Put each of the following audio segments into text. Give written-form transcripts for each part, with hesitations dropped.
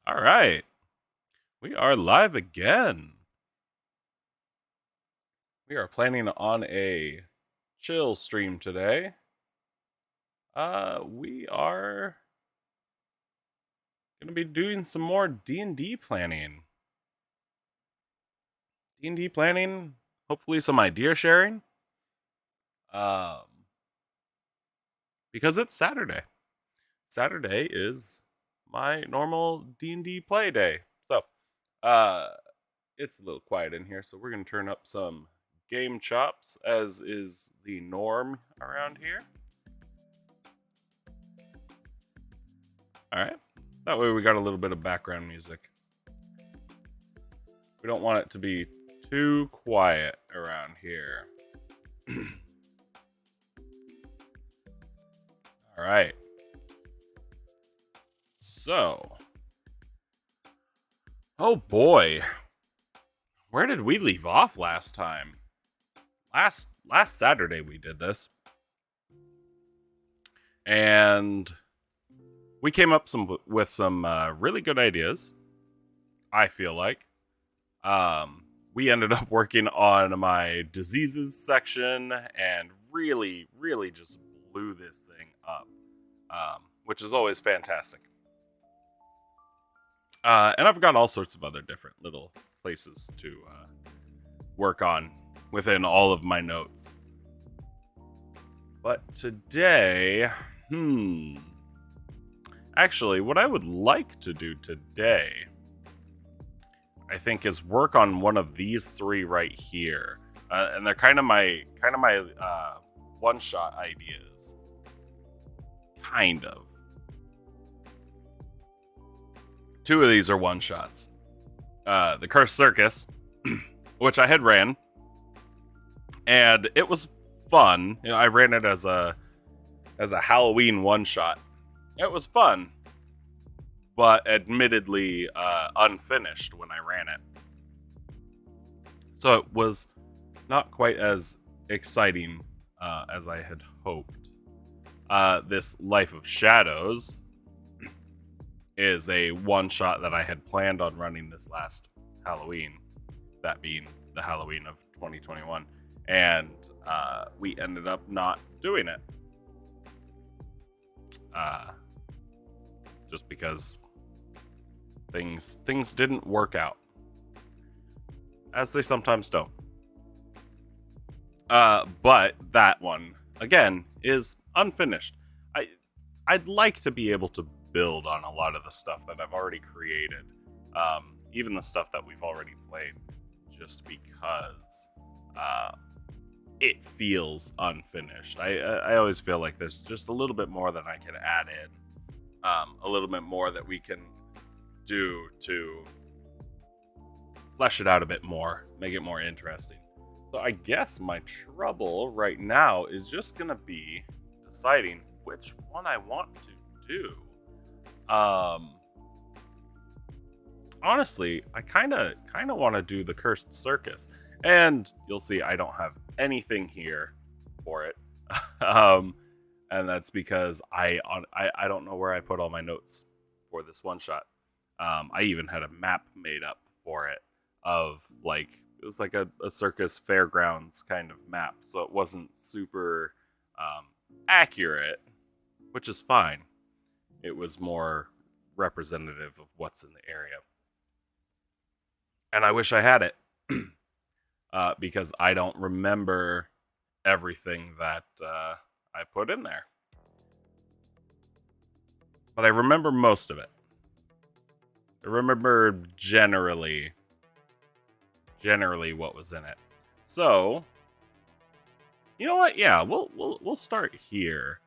All right, we are live again. We are planning on a chill stream today. We are going to be doing some more D&D planning. D&D planning, hopefully some idea sharing. Um, because it's Saturday. Saturday is my normal D&D play day. So, uh, it's a little quiet in here, so we're going to turn up some game chops, as is the norm around here. All right. That way we got a little bit of background music. We don't want it to be too quiet around here. All right. So, oh boy. Where did we leave off last time? Last Saturday we did this. And we came up with some really good ideas, I feel like. We ended up working on my diseases section and really just blew this thing up, which is always fantastic. And I've got all sorts of other different little places to work on within all of my notes. But today, actually, what I would like to do today, I think, is work on one of these three right here, and they're kind of my one-shot ideas. Kind of. Two of these are one-shots. The Cursed Circus, which I had ran, and it was fun. You know, I ran it as a Halloween one-shot. It was fun, but admittedly unfinished when I ran it. So it was not quite as exciting as I had hoped. This Life of Shadows is a one-shot that I had planned on running this last Halloween, that being the Halloween of 2021, and we ended up not doing it. Just because things didn't work out, as they sometimes don't. But that one again is unfinished. I'd like to be able to build on a lot of the stuff that I've already created, even the stuff that we've already played, just because it feels unfinished. I always feel like there's just a little bit more that I can add in. A little bit more that we can do to flesh it out a bit more, make it more interesting. So I guess my trouble right now is just gonna be deciding which one I want to do. Honestly, I kind of want to do the Cursed Circus, and you'll see I don't have anything here for it. And that's because I don't know where I put all my notes for this one shot. I even had a map made up for it of it was like a circus fairgrounds kind of map, so it wasn't super accurate, which is fine. It was more representative of what's in the area, and I wish I had it because I don't remember everything that I put in there. But I remember most of it. I remember generally what was in it. So, you know what? Yeah, we'll start here.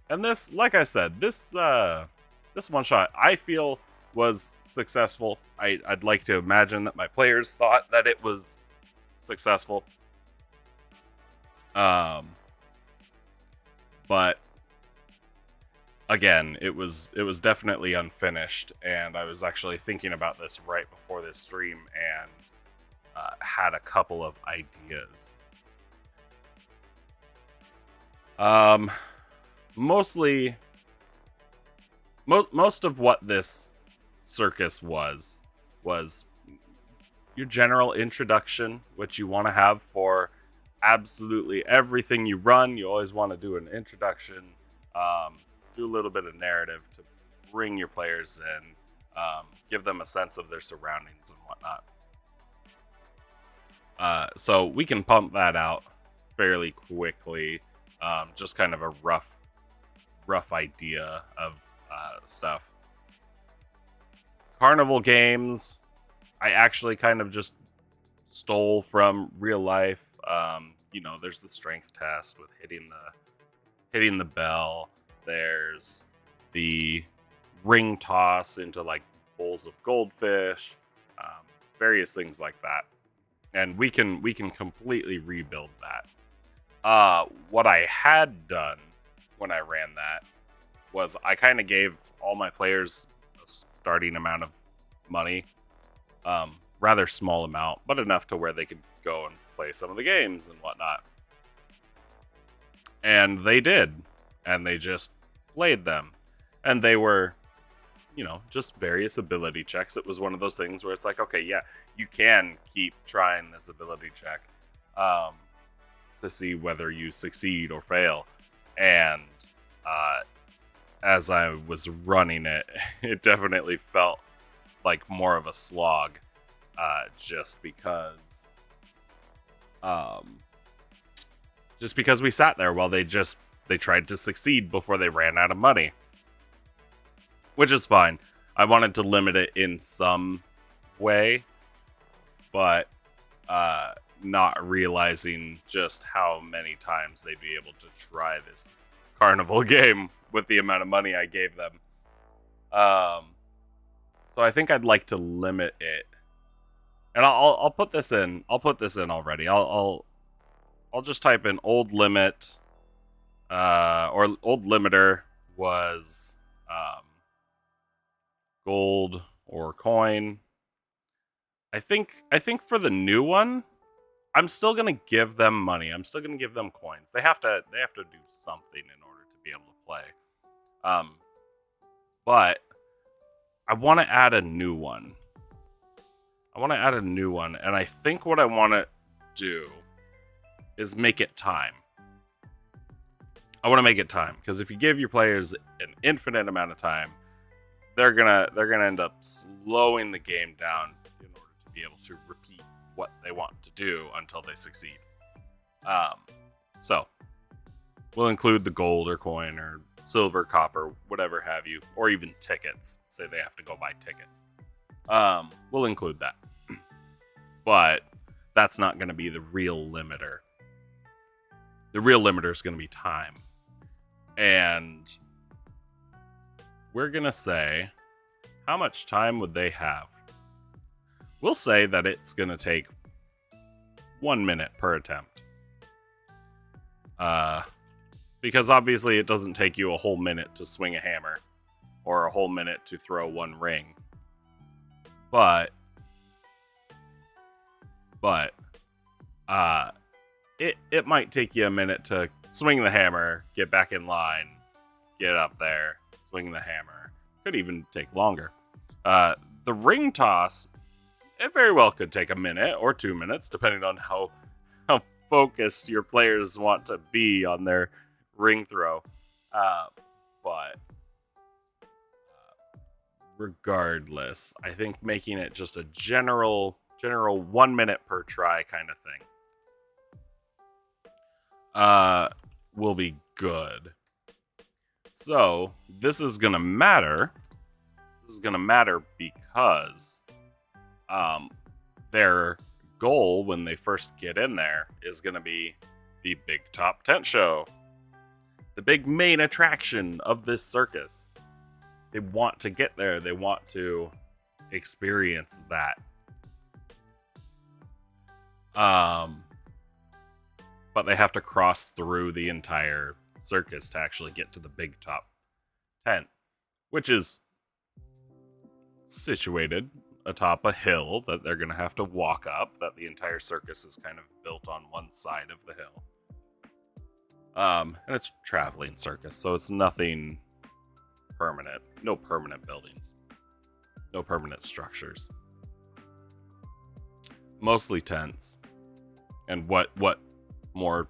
And this, like I said, this one shot I feel was successful. I'd like to imagine that my players thought that it was successful. But again, it was definitely unfinished, and I was actually thinking about this right before this stream and had a couple of ideas. Mostly most of what this circus was your general introduction, which you want to have for absolutely everything you run. You always want to do an introduction, do a little bit of narrative to bring your players in, give them a sense of their surroundings and whatnot. So we can pump that out fairly quickly. Just kind of a rough idea of stuff. Carnival games, I actually kind of just stole from real life. There's the strength test with hitting the bell. There's the ring toss into like bowls of goldfish, various things like that, and we can completely rebuild that. What I had done when I ran that was I kind of gave all my players a starting amount of money, rather small amount, but enough to where they could go and play some of the games and whatnot. And they did, and they just played them, and they were, just various ability checks. It was one of those things where it's like, okay, yeah, you can keep trying this ability check, to see whether you succeed or fail. And as I was running it, it definitely felt like more of a slog, just because we sat there while they tried to succeed before they ran out of money, which is fine. I wanted to limit it in some way, but not realizing just how many times they'd be able to try this carnival game with the amount of money I gave them. So I think I'd like to limit it, and I'll put this in. I'll put this in already. I'll just type in old limit, or old limiter was gold or coin. I think for the new one, I'm still gonna give them money. I'm still gonna give them coins. They have to do something in order to be able to play. But I want to add a new one. And I think what I want to do is make it time. I want to make it time, because if you give your players an infinite amount of time, they're gonna end up slowing the game down in order to be able to repeat what they want to do until they succeed. So we'll include the gold or coin or silver, copper, whatever have you, or even tickets. Say they have to go buy tickets. We'll include that. But that's not going to be the real limiter. The real limiter is going to be time. And we're going to say, how much time would they have? We'll say that it's going to take 1 minute per attempt. Because obviously it doesn't take you a whole minute to swing a hammer or a whole minute to throw one ring. But it might take you a minute to swing the hammer, get back in line, get up there, swing the hammer. Could even take longer. The ring toss, it very well could take a minute or 2 minutes, depending on how focused your players want to be on their ring throw. But regardless, I think making it just a general 1 minute per try kind of thing will be good. So this is gonna matter. This is gonna matter because their goal when they first get in there is gonna be the big top tent show, the big main attraction of this circus. They want to get there. They want to experience that. But they have to cross through the entire circus to actually get to the big top tent, which is situated atop a hill that they're going to have to walk up, that the entire circus is kind of built on one side of the hill. And it's traveling circus, so it's nothing permanent buildings, no permanent structures. Mostly tents, and what more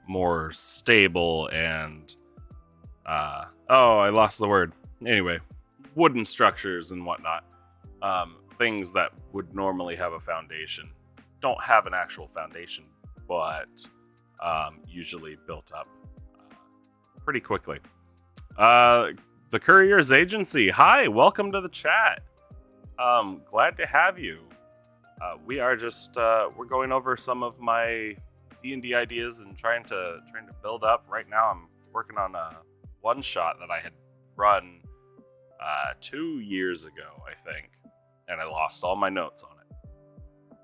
more stable and oh, I lost the word. Anyway, wooden structures and whatnot. Things that would normally have a foundation don't have an actual foundation, but usually built up pretty quickly. The Courier's Agency. Hi, welcome to the chat. Glad to have you. We are just we're going over some of my D&D ideas and trying to build up. Right now, I'm working on a one shot that I had run 2 years ago, I think, and I lost all my notes on it.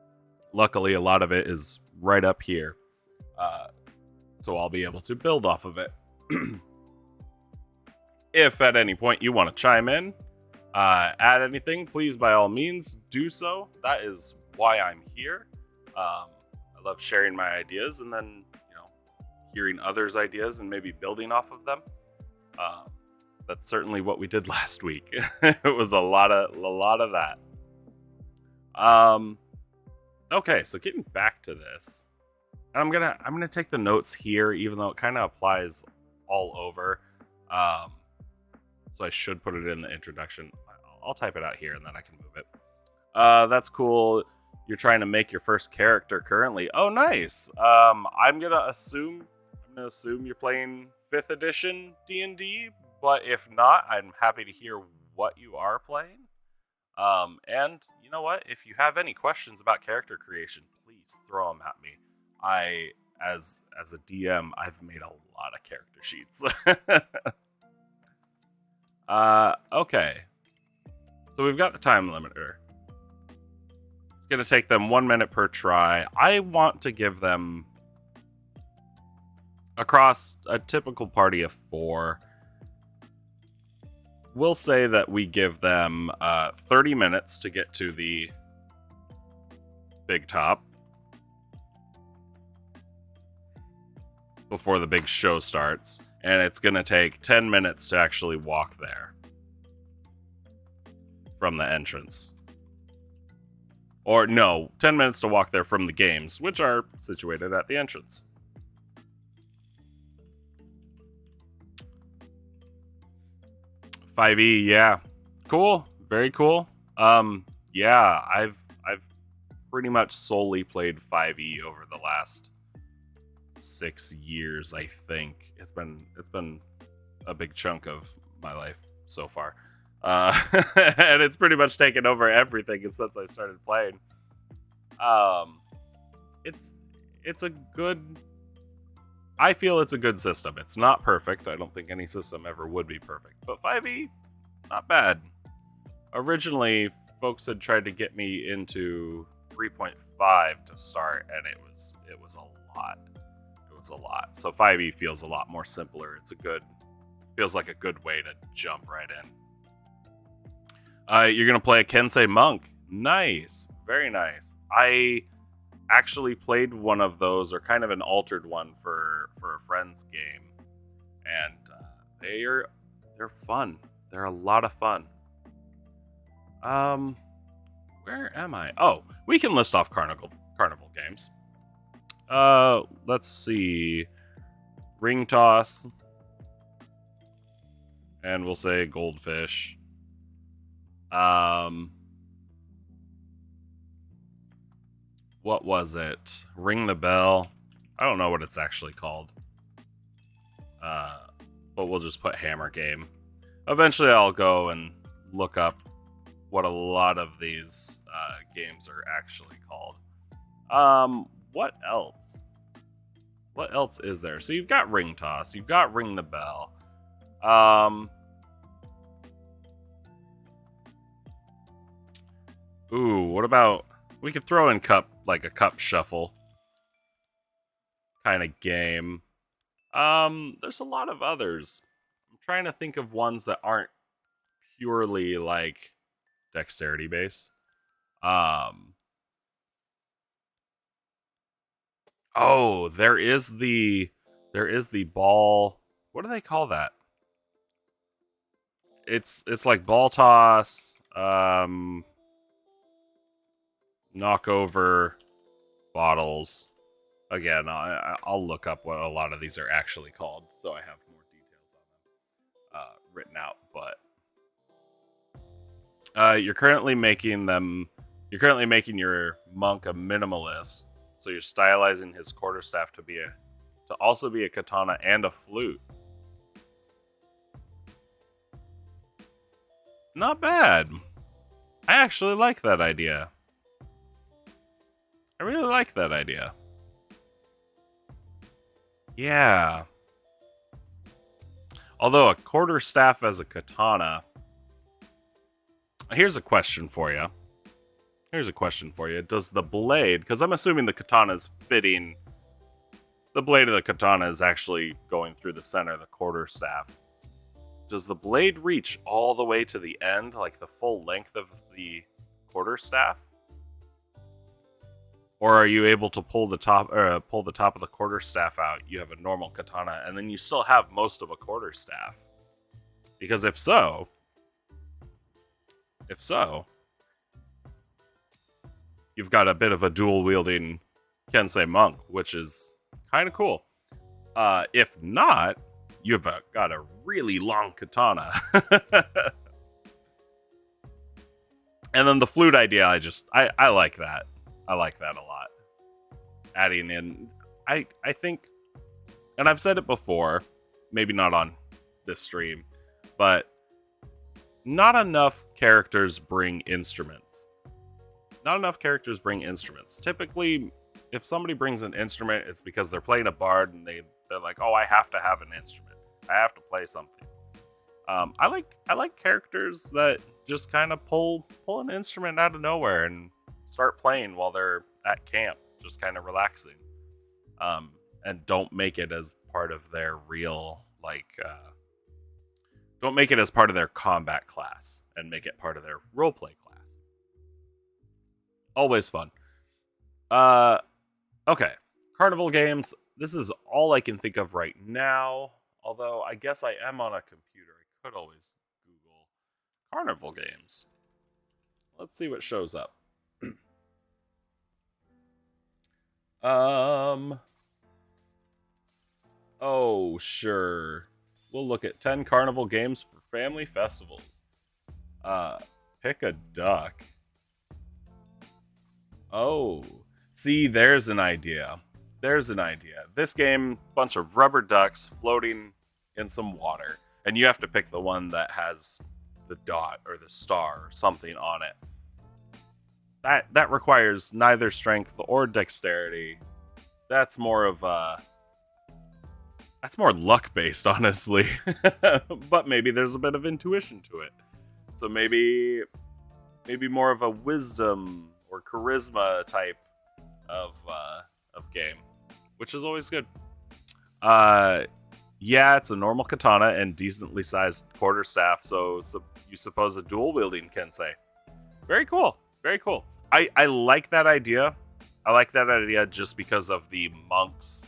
Luckily, a lot of it is right up here, so I'll be able to build off of it. If at any point you want to chime in, add anything, please by all means do so. That is why I'm here. I love sharing my ideas and then, hearing others' ideas and maybe building off of them. That's certainly what we did last week. It was a lot of that. Okay, so getting back to this, I'm gonna take the notes here, even though it kind of applies all over. So I should put it in the introduction. I'll type it out here and then I can move it. That's cool. You're trying to make your first character currently. Oh, nice. I'm gonna assume you're playing 5th edition D&D, but if not, I'm happy to hear what you are playing. And you know what? If you have any questions about character creation, please throw them at me. As a DM, I've made a lot of character sheets. Okay. So we've got the time limiter. It's going to take them 1 minute per try. I want to give them, across a typical party of 4, we'll say that we give them 30 minutes to get to the big top before the big show starts. And it's going to take 10 minutes to actually walk there from the entrance. Or no, 10 minutes to walk there from the games, which are situated at the entrance. $5E, yeah. Cool. Very cool. Yeah, I've pretty much solely played 5E over the last 6 years, I think. It's been a big chunk of my life so far. And it's pretty much taken over everything since I started playing. It's a good, I feel it's a good system. It's not perfect. I don't think any system ever would be perfect. But 5e, not bad. Originally, folks had tried to get me into 3.5 to start, and it was a lot. It was a lot. So 5e feels a lot more simpler. Feels like a good way to jump right in. You're gonna play a Kensei monk. Nice, very nice. I actually played one of those, or kind of an altered one for a friend's game, and they're fun. They're a lot of fun. Where am I? Oh, we can list off carnival games. Let's see. Ring toss, and we'll say goldfish. What was it? Ring the bell. I don't know what it's actually called. But we'll just put hammer game. Eventually I'll go and look up what a lot of these games are actually called. What else? What else is there? So you've got ring toss, you've got ring the bell. Ooh, what about, we could throw in a cup shuffle kind of game. There's a lot of others. I'm trying to think of ones that aren't purely like dexterity based. Oh, there is the ball. What do they call that? It's like ball toss, knock over bottles. Again, I'll look up what a lot of these are actually called, so I have more details on them written out. But you're currently making your monk a minimalist, so you're stylizing his quarterstaff to also be a katana and a flute. Not bad. I actually like that idea. I really like that idea. Yeah. Although a quarterstaff as a katana. Here's a question for you. Does the blade, because I'm assuming the katana is fitting, the blade of the katana is actually going through the center of the quarterstaff. Does the blade reach all the way to the end, like the full length of the quarterstaff? Or are you able to pull the top of the quarterstaff out? You have a normal katana, and then you still have most of a quarterstaff. Because if so, you've got a bit of a dual wielding Kensei monk, which is kind of cool. If not, you've got a really long katana. And then the flute idea, I like that. I like that a lot. Adding in, I think, and I've said it before, maybe not on this stream, but not enough characters bring instruments. Typically, if somebody brings an instrument, it's because they're playing a bard and they're like, oh, I have to have an instrument. I have to play something. I like characters that just kind of pull an instrument out of nowhere and start playing while they're at camp, just kind of relaxing. And don't make it as part of their real, don't make it as part of their combat class, and make it part of their roleplay class. Always fun. Okay. Carnival games. This is all I can think of right now. Although, I guess I am on a computer. I could always Google carnival games. Let's see what shows up. Oh, sure. We'll look at 10 carnival games for family festivals. Pick a duck. Oh, see, there's an idea. This game, bunch of rubber ducks floating in some water, and you have to pick the one that has the dot or the star or something on it. That requires neither strength or dexterity. That's more luck based, honestly. But maybe there's a bit of intuition to it. So maybe more of a wisdom or charisma type of game, which is always good. Yeah, it's a normal katana and decently sized quarterstaff, so you suppose a dual wielding Kensei. Very cool. I like that idea. Just because of the monk's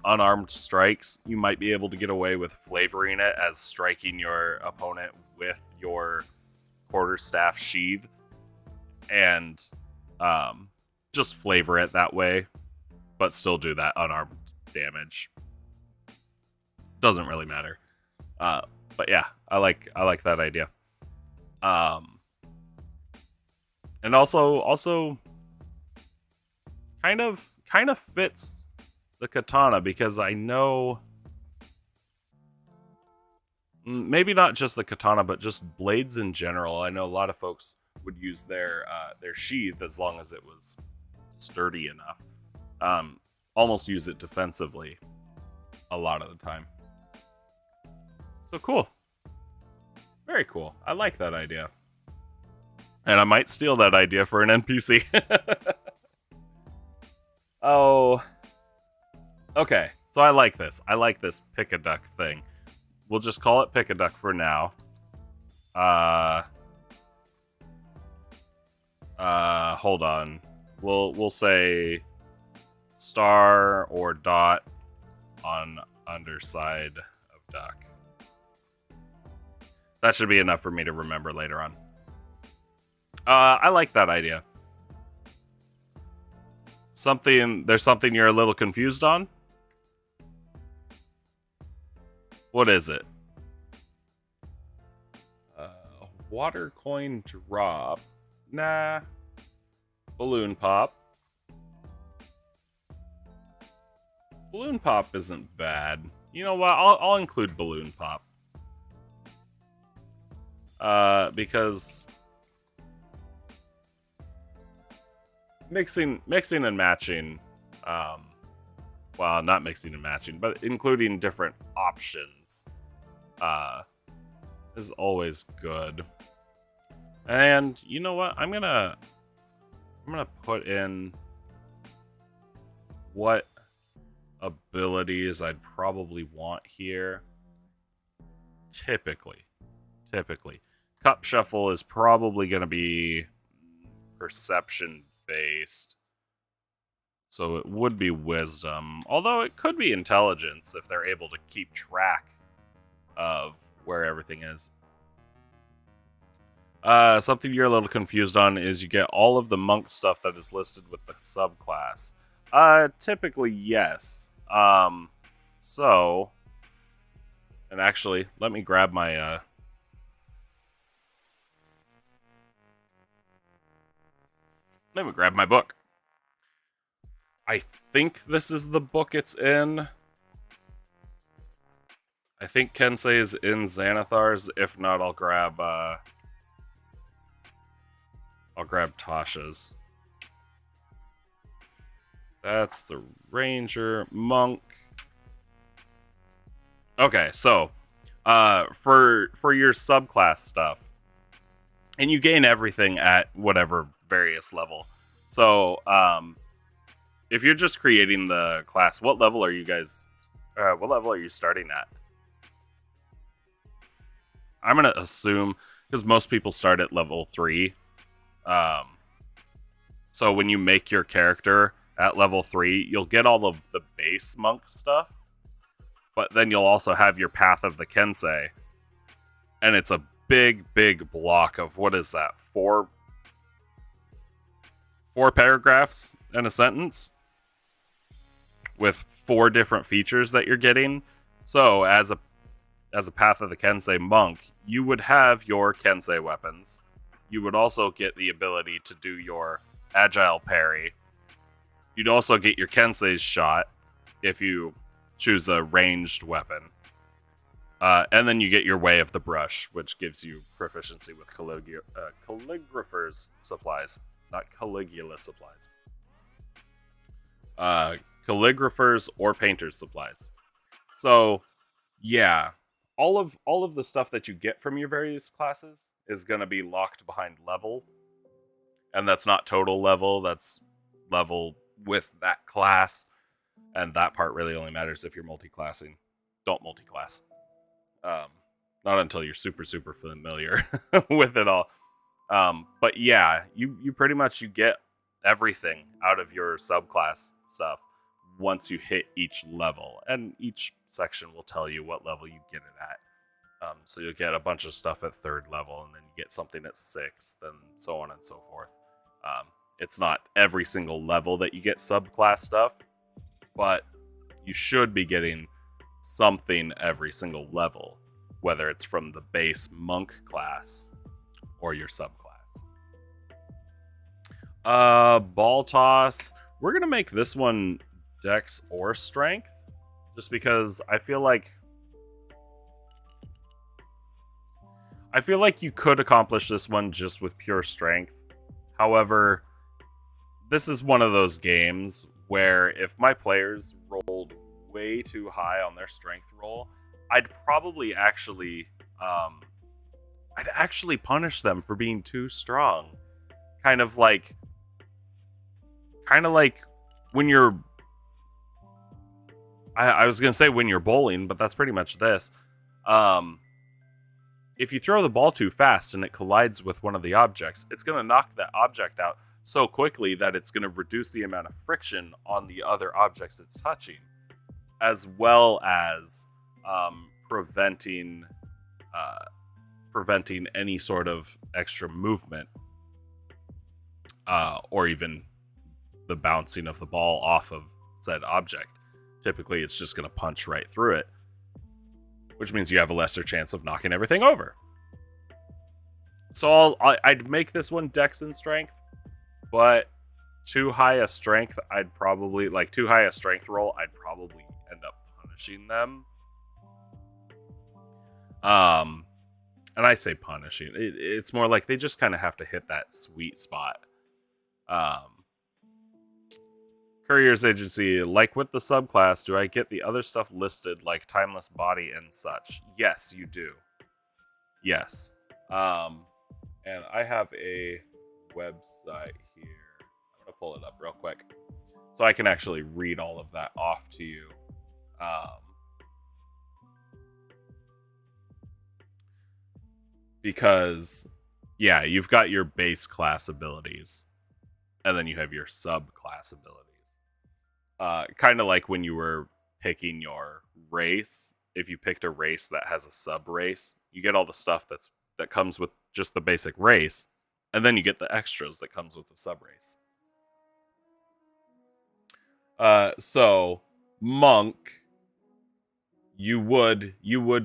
unarmed strikes. You might be able to get away with flavoring it as striking your opponent with your quarterstaff sheath, and just flavor it that way, but still do that unarmed damage. Doesn't really matter. But yeah, I like that idea. And also kind of fits the katana, because I know maybe not just the katana, but just blades in general. I know a lot of folks would use their sheath, as long as it was sturdy enough. Almost use it defensively a lot of the time. So cool. Very cool. I like that idea. And I might steal that idea for an NPC. Oh. Okay, so I like this. Pick a duck thing. We'll just call it Pick a Duck for now. Hold on. We'll say star or dot on underside of duck. That should be enough for me to remember later on. I like that idea. There's something you're a little confused on? What is it? Water coin drop. Nah. Balloon pop. Balloon pop isn't bad. You know what? I'll include balloon pop. Because mixing and matching, well, not mixing and matching, but including different options, is always good. And you know what? I'm gonna put in what abilities I'd probably want here. Typically, Cup Shuffle is probably going to be perception based, so it would be Wisdom, although it could be Intelligence if they're able to keep track of where everything is. Something you're a little confused on is you get all of the monk stuff that is listed with the subclass. Typically, yes. So, and actually, let me grab my, book. I think this is the book it's in. I think Kensei is in Xanathar's. If not, I'll grab Tasha's. That's the Ranger Monk. Okay, so for your subclass stuff, and you gain everything at whatever various level. So if you're just creating the class, what level are you guys? What level are you starting at? I'm gonna assume because most people start at level 3. So when you make your character at level 3, you'll get all of the base monk stuff, but then you'll also have your Path of the Kensei, and it's a big block of, what is that, four paragraphs in a sentence with 4 different features that you're getting. So as a Path of the Kensei monk, you would have your Kensei weapons. You would also get the ability to do your agile parry. You'd also get your Kensei's shot if you choose a ranged weapon. And then you get your Way of the Brush, which gives you proficiency with calligrapher's supplies. Not Caligula supplies. Calligrapher's or painter's supplies. So, yeah. All of the stuff that you get from your various classes is going to be locked behind level. And that's not total level, that's level with that class. And that part really only matters if you're multi-classing. Don't multi-class. Not until you're super familiar with it all. But yeah, you pretty much you get everything out of your subclass stuff once you hit each level, and each section will tell you what level you get it at. So you'll get a bunch of stuff at 3rd level, and then you get something at 6th, and so on and so forth. It's not every single level that you get subclass stuff, but you should be getting something every single level, whether it's from the base monk class or your subclass. Ball toss. We're going to make this one Dex or Strength, just because I feel like you could accomplish this one just with pure Strength. However, this is one of those games where if my players rolled way too high on their Strength roll, I'd probably actually punish them for being too strong. Kind of like when you're I was gonna say when you're bowling, but that's pretty much this. If you throw the ball too fast and it collides with one of the objects, it's gonna knock that object out so quickly that it's gonna reduce the amount of friction on the other objects it's touching, as well as preventing preventing any sort of extra movement, or even the bouncing of the ball off of said object. Typically, it's just going to punch right through it, which means you have a lesser chance of knocking everything over. So I'd make this one Dex and Strength, but too high a strength, I'd probably too high a strength roll, I'd probably end up punishing them. And I say punishing. It's more like they just kind of have to hit that sweet spot. Courier's Agency, like with the subclass, do I get the other stuff listed like Timeless Body and such? Yes, you do. Yes. And I have a website here. I'm gonna pull it up real quick so I can actually read all of that off to you. Because, yeah, you've got your base class abilities, and then you have your subclass abilities. Kind of like when you were picking your race. If you picked a race that has a sub race, you get all the stuff that comes with just the basic race, and then you get the extras that comes with the sub race. So monk, you would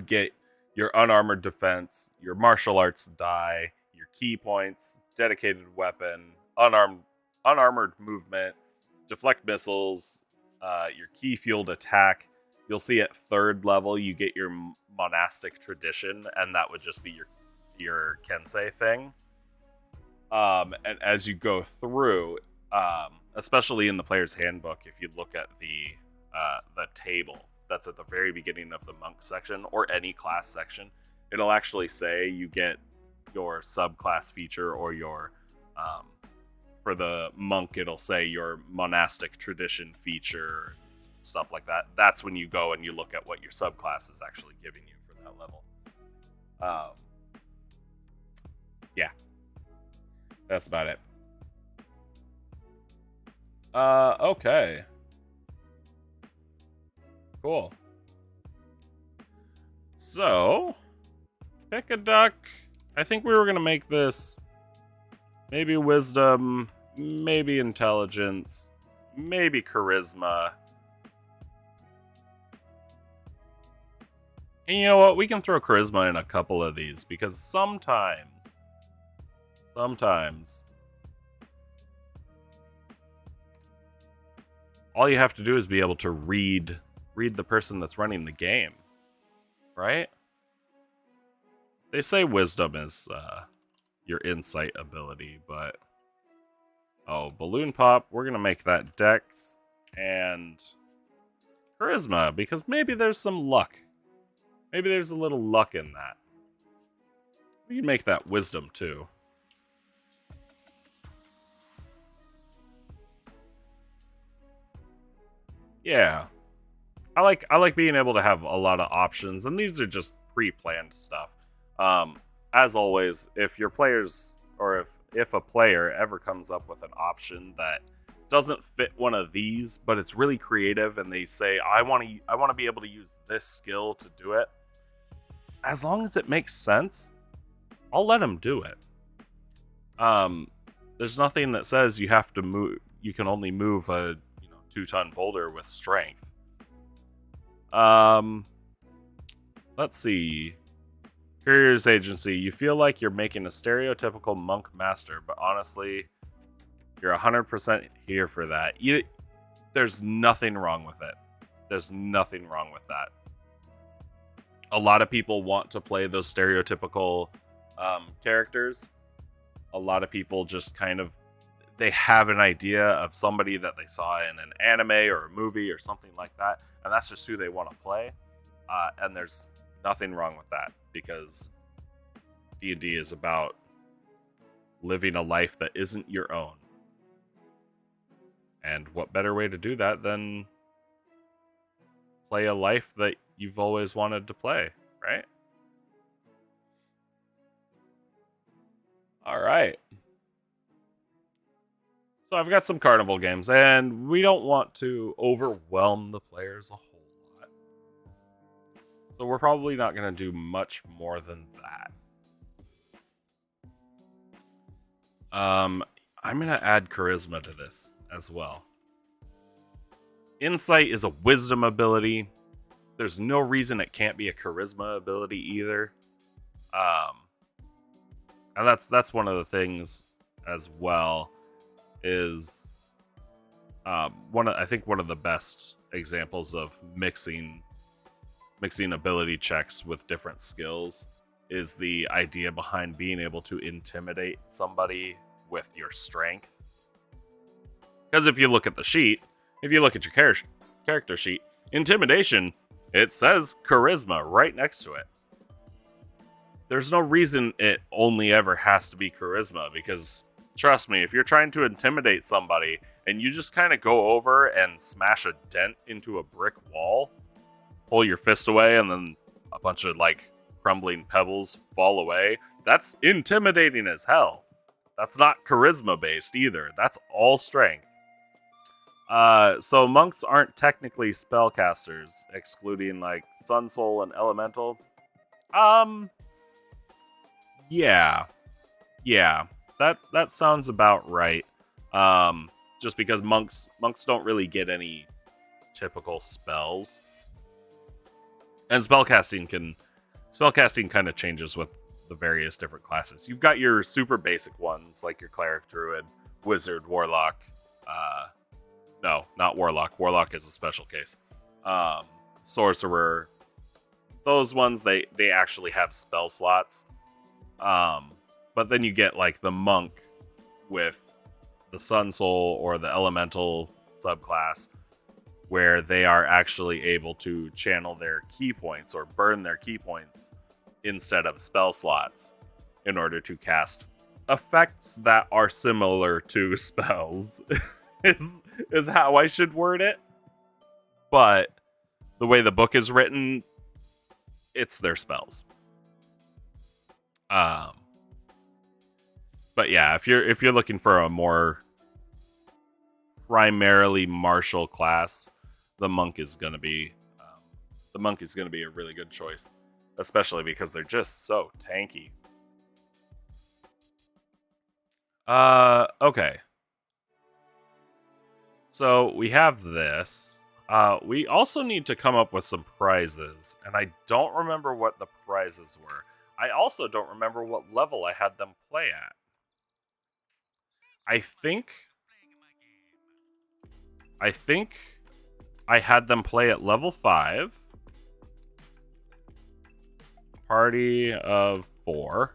get your unarmored defense, your martial arts die, your key points, dedicated weapon, unarmored movement, deflect missiles, your key fueled attack. You'll see at 3rd level you get your monastic tradition, and that would just be your Kensei thing. And as you go through, especially in the player's handbook, if you look at the table that's at the very beginning of the monk section or any class section, it'll actually say you get your subclass feature, or your for the monk it'll say your monastic tradition feature, stuff like that. That's when you go and you look at what your subclass is actually giving you for that level. Yeah, that's about it. Okay. Cool. So, pick a duck. I think we were going to make this maybe wisdom, maybe intelligence, maybe charisma. And you know what? We can throw charisma in a couple of these, because sometimes all you have to do is be able to read the person that's running the game, right? They say wisdom is your insight ability, but balloon pop, we're gonna make that dex and charisma, because maybe there's some luck. Maybe there's a little luck in that. We can make that wisdom too. Yeah. I like being able to have a lot of options, and these are just pre-planned stuff. As always, if your players, or if a player ever comes up with an option that doesn't fit one of these, but it's really creative, and they say, I want to be able to use this skill to do it, as long as it makes sense, I'll let them do it. There's nothing that says you have to move. You can only move a 2-ton boulder with strength. Let's see. Courier's Agency, you feel like you're making a stereotypical monk master, but honestly, you're 100% here for that. There's nothing wrong with it. There's nothing wrong with that. A lot of people want to play those stereotypical characters. A lot of people just they have an idea of somebody that they saw in an anime or a movie or something like that, and that's just who they want to play. And there's nothing wrong with that, because D&D is about living a life that isn't your own. And what better way to do that than play a life that you've always wanted to play, right? All right. So I've got some carnival games, and we don't want to overwhelm the players a whole lot. So we're probably not going to do much more than that. I'm gonna add charisma to this as well. Insight is a wisdom ability. There's no reason it can't be a charisma ability either. Um, and that's one of the things as well. Is I think one of the best examples of mixing ability checks with different skills is the idea behind being able to intimidate somebody with your strength. Because if you look at the sheet, if you look at your character sheet, intimidation, it says charisma right next to it. There's no reason it only ever has to be charisma, because trust me, if you're trying to intimidate somebody and you just kind of go over and smash a dent into a brick wall, pull your fist away, and then a bunch of like crumbling pebbles fall away, that's intimidating as hell. That's not charisma based either. That's all strength. So monks aren't technically spellcasters, excluding like Sun Soul and Elemental. Yeah, that sounds about right. Just because monks don't really get any typical spells, and spellcasting kind of changes with the various different classes. You've got your super basic ones like your cleric, druid, wizard, warlock. No, not warlock. Warlock is a special case. Sorcerer. Those ones they actually have spell slots. But then you get like the monk with the Sun Soul or the Elemental subclass, where they are actually able to channel their key points or burn their key points instead of spell slots in order to cast effects that are similar to spells. is how I should word it. But the way the book is written, it's their spells. But yeah, if you're looking for a more primarily martial class, the monk is gonna be a really good choice, especially because they're just so tanky. Okay. So we have this. We also need to come up with some prizes, and I don't remember what the prizes were. I also don't remember what level I had them play at. I think I had them play at level 5. Party of 4.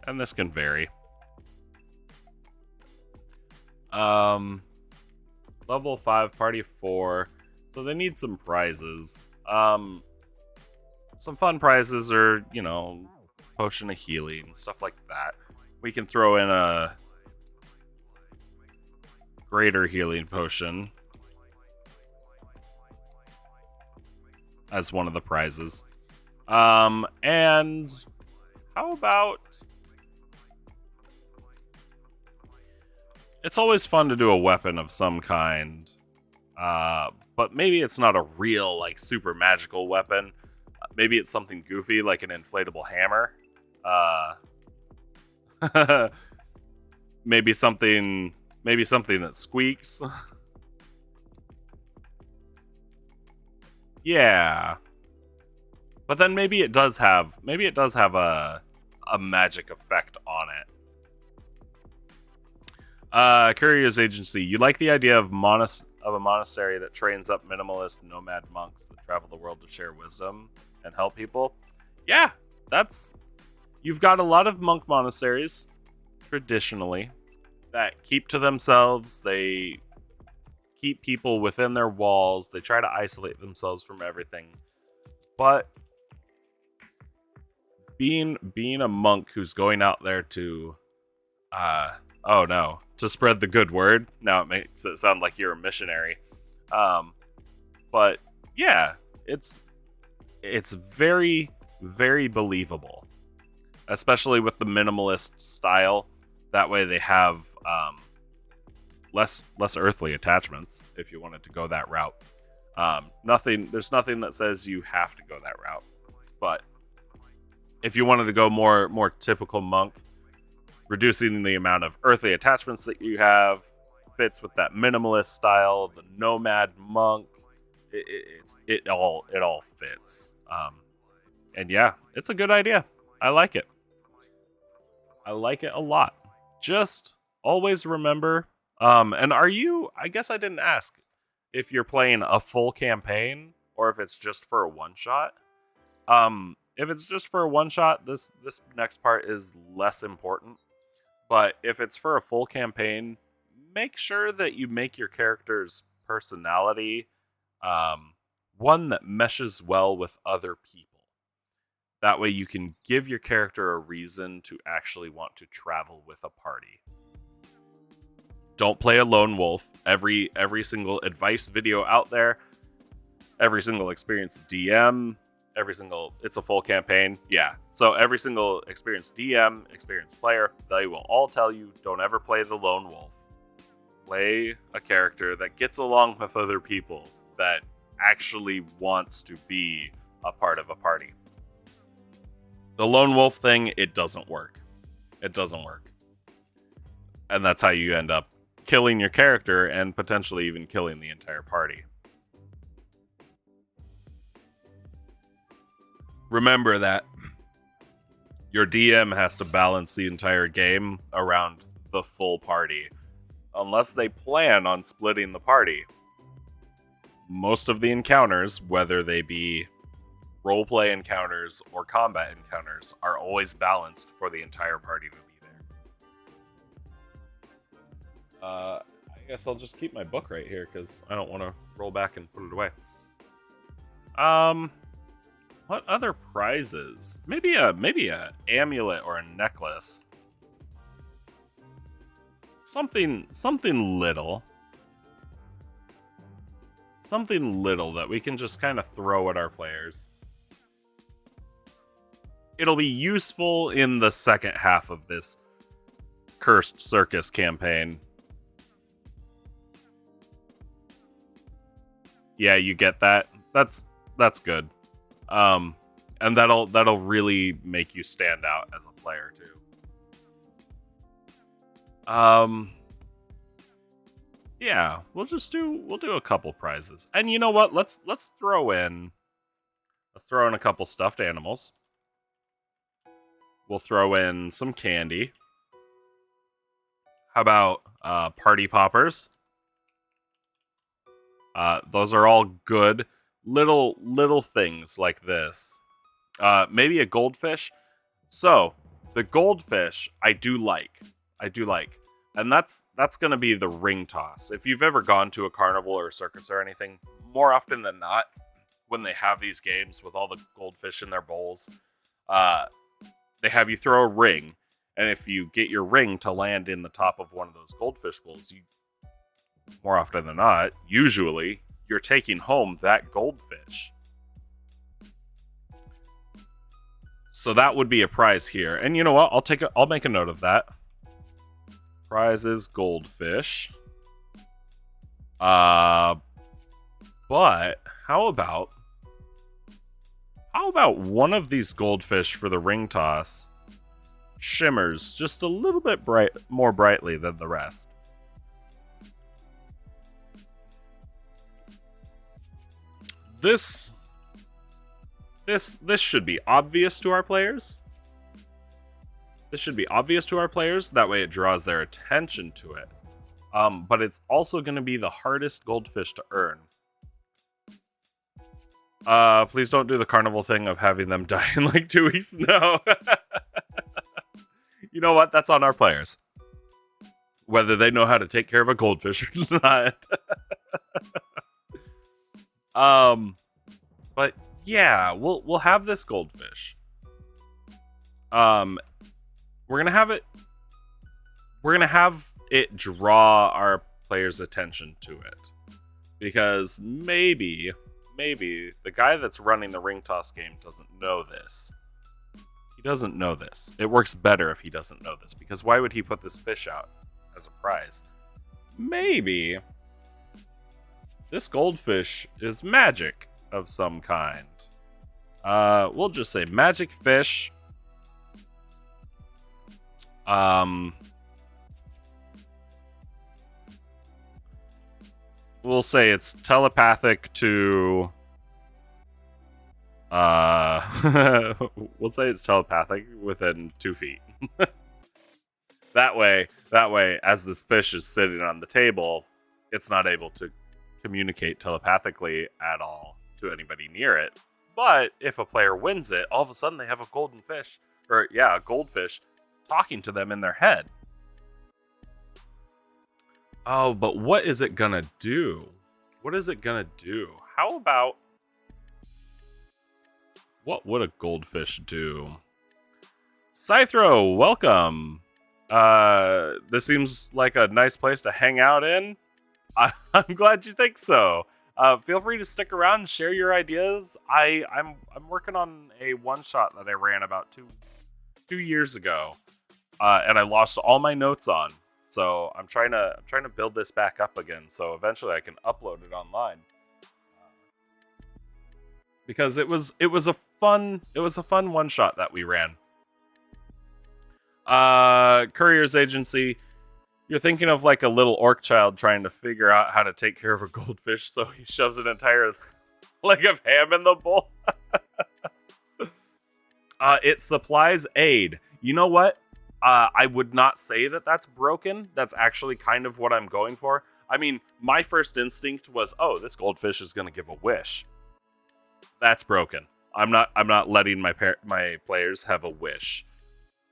And this can vary. Level 5, party of 4. So they need some prizes. Some fun prizes are, potion of healing, stuff like that. We can throw in a greater healing potion as one of the prizes. And how about... It's always fun to do a weapon of some kind, but maybe it's not a real, like, super magical weapon. Maybe it's something goofy, like an inflatable hammer. Maybe something that squeaks. Yeah. But then maybe it does have a magic effect on it. Courier's Agency. You like the idea of a monastery that trains up minimalist nomad monks that travel the world to share wisdom and help people? Yeah, you've got a lot of monk monasteries, traditionally, that keep to themselves. They keep people within their walls. They try to isolate themselves from everything. But being a monk who's going out there to to spread the good word. Now it makes it sound like you're a missionary. But yeah, it's very, very believable, especially with the minimalist style. That way they have less earthly attachments if you wanted to go that route. There's nothing that says you have to go that route. But if you wanted to go more typical monk, reducing the amount of earthly attachments that you have. Fits with that minimalist style, the nomad monk. It all fits. And yeah, it's a good idea. I like it. I like it a lot. Just always remember. And are you? I guess I didn't ask if you're playing a full campaign or if it's just for a one shot. If it's just for a one shot, this next part is less important. But if it's for a full campaign, make sure that you make your character's personality one that meshes well with other people. That way you can give your character a reason to actually want to travel with a party. Don't play a lone wolf. Every single advice video out there, every single experienced DM, it's a full campaign. Yeah. So every single experienced DM, experienced player, they will all tell you, don't ever play the lone wolf. Play a character that gets along with other people, that actually wants to be a part of a party. The lone wolf thing, it doesn't work. It doesn't work. And that's how you end up killing your character and potentially even killing the entire party. Remember that your DM has to balance the entire game around the full party. Unless they plan on splitting the party. Most of the encounters, whether they be roleplay encounters or combat encounters, are always balanced for the entire party to be there. I guess I'll just keep my book right here because I don't want to roll back and put it away. What other prizes? Maybe a amulet or a necklace. Something little. Something little that we can just kind of throw at our players. It'll be useful in the second half of this Cursed Circus campaign. Yeah, you get that? That's good. And that'll really make you stand out as a player too. Yeah, we'll do a couple prizes. And you know what? Let's throw in a couple stuffed animals. We'll throw in some candy. How about party poppers? Those are all good little things like this. Maybe a goldfish. So, the goldfish I do like. And that's going to be the ring toss. If you've ever gone to a carnival or a circus or anything, more often than not, when they have these games with all the goldfish in their bowls, they have you throw a ring. And if you get your ring to land in the top of one of those goldfish bowls, you, more often than not, usually, you're taking home that goldfish. So that would be a prize here. And you know what? I'll make a note of that. Prize is goldfish. But how about one of these goldfish for the ring toss shimmers just a little bit more brightly than the rest? This should be obvious to our players. That way it draws their attention to it. But it's also going to be the hardest goldfish to earn. Please don't do the carnival thing of having them die in like 2 weeks. No. You know what? That's on our players. Whether they know how to take care of a goldfish or not. But yeah, we'll have this goldfish. We're gonna have it draw our players' attention to it. Because maybe the guy that's running the ring toss game doesn't know this. He doesn't know this. It works better if he doesn't know this, because why would he put this fish out as a prize? Maybe this goldfish is magic of some kind. We'll just say magic fish. We'll say it's telepathic to we'll say it's telepathic within 2 feet. that way, as this fish is sitting on the table, it's not able to communicate telepathically at all to anybody near it. But if a player wins it, all of a sudden they have a golden fish, or a goldfish, talking to them in their head. Oh, but what is it gonna do? What is it gonna do? How about... What would a goldfish do? Scythro, welcome! This seems like a nice place to hang out in. I'm glad you think so. Feel free to stick around and share your ideas. I'm working on a one-shot that I ran about two years ago, and I lost all my notes on. So I'm trying to build this back up again, so eventually I can upload it online. Because it was a fun one shot that we ran. Courier's Agency, you're thinking of like a little orc child trying to figure out how to take care of a goldfish, so he shoves an entire leg of ham in the bowl. It supplies aid. You know what? I would not say that that's broken. That's actually kind of what I'm going for. I mean, my first instinct was, oh, this goldfish is going to give a wish. That's broken. I'm not letting my players have a wish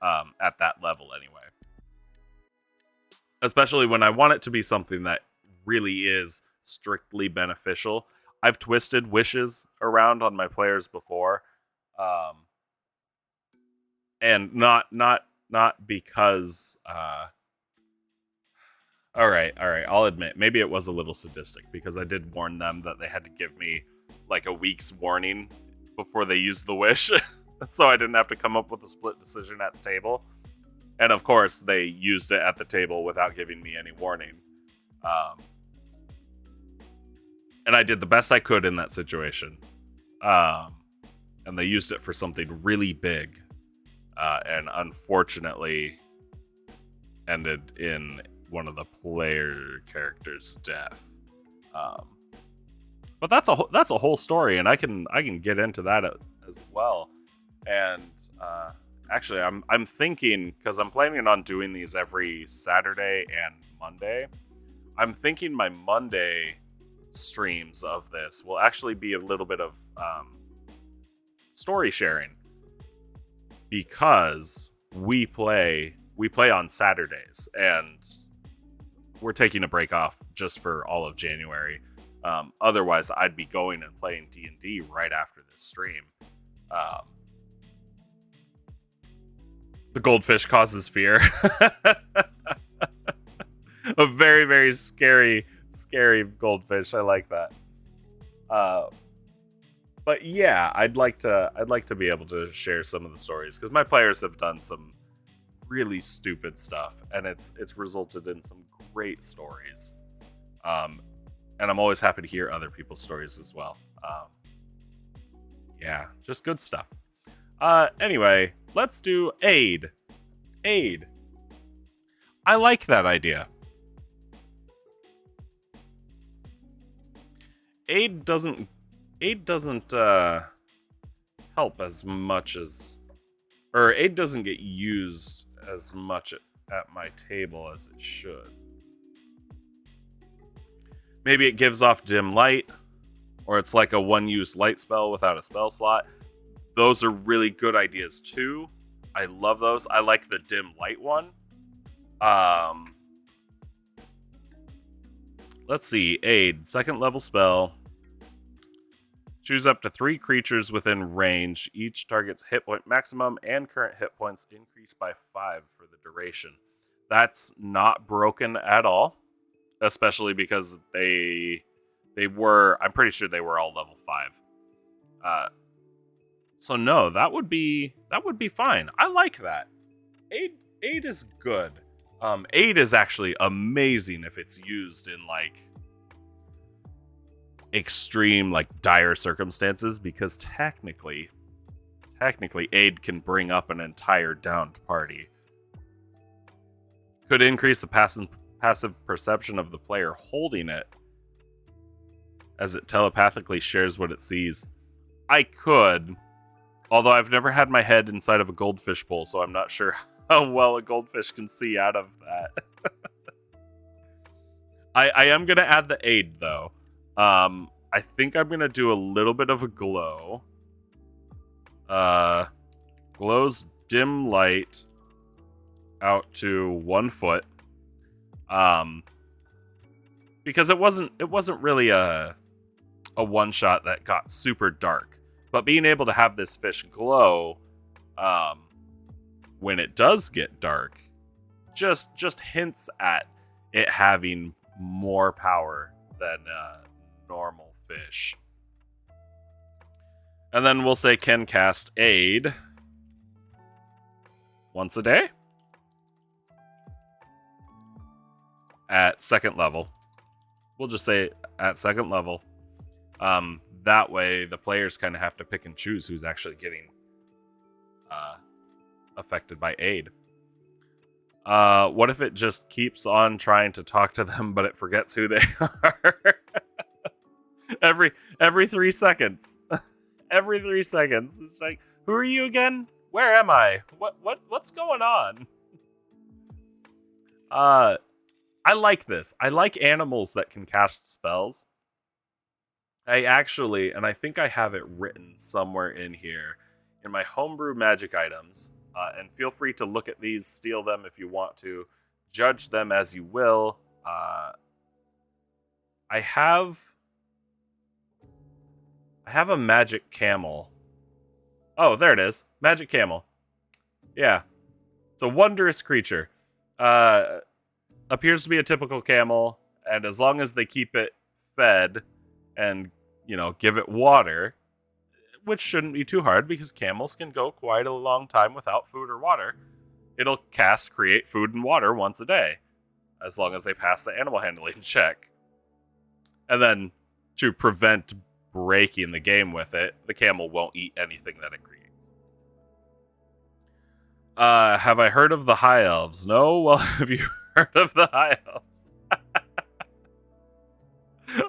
at that level anyway. Especially when I want it to be something that really is strictly beneficial. I've twisted wishes around on my players before, and not because. All right. I'll admit, maybe it was a little sadistic because I did warn them that they had to give me like a week's warning before they used the wish, so I didn't have to come up with a split decision at the table. And of course, they used it at the table without giving me any warning. And I did the best I could in that situation. And they used it for something really big. And unfortunately ended in one of the player characters' death. But that's a whole story, and I can get into that as well. And actually, I'm thinking, because I'm planning on doing these every Saturday and Monday. I'm thinking my Monday streams of this will actually be a little bit of story sharing, because we play on Saturdays, and we're taking a break off just for all of January. Otherwise, I'd be going and playing D&D right after this stream. The goldfish causes fear. A very, very scary goldfish. I like that. But yeah, I'd like to be able to share some of the stories, because my players have done some really stupid stuff, and it's resulted in some great stories. And I'm always happy to hear other people's stories as well. Yeah, just good stuff. Anyway, let's do aid. Aid. I like that idea. Aid doesn't help as much as, or aid doesn't get used as much at my table as it should. Maybe it gives off dim light, or it's like a one-use light spell without a spell slot. Those are really good ideas too. I love those. I like the dim light one. Let's see. Aid. Second level spell. Choose up to 3 creatures within range. Each target's hit point maximum and current hit points increase by 5 for the duration. That's not broken at all. Especially because they were, I'm pretty sure they were all level 5. So no, that would be fine. I like that. Aid is good. Aid is actually amazing if it's used in like extreme, like dire circumstances, because technically aid can bring up an entire downed party. Could increase the passive perception of the player holding it, as it telepathically shares what it sees. I could, although I've never had my head inside of a goldfish bowl, so I'm not sure how well a goldfish can see out of that. I am going to add the aid, though. I think I'm going to do a little bit of a glow. Glows dim light out to 1 foot. Because it wasn't really a one shot that got super dark, but being able to have this fish glow when it does get dark just hints at it having more power than normal fish. And then we'll say can cast aid once a day at 2nd level. We'll just say at 2nd level. That way the players kind of have to pick and choose who's actually getting affected by aid. What if it just keeps on trying to talk to them, but it forgets who they are? every 3 seconds. Every 3 seconds. It's like, who are you again? Where am I? What's going on? I like this. I like animals that can cast spells. I actually, and I think I have it written somewhere in here, in my homebrew magic items, and feel free to look at these, steal them if you want to, judge them as you will. I have a magic camel. Oh, there it is. Magic camel. Yeah. It's a wondrous creature. Appears to be a typical camel, and as long as they keep it fed and, give it water, which shouldn't be too hard because camels can go quite a long time without food or water, it'll create food and water once a day, as long as they pass the animal handling check. And then, to prevent breaking the game with it, the camel won't eat anything that it creates. Have I heard of the High Elves? No? Well, have you heard of the High Elves?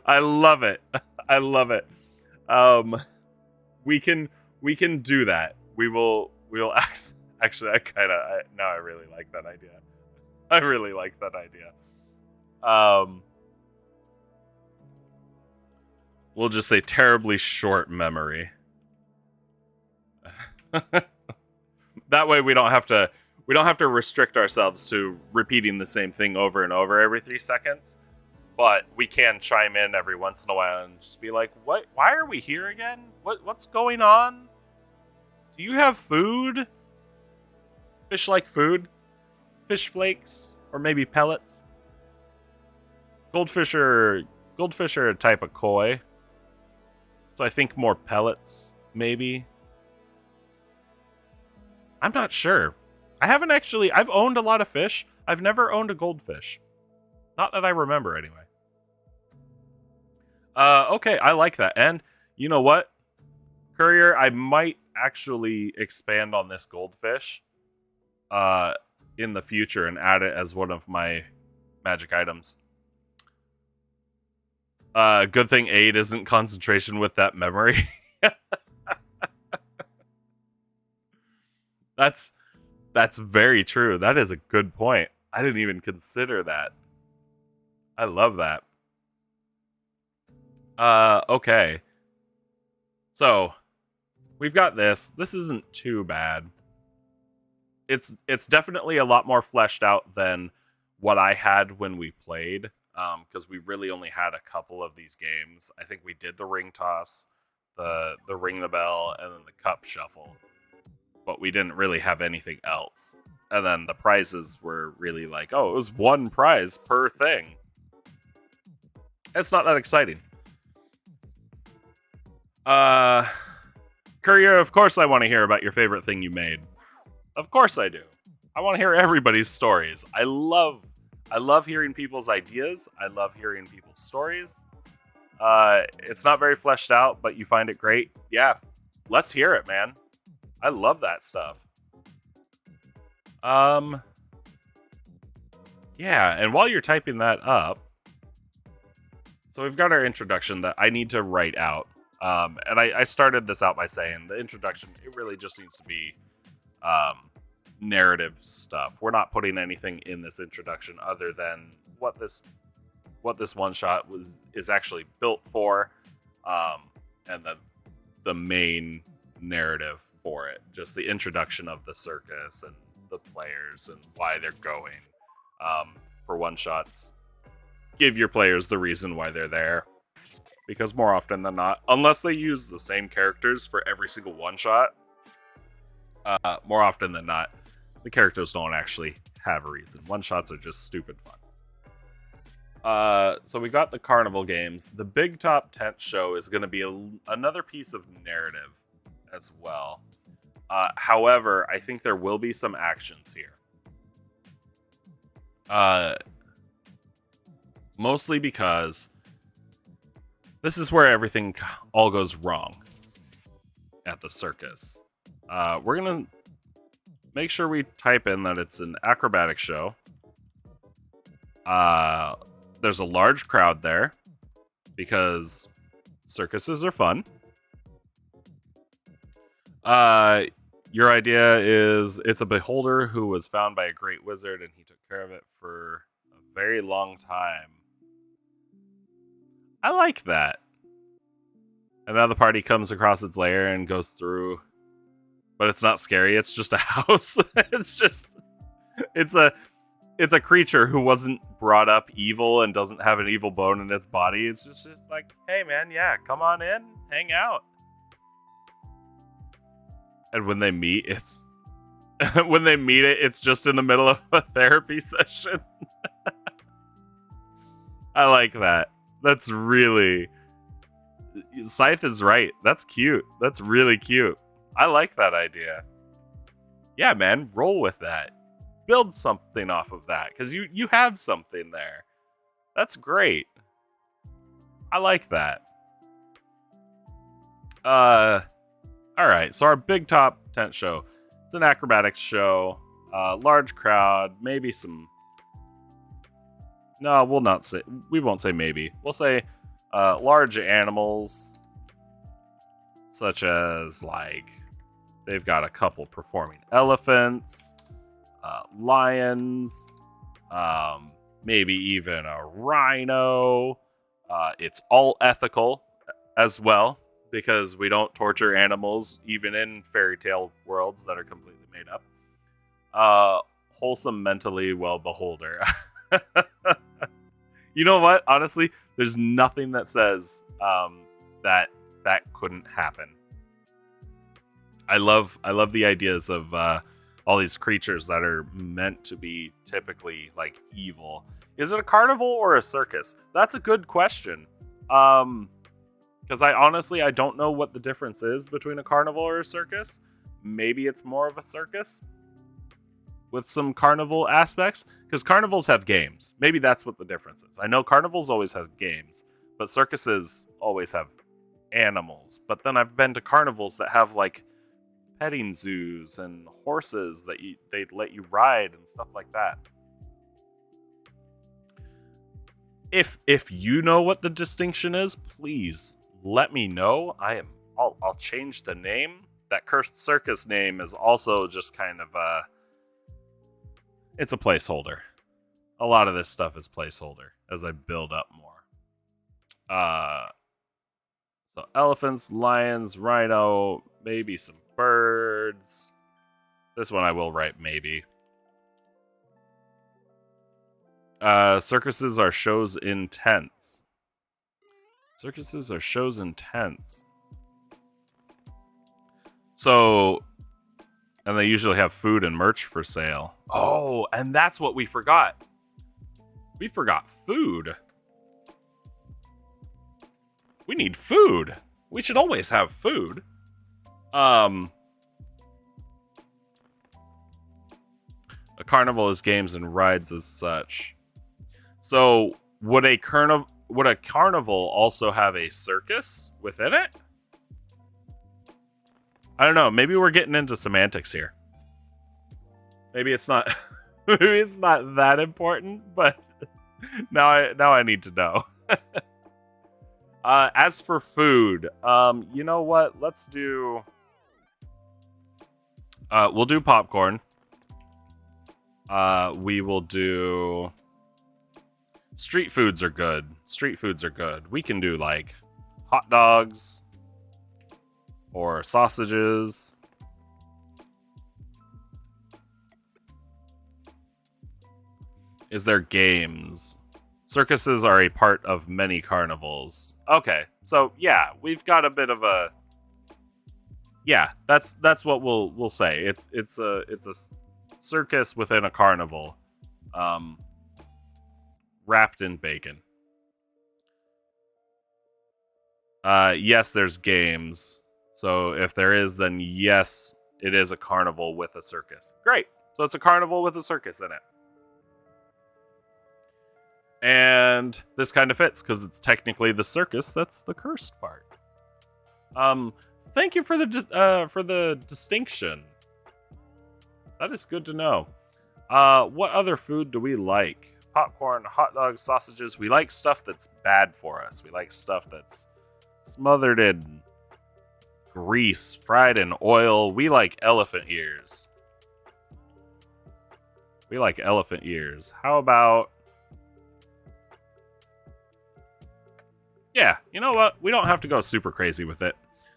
I love it. I love it. We can do that. We'll actually now I really like that idea. I really like that idea. We'll just say terribly short memory. That way we don't have to restrict ourselves to repeating the same thing over and over every 3 seconds. But we can chime in every once in a while and just be like, "What? Why are we here again? What's going on? Do you have food? Fish like food? Fish flakes? Or maybe pellets? Goldfish are a type of koi. So I think more pellets, maybe. I'm not sure. I've owned a lot of fish. I've never owned a goldfish. Not that I remember, anyway. Okay, I like that. And you know what? Courier, I might actually expand on this goldfish in the future and add it as one of my magic items. Good thing aid isn't concentration with that memory. That's very true. That is a good point. I didn't even consider that. I love that. Okay. So, we've got this. This isn't too bad. It's definitely a lot more fleshed out than what I had when we played. Because we really only had a couple of these games. I think we did the ring toss, the ring the bell, and then the cup shuffle. But we didn't really have anything else. And then the prizes were really like, oh, it was 1 prize per thing. It's not that exciting. Courier, of course I want to hear about your favorite thing you made. Of course I do. I want to hear everybody's stories. I love hearing people's ideas. I love hearing people's stories. It's not very fleshed out, but you find it great. Yeah, let's hear it, man. I love that stuff. Yeah, and while you're typing that up, so we've got our introduction that I need to write out. And I started this out by saying the introduction, it really just needs to be narrative stuff. We're not putting anything in this introduction other than what this one shot is actually built for, and the main narrative for it. Just the introduction of the circus and the players and why they're going. For one shots, give your players the reason why they're there. Because more often than not, unless they use the same characters for every single one shot, more often than not, the characters don't actually have a reason. One shots are just stupid fun. So we got the carnival games. The big top tent show is going to be another piece of narrative as well. However, I think there will be some actions here. Mostly because this is where everything all goes wrong at the circus. We're going to make sure we type in that it's an acrobatic show. There's a large crowd there because circuses are fun. Your idea is it's a beholder who was found by a great wizard and he took care of it for a very long time. I like that. And now the party comes across its lair and goes through, but it's not scary. It's just a house. It's a creature who wasn't brought up evil and doesn't have an evil bone in its body. It's just like, hey man, yeah, come on in, hang out. And when they meet, it's just in the middle of a therapy session. I like that. That's really... Scythe is right. That's cute. That's really cute. I like that idea. Yeah, man, roll with that. Build something off of that, because you have something there. That's great. I like that. Alright, so our big top tent show. It's an acrobatics show. Large crowd, maybe some... No, we won't say maybe. We'll say large animals, such as, like, they've got a couple performing elephants, lions, maybe even a rhino. It's all ethical as well, because we don't torture animals, even in fairy tale worlds that are completely made up. Wholesome, mentally well beholder. You know what? Honestly, there's nothing that says that couldn't happen. I love the ideas of all these creatures that are meant to be typically like evil. Is it a carnival or a circus? That's a good question. Because I don't know what the difference is between a carnival or a circus. Maybe it's more of a circus with some carnival aspects, because carnivals have games. Maybe that's what the difference is. I know carnivals always have games, but circuses always have animals. But then I've been to carnivals that have like petting zoos and horses that they let you ride and stuff like that. If you know what the distinction is, please let me know. I'll change the name. That Cursed Circus name is also just kind of it's a placeholder. A lot of this stuff is placeholder as I build up more. So elephants, lions, rhino, maybe some birds. This one I will write maybe. Circuses are shows in tents. Circuses are shows in tents. So, and they usually have food and merch for sale. Oh, and that's what we forgot. We forgot food. We need food. We should always have food. A carnival is games and rides as such. So, would a carnival also have a circus within it? I don't know. Maybe we're getting into semantics here. Maybe it's not. Maybe it's not that important, but now I need to know. As for food, you know what? Let's do. We'll do popcorn. We will do. Street foods are good. Street foods are good. We can do like hot dogs or sausages. Is there games? Circuses are a part of many carnivals. Okay, so yeah, we've got a bit of a. Yeah, that's what we'll say. It's a circus within a carnival, wrapped in bacon. Yes, there's games. So if there is, then yes, it is a carnival with a circus. Great. So it's a carnival with a circus in it. And this kind of fits because it's technically the circus that's the cursed part. Thank you for the distinction. That is good to know. What other food do we like? Popcorn, hot dogs, sausages. We like stuff that's bad for us. We like stuff that's smothered in grease, fried in oil. We like elephant ears. We like elephant ears. How about... Yeah, you know what? We don't have to go super crazy with it.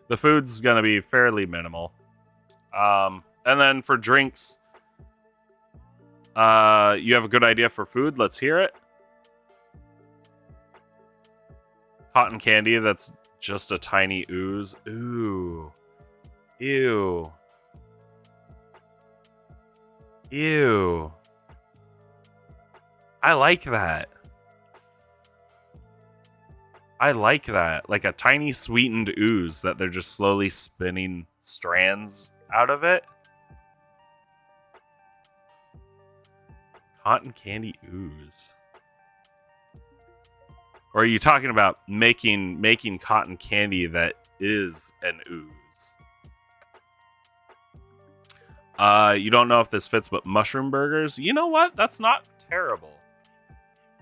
The food's gonna be fairly minimal. And then for drinks, you have a good idea for food? Let's hear it. Cotton candy that's just a tiny ooze. Ooh. Ew. Ew. I like that. I like that. Like a tiny sweetened ooze that they're just slowly spinning strands out of it. Cotton candy ooze. Or are you talking about making cotton candy that is an ooze? You don't know if this fits, but mushroom burgers? You know what? That's not terrible.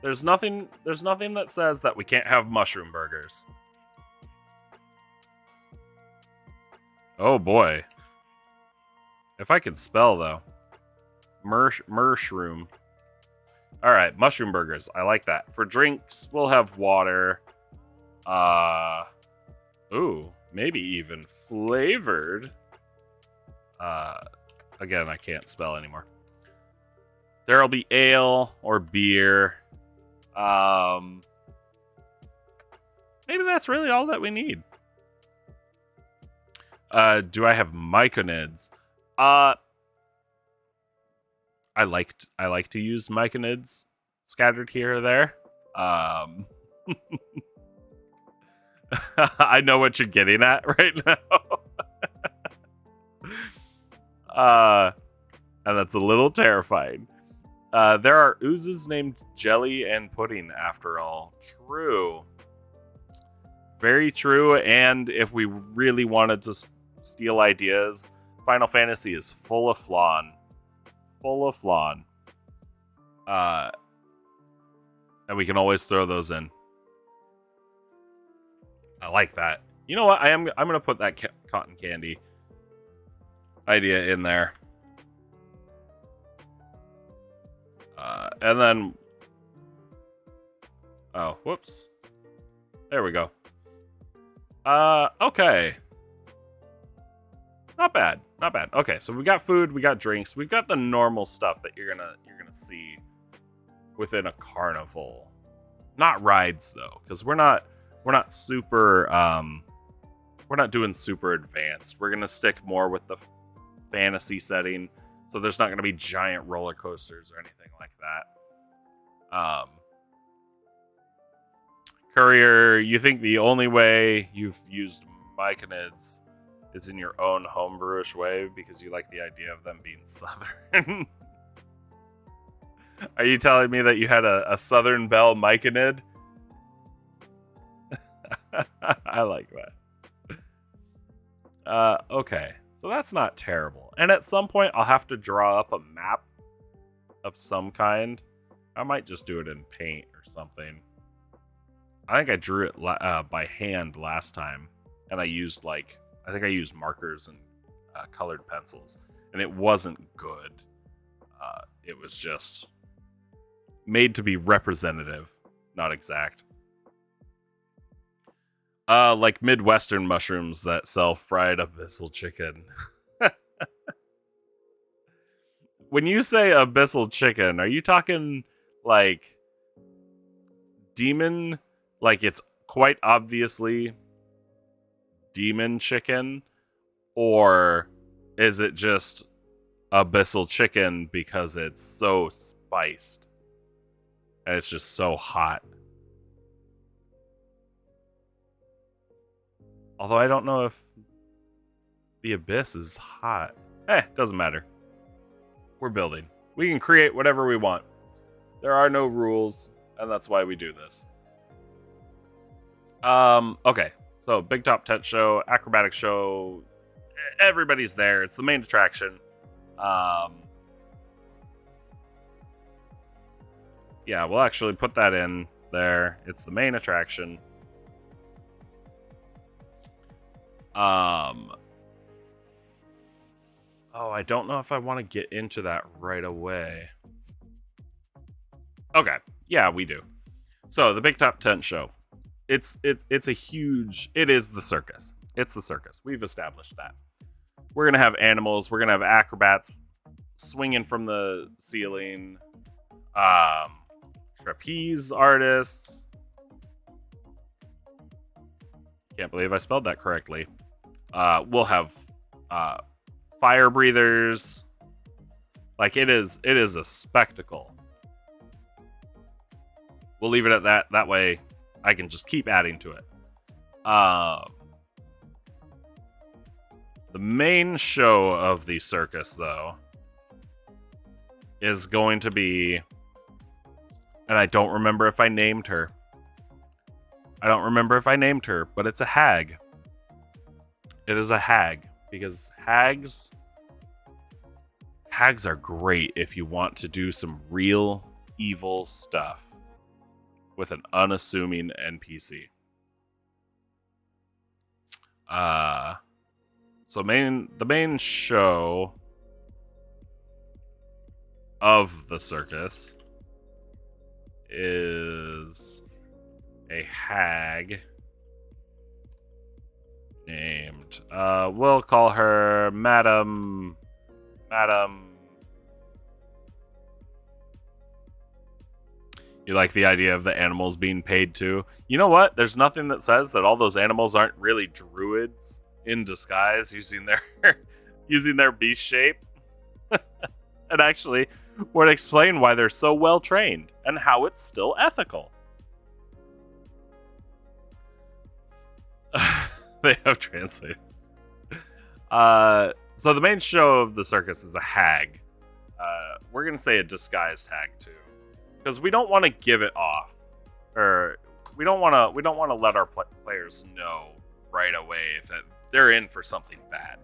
There's nothing that says that we can't have mushroom burgers. Oh boy. If I could spell though. Mushroom. Alright, mushroom burgers. I like that. For drinks, we'll have water. Ooh, maybe even flavored. Again, I can't spell anymore. There'll be ale or beer. Maybe that's really all that we need. Do I have myconids? I like to use myconids scattered here or there. I know what you're getting at right now. And that's a little terrifying. There are oozes named Jelly and Pudding, after all. True. Very true, and if we really wanted to steal ideas, Final Fantasy is full of flan. Full of flan. And we can always throw those in. I like that. You know what? I'm going to put that cotton candy idea in there. And then... Oh, whoops. There we go. Okay. Not bad. Not bad. Okay, so we got food, we got drinks, we've got the normal stuff that you're gonna see within a carnival. Not rides though, because we're not super we're not doing super advanced. We're gonna stick more with the fantasy setting, so there's not gonna be giant roller coasters or anything like that. Courier, you think the only way you've used myconids is in your own homebrewish way because you like the idea of them being southern? Are you telling me that you had a Southern Belle myconid? I like that. Okay, so that's not terrible. And at some point, I'll have to draw up a map of some kind. I might just do it in paint or something. I think I drew it by hand last time, and I used I think I used markers and colored pencils, and it wasn't good. It was just made to be representative, not exact. Like Midwestern mushrooms that sell fried abyssal chicken. When you say abyssal chicken, are you talking like demon? Like it's quite obviously demon chicken? Or is it just abyssal chicken because it's so spiced and it's just so hot? Although I don't know if the abyss is hot. Doesn't matter. We're building. We can create whatever we want. There are no rules, and that's why we do this. Okay. So, big top tent show, acrobatic show. Everybody's there. It's the main attraction. Yeah, we'll actually put that in there. It's the main attraction. Oh, I don't know if I want to get into that right away. Okay, yeah, we do. So the Big Top Tent Show, it's a huge. It is the circus. It's the circus. We've established that. We're gonna have animals. We're gonna have acrobats swinging from the ceiling. Trapeze artists. Can't believe I spelled that correctly. We'll have fire breathers. Like it is a spectacle. We'll leave it at that. That way I can just keep adding to it. The main show of the circus, though, is going to be, and I don't remember if I named her. But it's a hag. It is a hag. Because hags are great if you want to do some real evil stuff with an unassuming NPC. So the main show of the circus is a hag named, we'll call her Madam. You like the idea of the animals being paid too? You know what? There's nothing that says that all those animals aren't really druids in disguise using their beast shape. And actually would explain why they're so well trained and how it's still ethical. They have translators. So the main show of the circus is a hag. We're gonna say a disguised hag too, because we don't want to give it off, or we don't want to let our players know right away that they're in for something bad.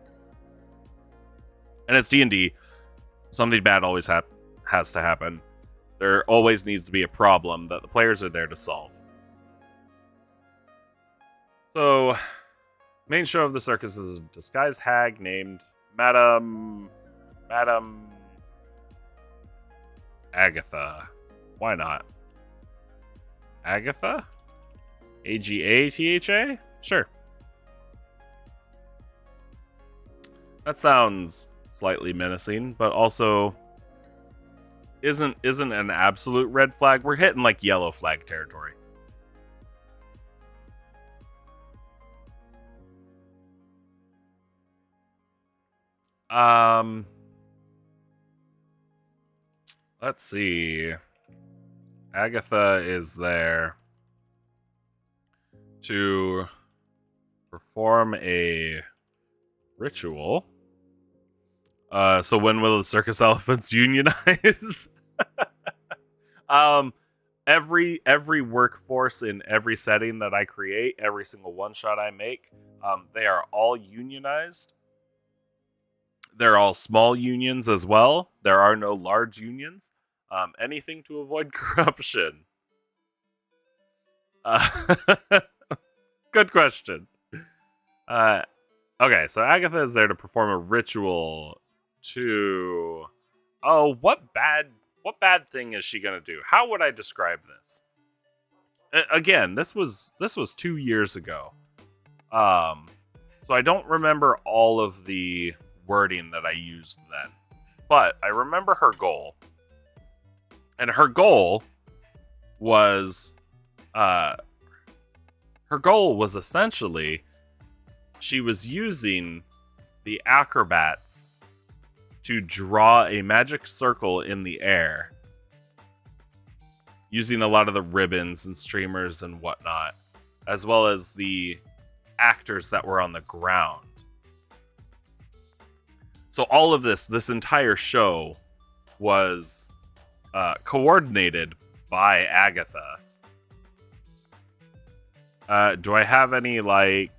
And it's D&D. Something bad always has to happen. There always needs to be a problem that the players are there to solve. So, main show of the circus is a disguised hag named Madam Agatha. Why not? Agatha? Agatha? Sure. That sounds slightly menacing, but also isn't an absolute red flag. We're hitting like yellow flag territory. Let's see. Agatha is there to perform a ritual. So when will the circus elephants unionize? Every workforce in every setting that I create, every single one shot I make, they are all unionized. They're all small unions as well. There are no large unions. Anything to avoid corruption. Uh, good question. Okay, so Agatha is there to perform a ritual to. Oh, what bad thing is she gonna do? How would I describe this? Again, this was 2 years ago. So I don't remember all of the wording that I used then, but I remember her goal, and her goal was, essentially she was using the acrobats to draw a magic circle in the air, using a lot of the ribbons and streamers and whatnot, as well as the actors that were on the ground. So all of this entire show was coordinated by Agatha. Do I have any, like,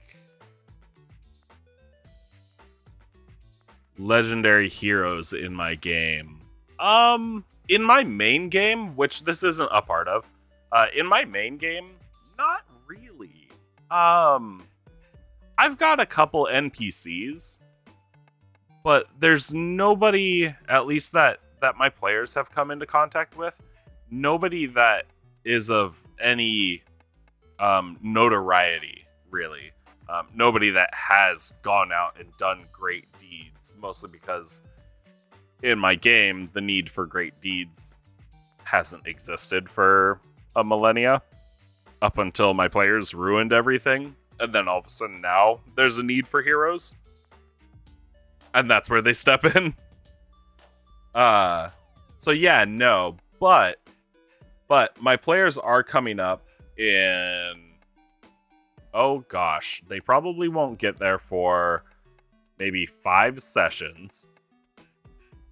legendary heroes in my game? In my main game, which this isn't a part of, in my main game, not really. I've got a couple NPCs, but there's nobody, at least that my players have come into contact with, nobody that is of any notoriety, really. Nobody that has gone out and done great deeds, mostly because in my game, the need for great deeds hasn't existed for a millennia, up until my players ruined everything, and then all of a sudden now there's a need for heroes, and that's where they step in. So yeah, no, but my players are coming up in, oh gosh, they probably won't get there for maybe 5 sessions,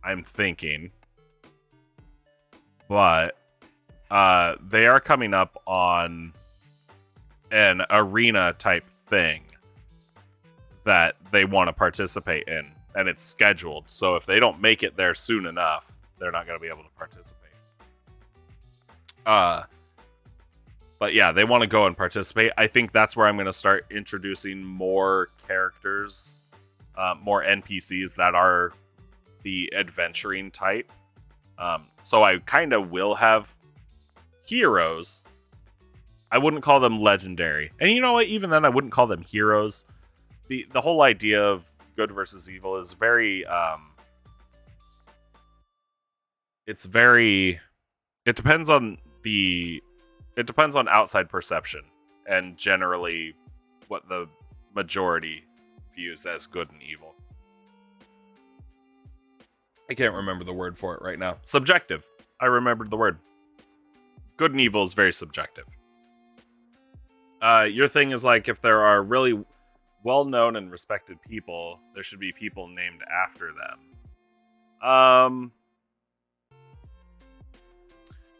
I'm thinking. But they are coming up on an arena type thing that they want to participate in, and it's scheduled. So if they don't make it there soon enough, they're not going to be able to participate. But yeah, they want to go and participate. I think that's where I'm going to start introducing more characters, more NPCs that are the adventuring type. So I kind of will have heroes. I wouldn't call them legendary. And you know what? Even then, I wouldn't call them heroes. The whole idea of good versus evil is very... It depends on outside perception, and generally what the majority views as good and evil. I can't remember the word for it right now. Subjective. I remembered the word. Good and evil is very subjective. Your thing is like, if there are really well-known and respected people, there should be people named after them.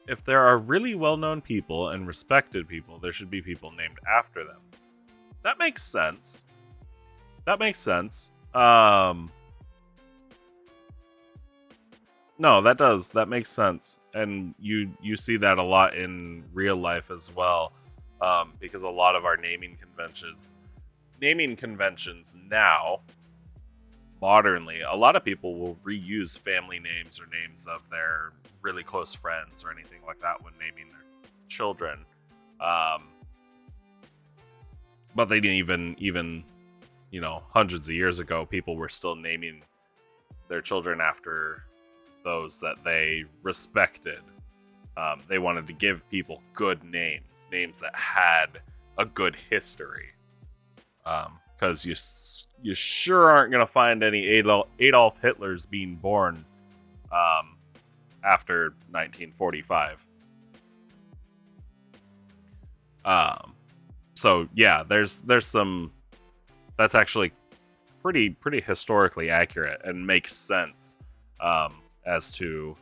If there are really well-known people and respected people, there should be people named after them. That makes sense. No, that does. That makes sense. And you see that a lot in real life as well. Because a lot of our naming conventions now, modernly, a lot of people will reuse family names or names of their really close friends or anything like that when naming their children. But they didn't even, hundreds of years ago, people were still naming their children after those that they respected. They wanted to give people good names that had a good history. Because you sure aren't going to find any Adolf Hitlers being born after 1945. So yeah, there's some that's actually pretty historically accurate and makes sense as to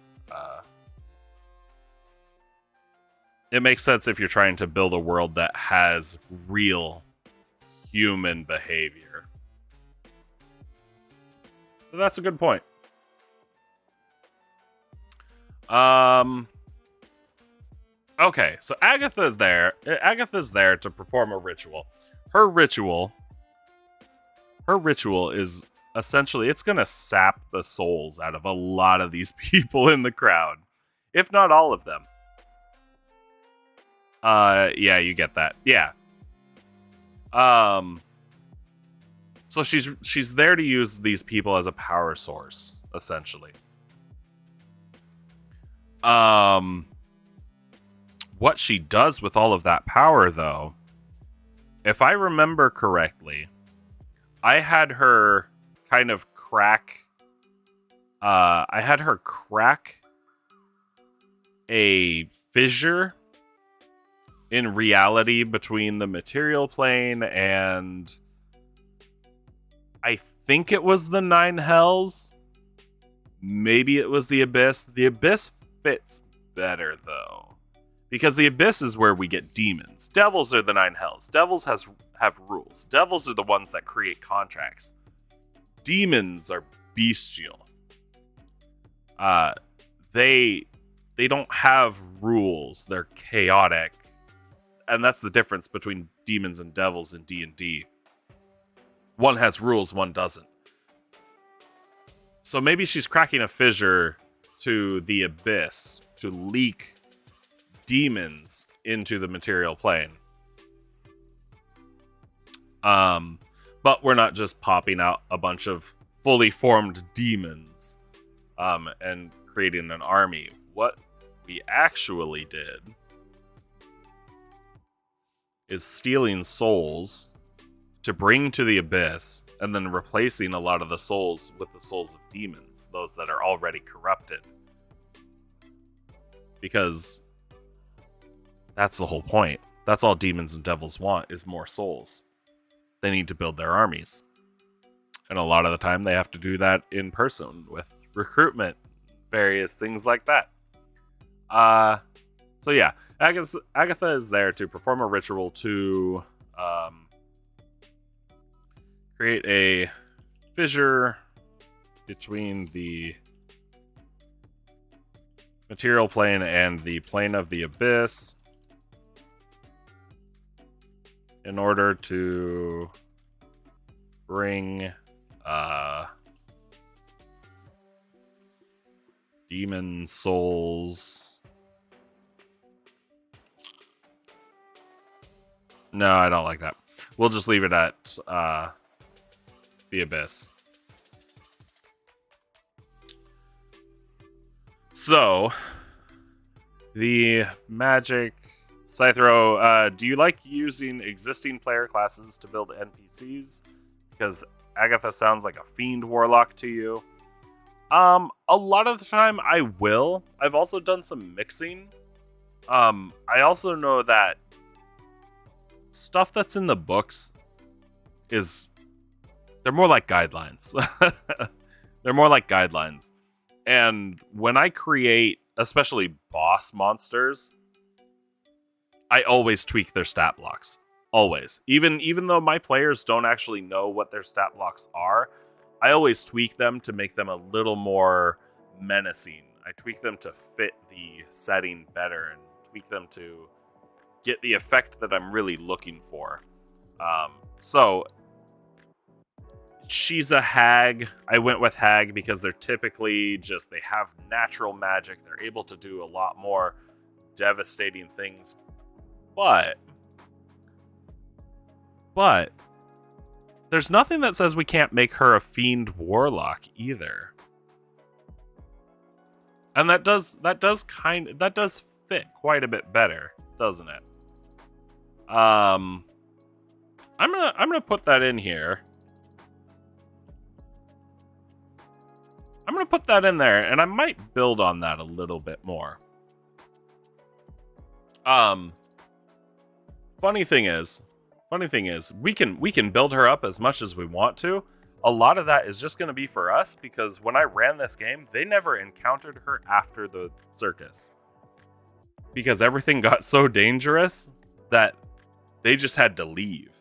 it makes sense if you're trying to build a world that has real human behavior. So that's a good point. Okay, so Agatha's there. Agatha's there to perform a ritual. Her ritual. Her ritual is essentially it's gonna sap the souls out of a lot of these people in the crowd, if not all of them. Yeah, you get that. Yeah. So she's there to use these people as a power source, essentially. What she does with all of that power, though, if I remember correctly, I had her kind of crack. I had her crack a fissure in reality between the material plane and I think it was the 9 hells. Maybe it was the abyss. The abyss fits better though, because the abyss is where we get demons. Devils are the 9 hells. Devils have rules. Devils are the ones that create contracts. Demons are bestial. They don't have rules. They're chaotic. And that's the difference between demons and devils in D&D. One has rules, one doesn't. So maybe she's cracking a fissure to the abyss to leak demons into the material plane. But we're not just popping out a bunch of fully formed demons and creating an army. What we actually did is stealing souls to bring to the abyss and then replacing a lot of the souls with the souls of demons, those that are already corrupted. Because that's the whole point. That's all demons and devils want, is more souls. They need to build their armies. And a lot of the time they have to do that in person with recruitment, various things like that. So yeah, Agatha is there to perform a ritual to create a fissure between the material plane and the plane of the abyss in order to bring demon souls. No, I don't like that. We'll just leave it at the abyss. So, the magic Scythero, do you like using existing player classes to build NPCs? Because Agatha sounds like a fiend warlock to you. A lot of the time I will. I've also done some mixing. I also know that stuff that's in the books they're more like guidelines. They're more like guidelines. And when I create, especially boss monsters, I always tweak their stat blocks. Always. Even though my players don't actually know what their stat blocks are, I always tweak them to make them a little more menacing. I tweak them to fit the setting better and tweak them to get the effect that I'm really looking for. So she's a hag. I went with hag because they're typically they have natural magic. They're able to do a lot more devastating things. But there's nothing that says we can't make her a fiend warlock either. And that does fit quite a bit better, doesn't it? I'm gonna put that in here. I'm gonna put that in there, and I might build on that a little bit more. Funny thing is, we can build her up as much as we want to. A lot of that is just going to be for us, because when I ran this game, they never encountered her after the circus. Because everything got so dangerous that they just had to leave.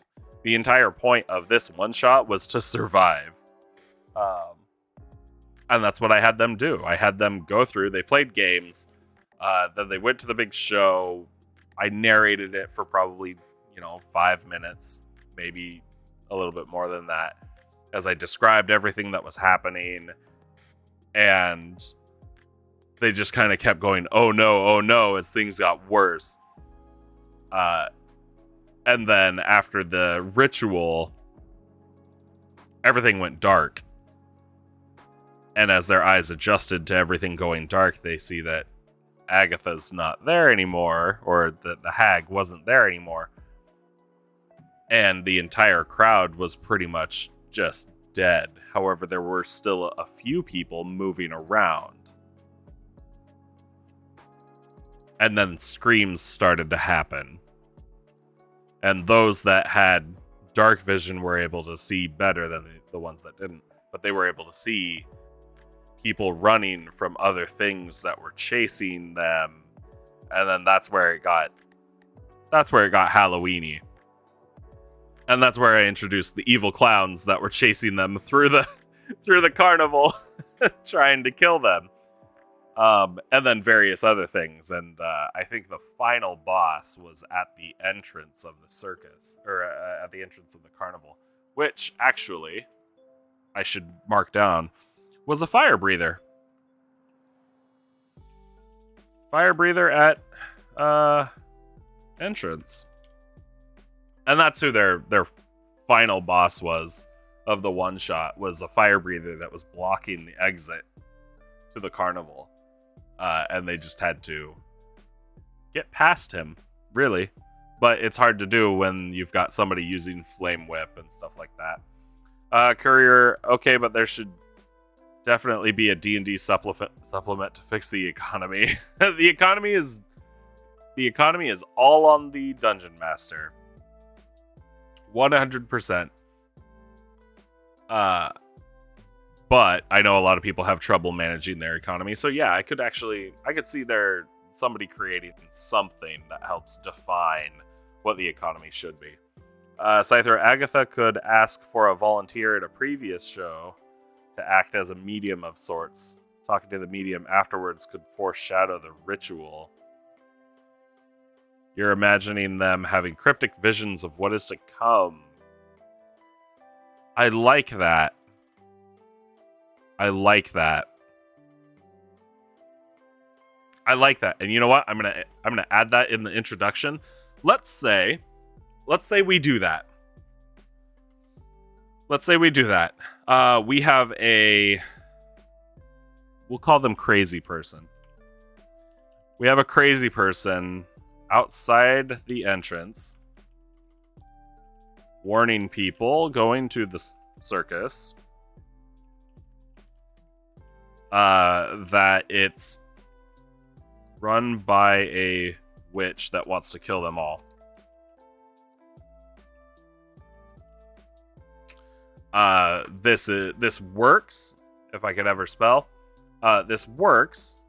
The entire point of this one-shot was to survive. And that's what I had them do. I had them go through, they played games, then they went to the big show. I narrated it for probably, 5 minutes, maybe a little bit more than that, as I described everything that was happening. And they just kind of kept going, oh no, as things got worse. And then after the ritual, everything went dark. And as their eyes adjusted to everything going dark, they see that Agatha's not there anymore, or that the hag wasn't there anymore. And the entire crowd was pretty much just dead. However, there were still a few people moving around. And then screams started to happen. And those that had dark vision were able to see better than the ones that didn't. But they were able to see people running from other things that were chasing them. And then that's where it got Halloweeny. And that's where I introduced the evil clowns that were chasing them through the carnival, trying to kill them. And then various other things. And I think the final boss was at the entrance of the circus, or at the entrance of the carnival, which actually I should mark down was a fire breather. Fire breather at entrance. And that's who their final boss was of the one shot, was a fire breather that was blocking the exit to the carnival. And they just had to get past him, really. But it's hard to do when you've got somebody using flame whip and stuff like that. Courier, okay, but there should definitely be a D&D supplement to fix the economy. The economy is all on the Dungeon Master. 100%. But I know a lot of people have trouble managing their economy. So yeah, I could see somebody creating something that helps define what the economy should be. Scyther, Agatha could ask for a volunteer at a previous show to act as a medium of sorts. Talking to the medium afterwards could foreshadow the ritual. You're imagining them having cryptic visions of what is to come. I like that. And you know what? I'm gonna add that in the introduction. Let's say we do that. We have we'll call them crazy person. We have a crazy person outside the entrance, warning people going to the circus that it's run by a witch that wants to kill them all. This works, if I could ever spell. This works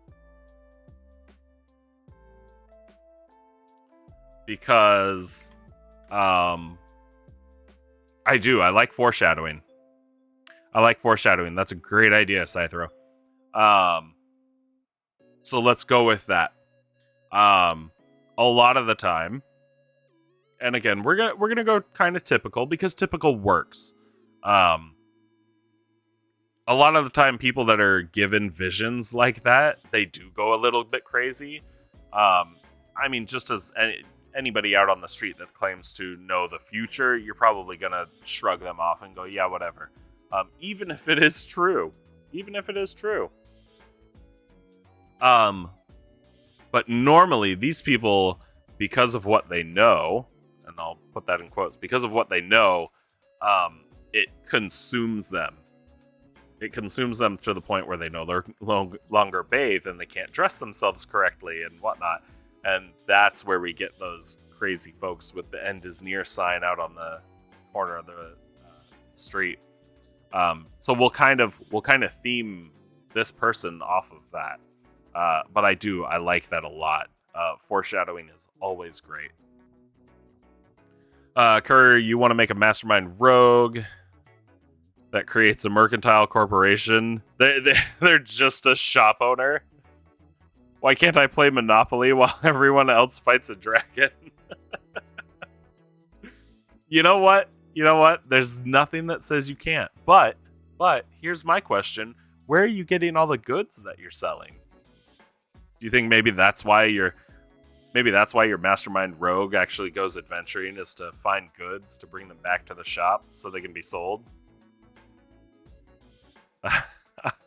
because I like foreshadowing. That's a great idea, Scythero. So let's go with that. A lot of the time, and again, we're gonna go kind of typical because typical works. A lot of the time, people that are given visions like that, they do go a little bit crazy. I mean, just as anybody out on the street that claims to know the future, you're probably gonna shrug them off and go, yeah, whatever. Even if it is true. But normally these people, because of what they know, and I'll put that in quotes, because of what they know, it consumes them. It consumes them to the point where they no longer bathe and they can't dress themselves correctly and whatnot. And that's where we get those crazy folks with the end is near sign out on the corner of the street. So we'll kind of theme this person off of that. But I like that a lot. Foreshadowing is always great. Courier, you want to make a mastermind rogue. that creates a mercantile corporation. They're just a shop owner. Why can't I play Monopoly while everyone else fights a dragon? You know what? You know what? There's nothing that says you can't. But here's my question. Where are you getting all the goods that you're selling? Do you think maybe that's why your mastermind rogue actually goes adventuring, is to find goods to bring them back to the shop so they can be sold?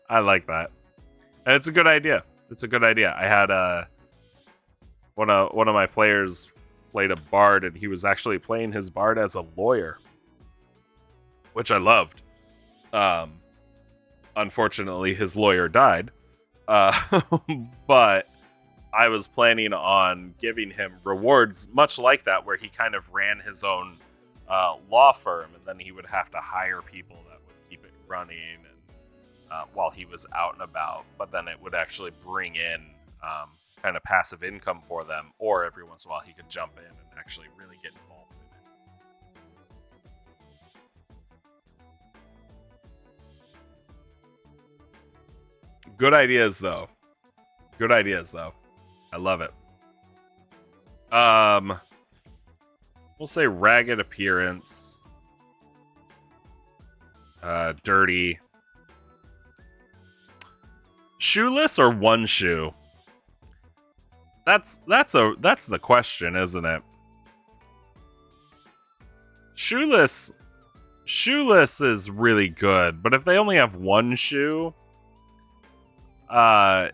I like that. And it's a good idea. It's a good idea. I had one of my players played a bard, and he was actually playing his bard as a lawyer, which I loved. Unfortunately, his lawyer died. But I was planning on giving him rewards much like that, where he kind of ran his own law firm, and then he would have to hire people that would keep it running and while he was out and about. But then it would actually bring in kind of passive income for them, or every once in a while he could jump in and actually really get involved in it. Good ideas, though. Good ideas, though. I love it. We'll say ragged appearance, dirty, shoeless, or one shoe. That's the question, isn't it? Shoeless is really good, but if they only have one shoe, I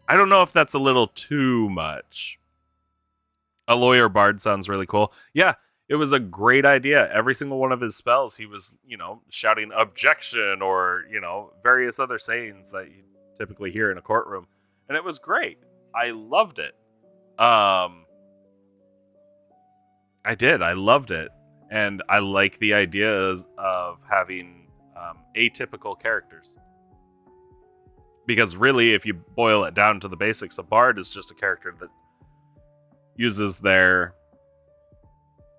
don't know if that's a little too much. A lawyer bard sounds really cool. Yeah, it was a great idea. Every single one of his spells, he was, shouting objection or, various other sayings that you typically hear in a courtroom. And it was great. I loved it. I did. I loved it. And I like the ideas of having atypical characters. Because really, if you boil it down to the basics, a bard is just a character that uses their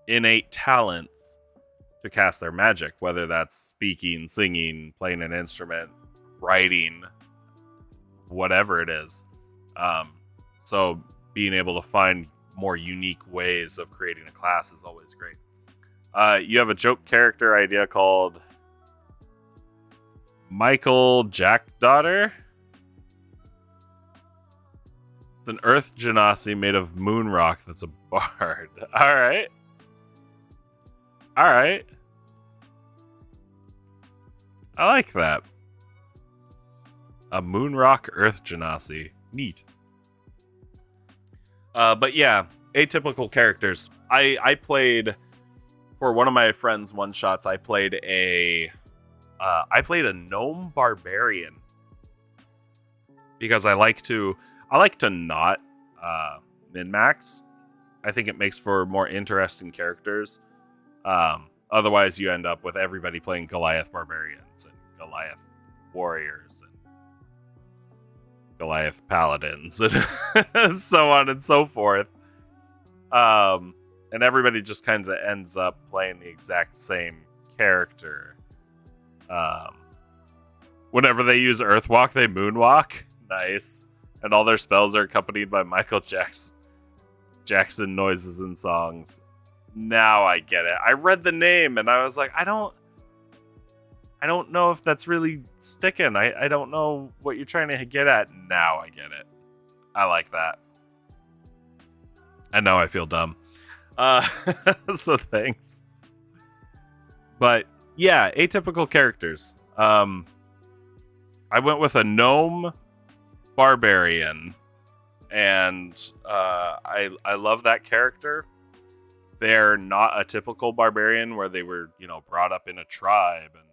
innate talents to cast their magic, whether that's speaking, singing, playing an instrument, writing, whatever it is. So being able to find more unique ways of creating a class is always great. You have a joke character idea called Michael Jackdaughter. It's an earth genasi made of moon rock that's a bard. Alright. I like that. A moon rock earth genasi. Neat. But yeah, atypical characters. I played, for one of my friends' one-shots, I played a gnome barbarian. Because I like to not min-max. I think it makes for more interesting characters. Otherwise, you end up with everybody playing Goliath barbarians and Goliath warriors and Goliath paladins and so on and so forth. And everybody just kind of ends up playing the exact same character. Whenever they use Earthwalk, they Moonwalk. Nice. And all their spells are accompanied by Michael Jackson noises and songs. Now I get it. I read the name and I was like, I don't know if that's really sticking. I don't know what you're trying to get at. Now I get it. I like that. And now I feel dumb. So thanks. But yeah, atypical characters. I went with a gnome barbarian, and I love that character. They're not a typical barbarian where they were, brought up in a tribe and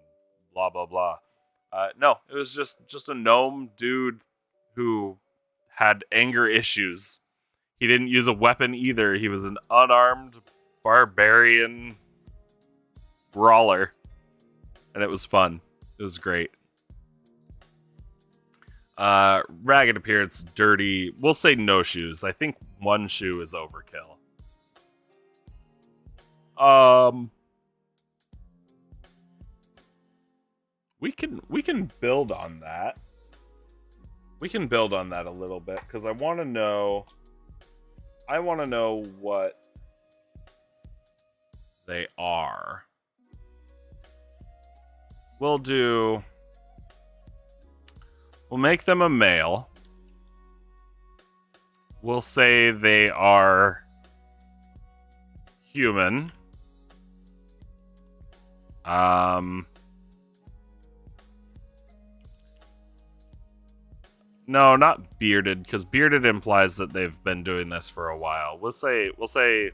blah blah blah. No, it was just a gnome dude who had anger issues. He didn't use a weapon either. He was an unarmed barbarian brawler, and it was fun. It was great. Ragged appearance, dirty. We'll say no shoes. I think one shoe is overkill. we can build on that. We can build on that a little bit because I want to know what they are. We'll make them a male. We'll say they are human. No, not bearded, because bearded implies that they've been doing this for a while. We'll say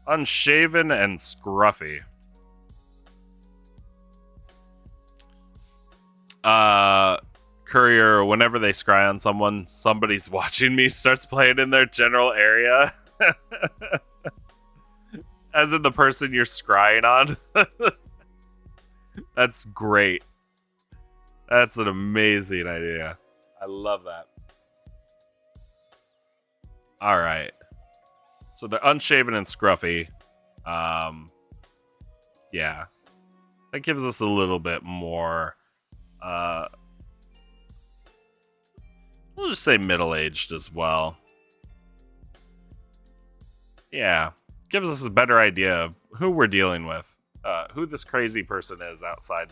unshaven and scruffy. Courier, whenever they scry on someone, somebody's watching me, starts playing in their general area. As in the person you're scrying on. That's great. That's an amazing idea. I love that. Alright. So they're unshaven and scruffy. Yeah. That gives us a little bit more... we'll just say middle-aged as well. Yeah. Gives us a better idea of who we're dealing with. Who this crazy person is outside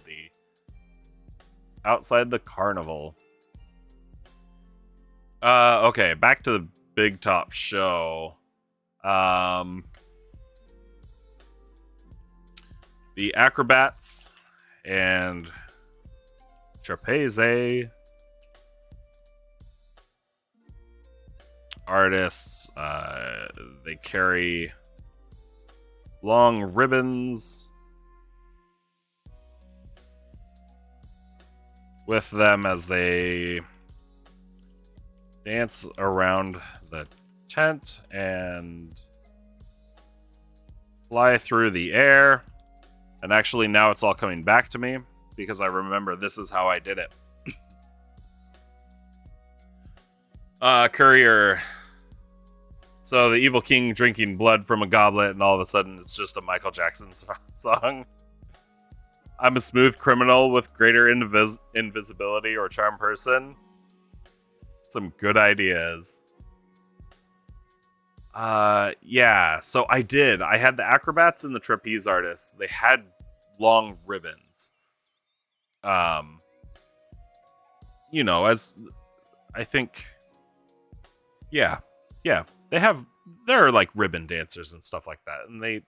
the carnival. Okay, back to the big top show. The acrobats and trapeze artists, they carry long ribbons with them as they dance around the tent and fly through the air. And actually now it's all coming back to me because I remember this is how I did it. Courier. So the evil king drinking blood from a goblet, and all of a sudden it's just a Michael Jackson song. I'm a smooth criminal with greater invisibility or charm person. Some good ideas. Yeah, so I had the acrobats and the trapeze artists. They had long ribbons. As I think, yeah, they're like ribbon dancers and stuff like that, and they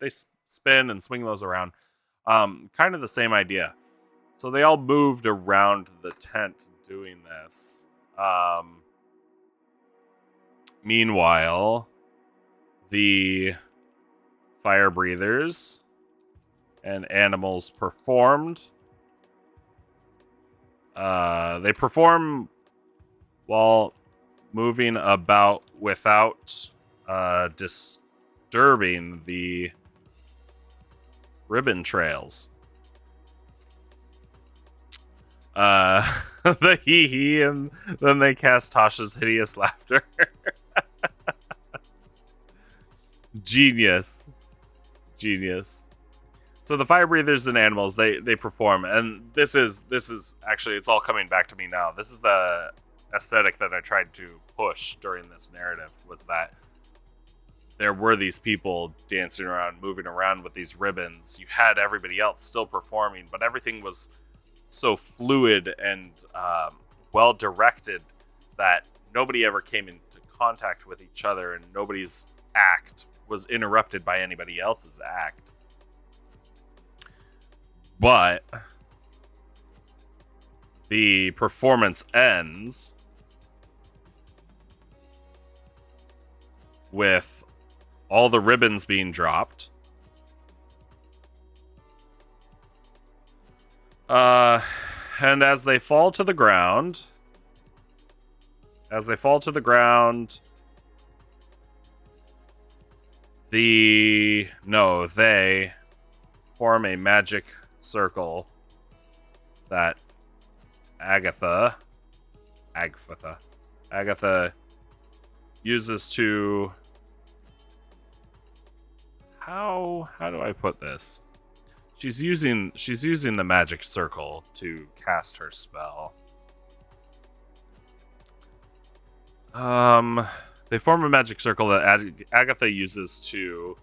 spin and swing those around. Kind of the same idea. So they all moved around the tent doing this. Meanwhile, the fire breathers and animals performed. They perform while moving about without disturbing the ribbon trails. The hee-hee, and then they cast Tasha's hideous laughter. Genius. So the fire breathers and animals, they perform, and this is actually, it's all coming back to me now. This is the aesthetic that I tried to push during this narrative, was that there were these people dancing around, moving around with these ribbons. You had everybody else still performing, but everything was so fluid and well directed that nobody ever came into contact with each other, and nobody's act was interrupted by anybody else's act. But the performance ends with all the ribbons being dropped. And as they fall to the ground, they form a magic circle that Agatha uses to... How do I put this? She's using the magic circle to cast her spell. They form a magic circle that Agatha uses to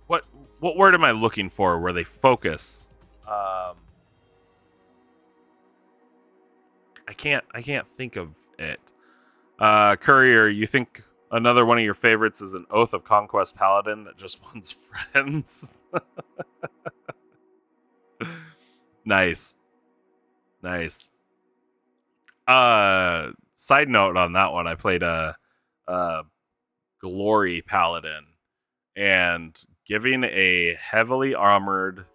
what word am I looking for where they focus? I can't think of it. Courier, you think another one of your favorites is an Oath of Conquest Paladin that just wants friends? Nice. Side note on that one, I played a Glory Paladin, and giving a heavily armored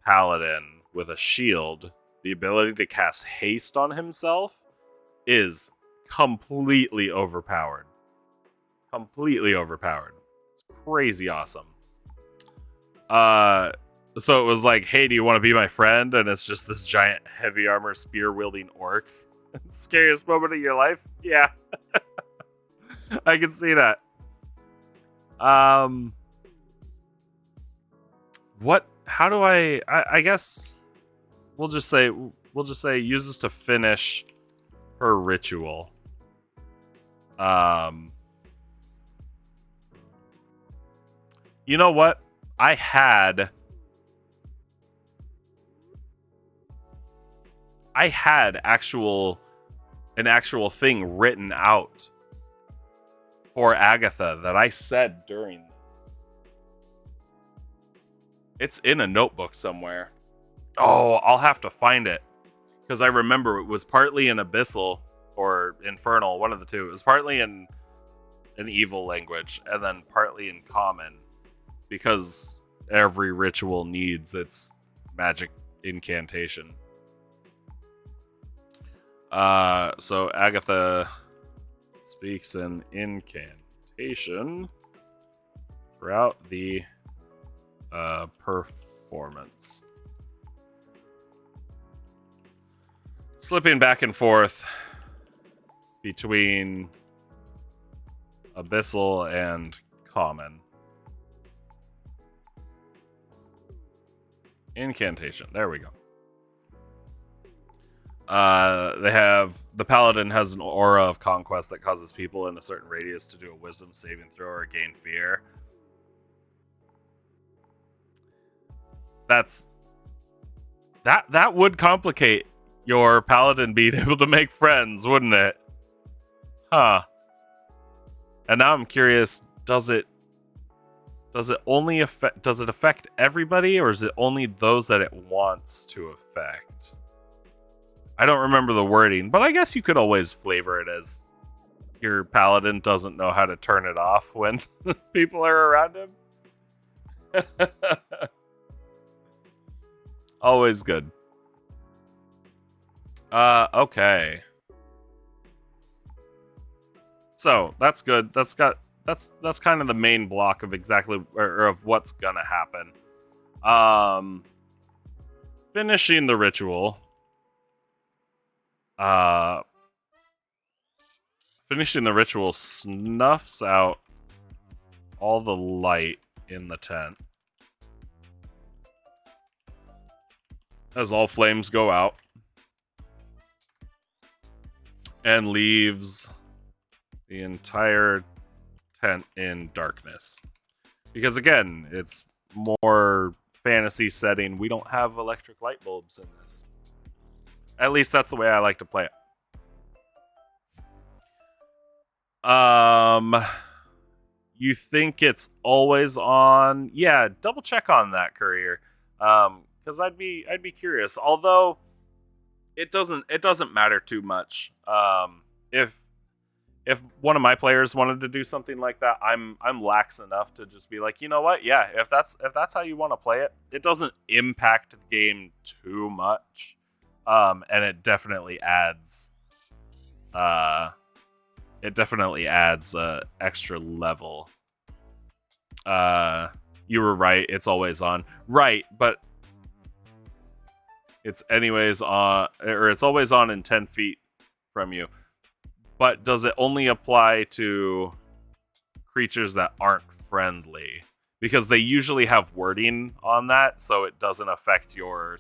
Paladin with a shield the ability to cast haste on himself is completely overpowered. It's crazy awesome. So it was like, hey, do you want to be my friend? And it's just this giant heavy armor spear wielding orc. Scariest moment of your life? Yeah. I can see that. What? How do I guess we'll just say uses to finish her ritual. You know what? I had an actual thing written out for Agatha that I said during this. It's in a notebook somewhere. Oh, I'll have to find it. Because I remember it was partly in Abyssal or Infernal, one of the two. It was partly in an evil language and then partly in Common. Because every ritual needs its magic incantation. So Agatha speaks an incantation throughout the performance. Slipping back and forth between Abyssal and Common. Incantation. There we go. The Paladin has an aura of conquest that causes people in a certain radius to do a wisdom saving throw or gain fear. That would complicate your Paladin being able to make friends, wouldn't it? Huh. And now I'm curious, does it affect everybody, or is it only those that it wants to affect? I don't remember the wording, but I guess you could always flavor it as your Paladin doesn't know how to turn it off when people are around him. Always good. Okay. So that's good. That's kind of the main block of exactly or of what's gonna happen. Finishing the ritual. Finishing the ritual snuffs out all the light in the tent as all flames go out and leaves the entire tent in darkness. Because again, it's more fantasy setting. We don't have electric light bulbs in this. At least that's the way I like to play it. You think it's always on? Yeah, double check on that, Courier. Because I'd be curious. Although it doesn't matter too much. If one of my players wanted to do something like that, I'm lax enough to just be like, you know what? Yeah, if that's how you want to play it, it doesn't impact the game too much. And it definitely adds extra level. You were right, it's always on. Right, but it's anyways on, or it's always on in 10 feet from you. But does it only apply to creatures that aren't friendly? because they usually have wording on that, so it doesn't affect your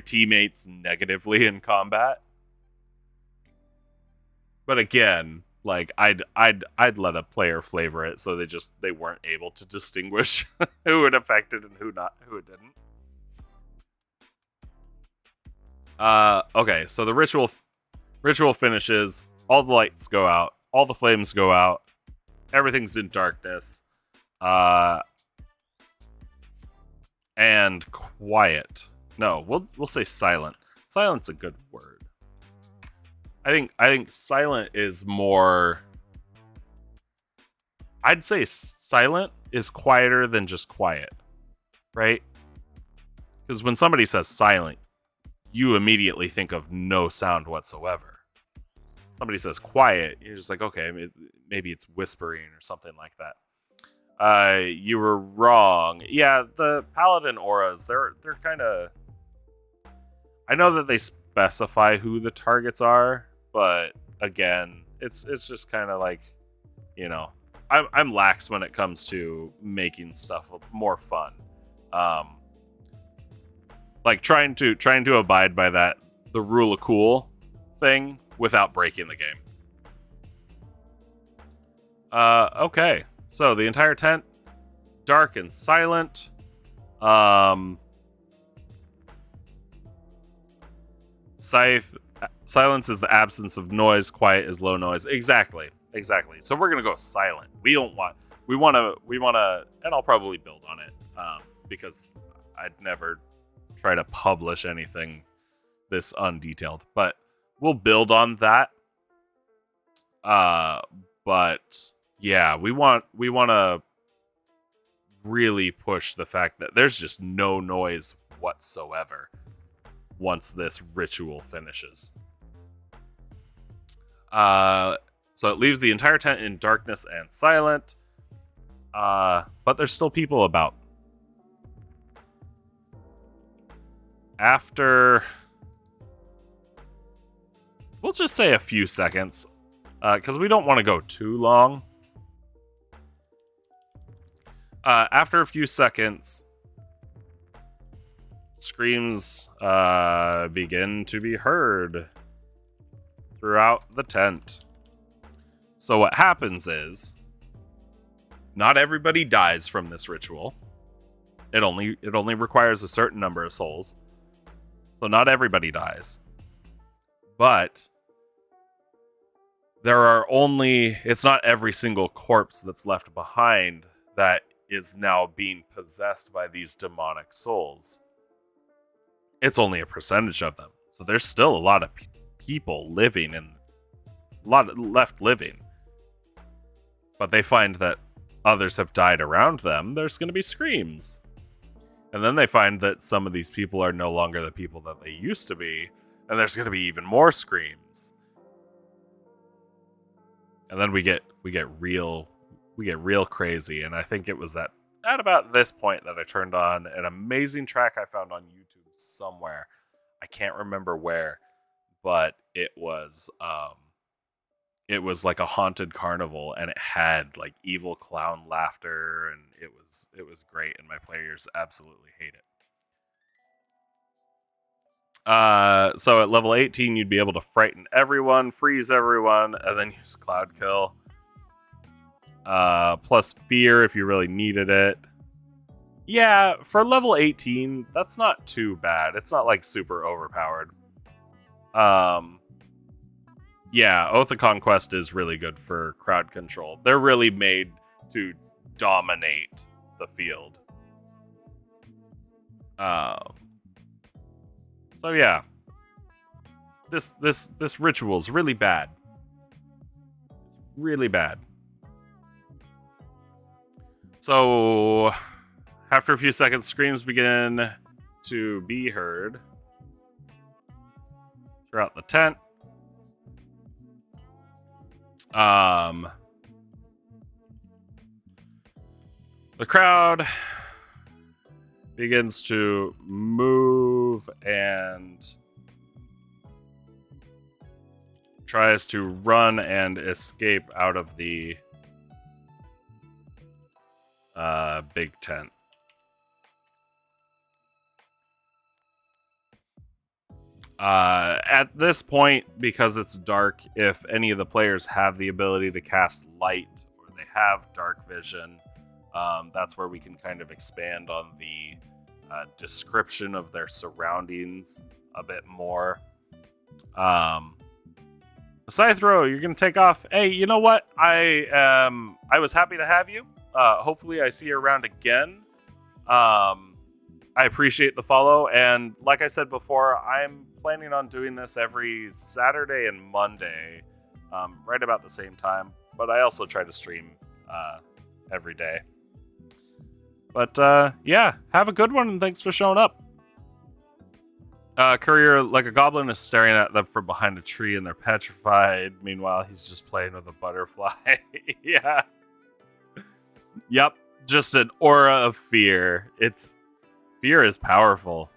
teammates negatively in combat. But again, like I'd let a player flavor it so they weren't able to distinguish who it affected and who it didn't. Okay, so the ritual finishes, all the lights go out, all the flames go out, everything's in darkness. And quiet. No, we'll say silent. Silent's a good word. I think silent is more. I'd say silent is quieter than just quiet, right? Because when somebody says silent, you immediately think of no sound whatsoever. Somebody says quiet, you're just like, okay, maybe it's whispering or something like that. You were wrong. Yeah, the paladin auras, they're kind of. I know that they specify who the targets are, but again, it's just kind of like, I'm lax when it comes to making stuff more fun. Like trying to abide by the rule of cool thing without breaking the game. Okay. So the entire tent, dark and silent. Silence is the absence of noise. Quiet is low noise. Exactly. So we're gonna go silent. We want to, and I'll probably build on it because I'd never try to publish anything this undetailed. But we'll build on that. But yeah, we want to really push the fact that there's just no noise whatsoever once this ritual finishes. So it leaves the entire tent in darkness and silent. But there's still people about. After, we'll just say a few seconds, because we don't want to go too long. After a few seconds, screams begin to be heard throughout the tent. So what happens is, not everybody dies from this ritual. It only requires a certain number of souls. So not everybody dies. But it's not every single corpse that's left behind that is now being possessed by these demonic souls. It's only a percentage of them. So there's still a lot of people living and a lot left living. But they find that others have died around them. There's going to be screams. And then they find that some of these people are no longer the people that they used to be, and there's going to be even more screams. And then we get real crazy. And I think it was at about this point that I turned on an amazing track I found on YouTube somewhere. I can't remember where, but it was like a haunted carnival, and it had like evil clown laughter, and it was great, and my players absolutely hate it. So at level 18, you'd be able to frighten everyone, freeze everyone, and then use Cloud Kill. Plus fear if you really needed it. Yeah, for level 18, that's not too bad. It's not like super overpowered. Yeah, Oath of Conquest is really good for crowd control. They're really made to dominate the field. So yeah, this ritual's really bad. It's really bad. So after a few seconds, screams begin to be heard throughout the tent. The crowd begins to move and tries to run and escape out of the big tent. At this point, because it's dark, if any of the players have the ability to cast light or they have dark vision, that's where we can kind of expand on the description of their surroundings a bit more. Scythro, you're gonna take off. Hey, you know what? I was happy to have you. Hopefully, I see you around again. I appreciate the follow, and like I said before, I'm planning on doing this every Saturday and Monday, right about the same time. But I also try to stream every day. But yeah, have a good one, and thanks for showing up. Courier, like a goblin, is staring at them from behind a tree, and they're petrified. Meanwhile, he's just playing with a butterfly. Yeah. Yep, just an aura of fear. Fear is powerful.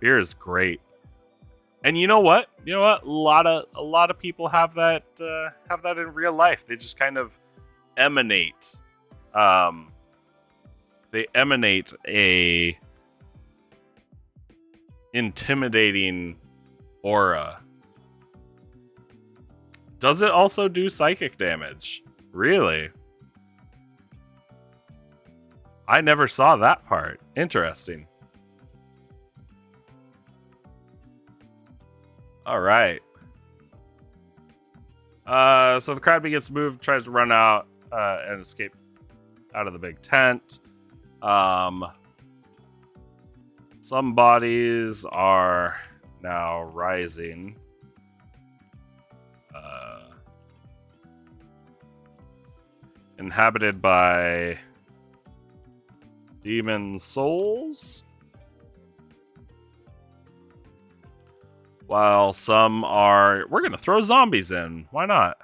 Fear is great. And you know what? A lot of people have that in real life. They just kind of emanate. They emanate a intimidating aura. Does it also do psychic damage? Really? I never saw that part. Interesting. All right. So the crowd begins to move, tries to run out and escape out of the big tent. Some bodies are now rising. Inhabited by demon souls. While some are... We're going to throw zombies in. Why not?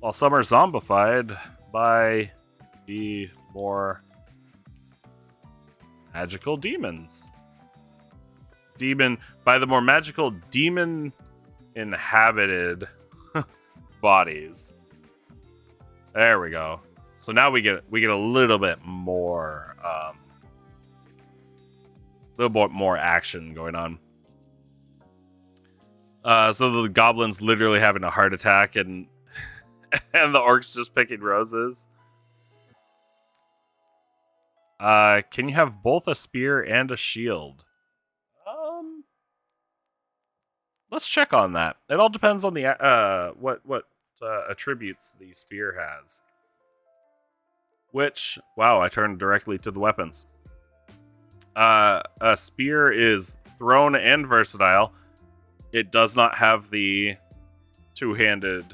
While some are zombified by the more magical demons. By the more magical demon inhabited bodies. There we go. So now we get a little bit more action going on. So the goblins literally having a heart attack and the orcs just picking roses. Can you have both a spear and a shield? Let's check on that. It all depends on the what attributes the spear has. Which, wow, I turned directly to the weapons. A spear is thrown and versatile. It does not have the two-handed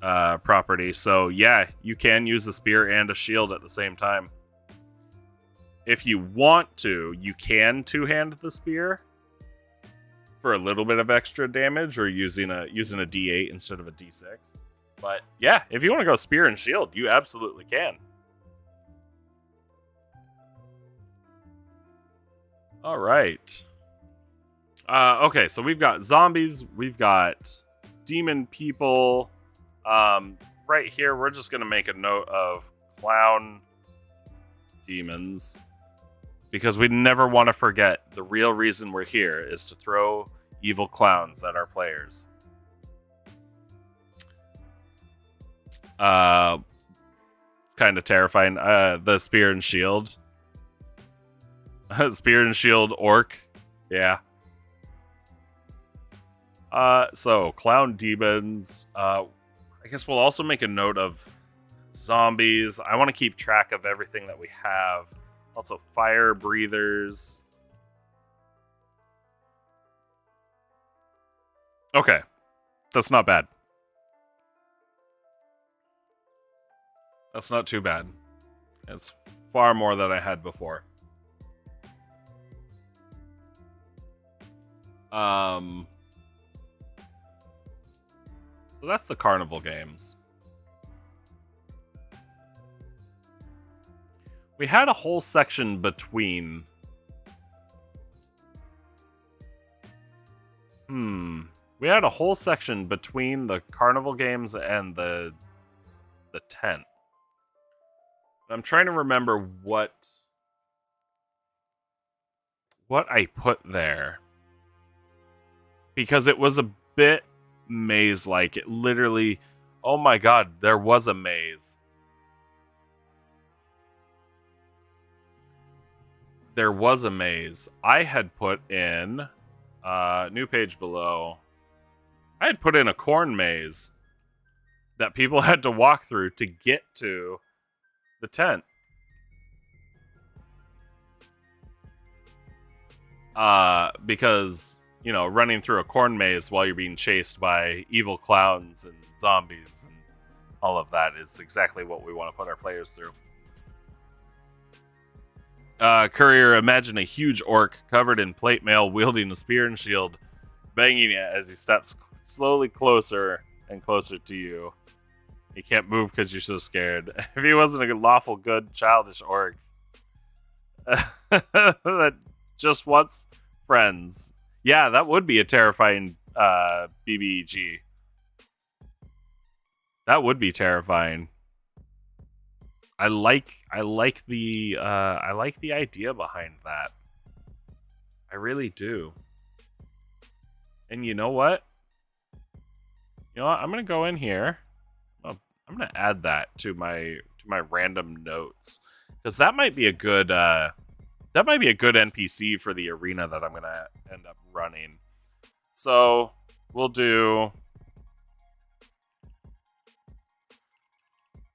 property. So yeah, you can use a spear and a shield at the same time. If you want to, you can two-hand the spear for a little bit of extra damage, or using a D8 instead of a D6. But yeah, if you want to go spear and shield, you absolutely can. All right. Okay, so we've got zombies, we've got demon people. Right here, we're just gonna make a note of clown demons, because we never want to forget the real reason we're here is to throw evil clowns at our players. It's kind of terrifying. The spear and shield. Spear and shield orc. Yeah. So clown demons. I guess we'll also make a note of zombies. I want to keep track of everything that we have. Also fire breathers. Okay. That's not bad. That's not too bad. It's far more than I had before. So that's the carnival games. We had a whole section between... We had a whole section between the carnival games and the the tent. I'm trying to remember what I put there. Because it was a bit maze-like. It literally... Oh my god, there was a maze. There was a maze. I had put in... new page below. I had put in a corn maze that people had to walk through to get to the tent. Because, you know, running through a corn maze while you're being chased by evil clowns and zombies and all of that is exactly what we want to put our players through. Courier, imagine a huge orc covered in plate mail wielding a spear and shield, banging it as he steps slowly closer and closer to you. He can't move because you're so scared. If he wasn't a lawful, good, childish orc that just wants friends. Yeah, that would be a terrifying BBG. That would be terrifying. I like the idea behind that. I really do. And you know what? I'm gonna go in here. I'm gonna add that to my random notes, because that might be a good NPC for the arena that I'm gonna end up running. So we'll do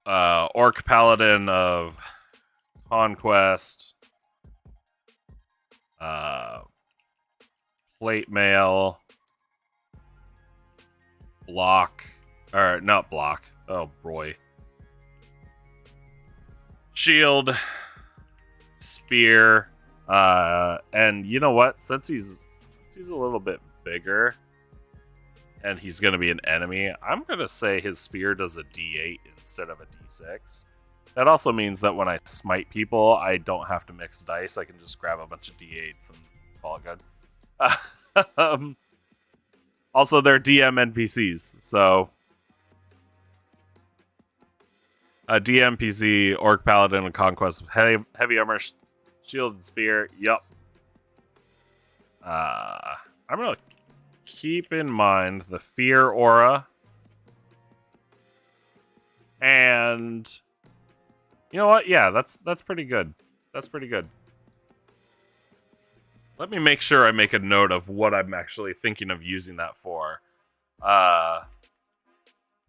Orc Paladin of Conquest, Plate Mail, Block, or not Block, oh boy, Shield, Spear, and you know what, since he's a little bit bigger and he's going to be an enemy, I'm going to say his spear does a D8 instead of a D6. That also means that when I smite people, I don't have to mix dice. I can just grab a bunch of D8s and call it good. Also, they're DM NPCs, so... DMPC, Orc Paladin, and Conquest with heavy armor, shield, and spear. Yup. I'm going to keep in mind the fear aura. And... you know what? Yeah, that's pretty good. That's pretty good. Let me make sure I make a note of what I'm actually thinking of using that for.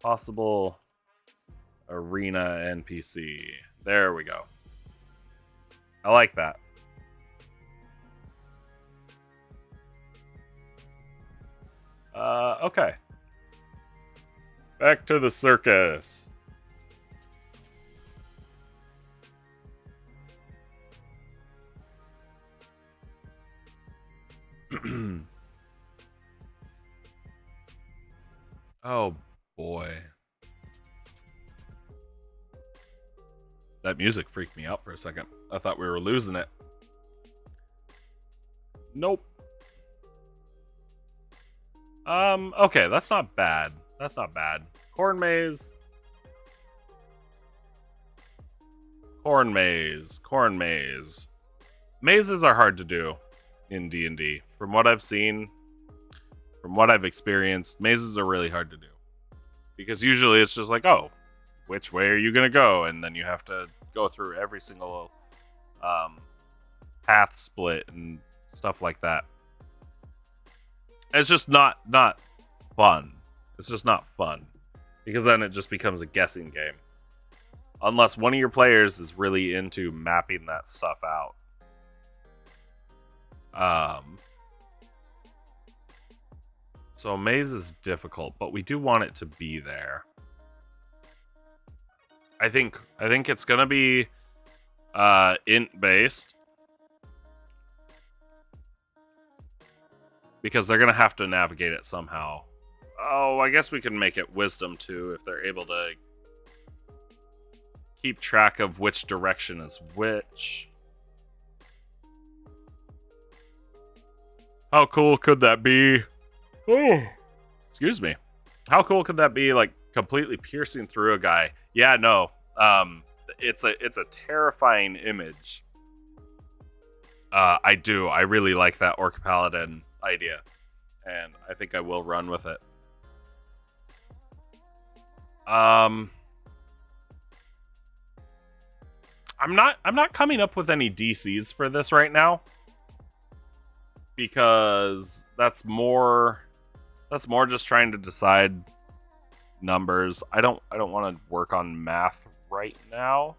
Possible arena NPC. There we go. I like that. Okay. Back to the circus. Oh boy. That music freaked me out for a second. I thought we were losing it. Nope. Okay, that's not bad. That's not bad. Corn maze. Corn maze. Corn maze. Mazes are hard to do in D&D. From what I've seen, from what I've experienced, mazes are really hard to do. Because usually it's just like, oh, which way are you going to go? And then you have to go through every single path split and stuff like that. It's just not fun. It's just not fun. Because then it just becomes a guessing game. Unless one of your players is really into mapping that stuff out. So a maze is difficult, but we do want it to be there. I think it's gonna be int based, because they're gonna have to navigate it somehow. Oh, I guess we can make it wisdom too if they're able to keep track of which direction is which. How cool could that be? Oh, excuse me. How cool could that be? Like, completely piercing through a guy. Yeah, no. It's a terrifying image. I do. I really like that Orc Paladin idea, and I think I will run with it. I'm not coming up with any DCs for this right now, because that's more just trying to decide numbers. I don't want to work on math right now.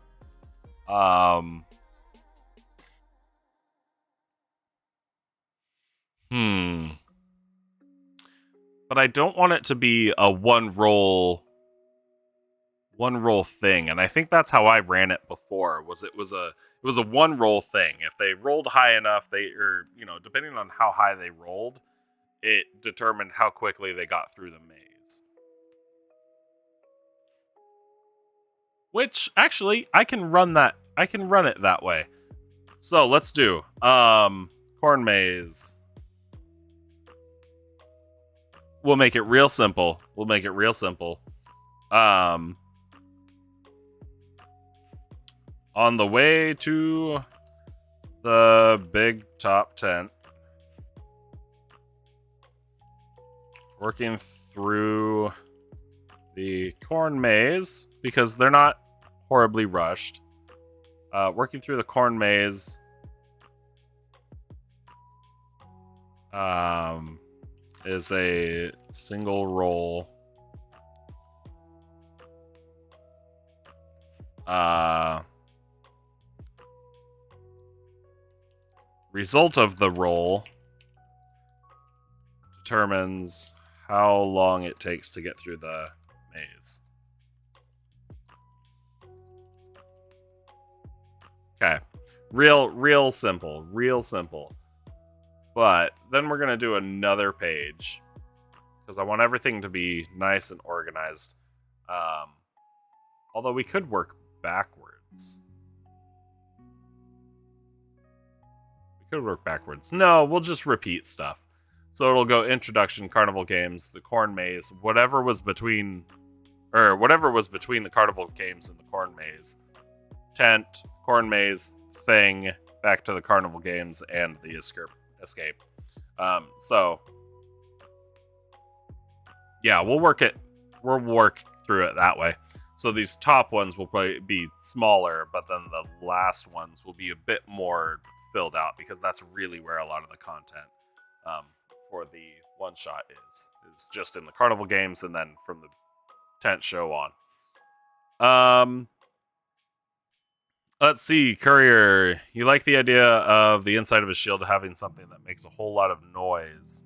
But I don't want it to be a one roll thing, and I think that's how I ran it before. It was a one roll thing. If they rolled high enough, depending on how high they rolled, it determined how quickly they got through the maze. Which actually I can run it that way. So let's do corn maze. We'll make it real simple. On the way to the big top tent, working through the corn maze, because they're not horribly rushed. Working through the corn maze is a single roll. Result of the roll determines how long it takes to get through the maze. Okay. Real simple. But then we're going to do another page, because I want everything to be nice and organized. Although we could work backwards. No, we'll just repeat stuff. So it'll go introduction, carnival games, the corn maze, whatever was between the carnival games and the corn maze. Tent, corn maze, thing, back to the carnival games, and the escape. So yeah, we'll work through it that way. So these top ones will probably be smaller, but then the last ones will be a bit more filled out, because that's really where a lot of the content for the one shot is just in the carnival games, and then from the tent show on. Let's see, Courier, you like the idea of the inside of a shield having something that makes a whole lot of noise,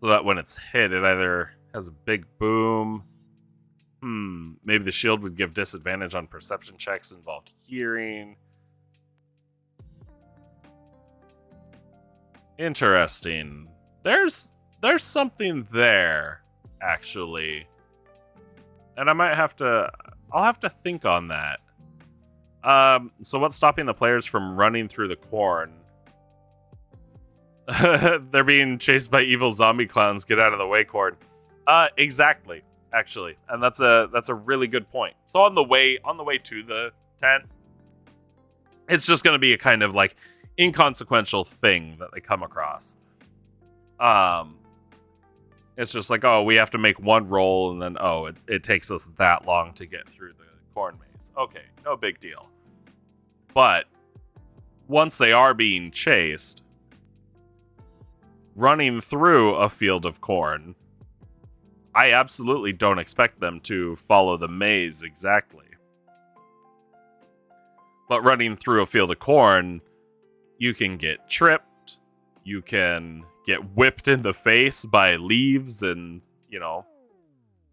so that when it's hit, it either has a big boom. Maybe the shield would give disadvantage on perception checks involved hearing. Interesting. There's something there, actually. And I'll have to think on that. So what's stopping the players from running through the corn? They're being chased by evil zombie clowns. Get out of the way, corn. Exactly, actually. And that's a really good point. So on the way to the tent, it's just going to be a kind of like inconsequential thing that they come across. It's just like, oh, we have to make one roll, and then it takes us that long to get through the corn maze. Okay, no big deal. But once they are being chased, running through a field of corn, I absolutely don't expect them to follow the maze exactly. But running through a field of corn, you can get tripped, you can get whipped in the face by leaves and,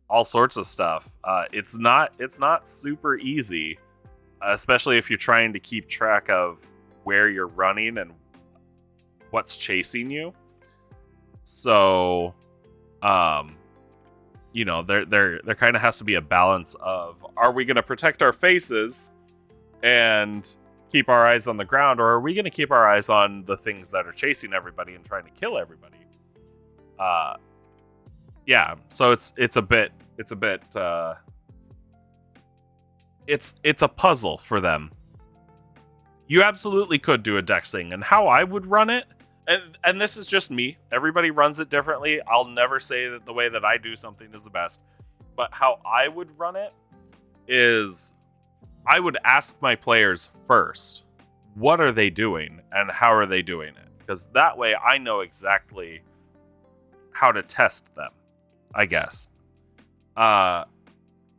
all sorts of stuff. It's not super easy, especially if you're trying to keep track of where you're running and what's chasing you. So, there kind of has to be a balance of, are we going to protect our faces and keep our eyes on the ground, or are we going to keep our eyes on the things that are chasing everybody and trying to kill everybody? Yeah, so it's a bit it's a puzzle for them. You absolutely could do a dex thing, and how I would run it, and this is just me. Everybody runs it differently. I'll never say that the way that I do something is the best, but how I would run it is I would ask my players first, what are they doing and how are they doing it? Because that way I know exactly how to test them, I guess.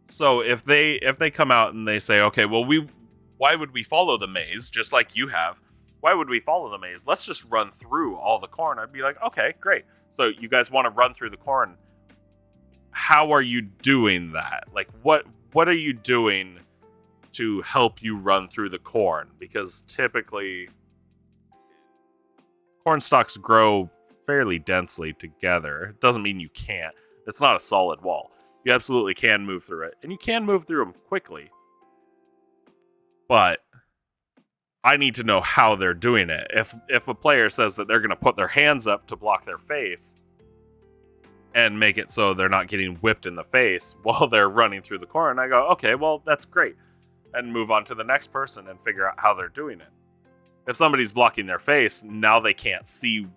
So if they come out and they say, okay, well, why would we follow the maze just like you have? Why would we follow the maze? Let's just run through all the corn. I'd be like, okay, great. So you guys want to run through the corn? How are you doing that? Like, what are you doing to help you run through the corn? Because typically corn stalks grow fairly densely together. It doesn't mean you can't. It's not a solid wall. You absolutely can move through it, and you can move through them quickly. But I need to know how they're doing it. If a player says that they're going to put their hands up to block their face and make it so they're not getting whipped in the face while they're running through the corn, I go, okay, well, that's great. And move on to the next person and figure out how they're doing it. If somebody's blocking their face, now they can't see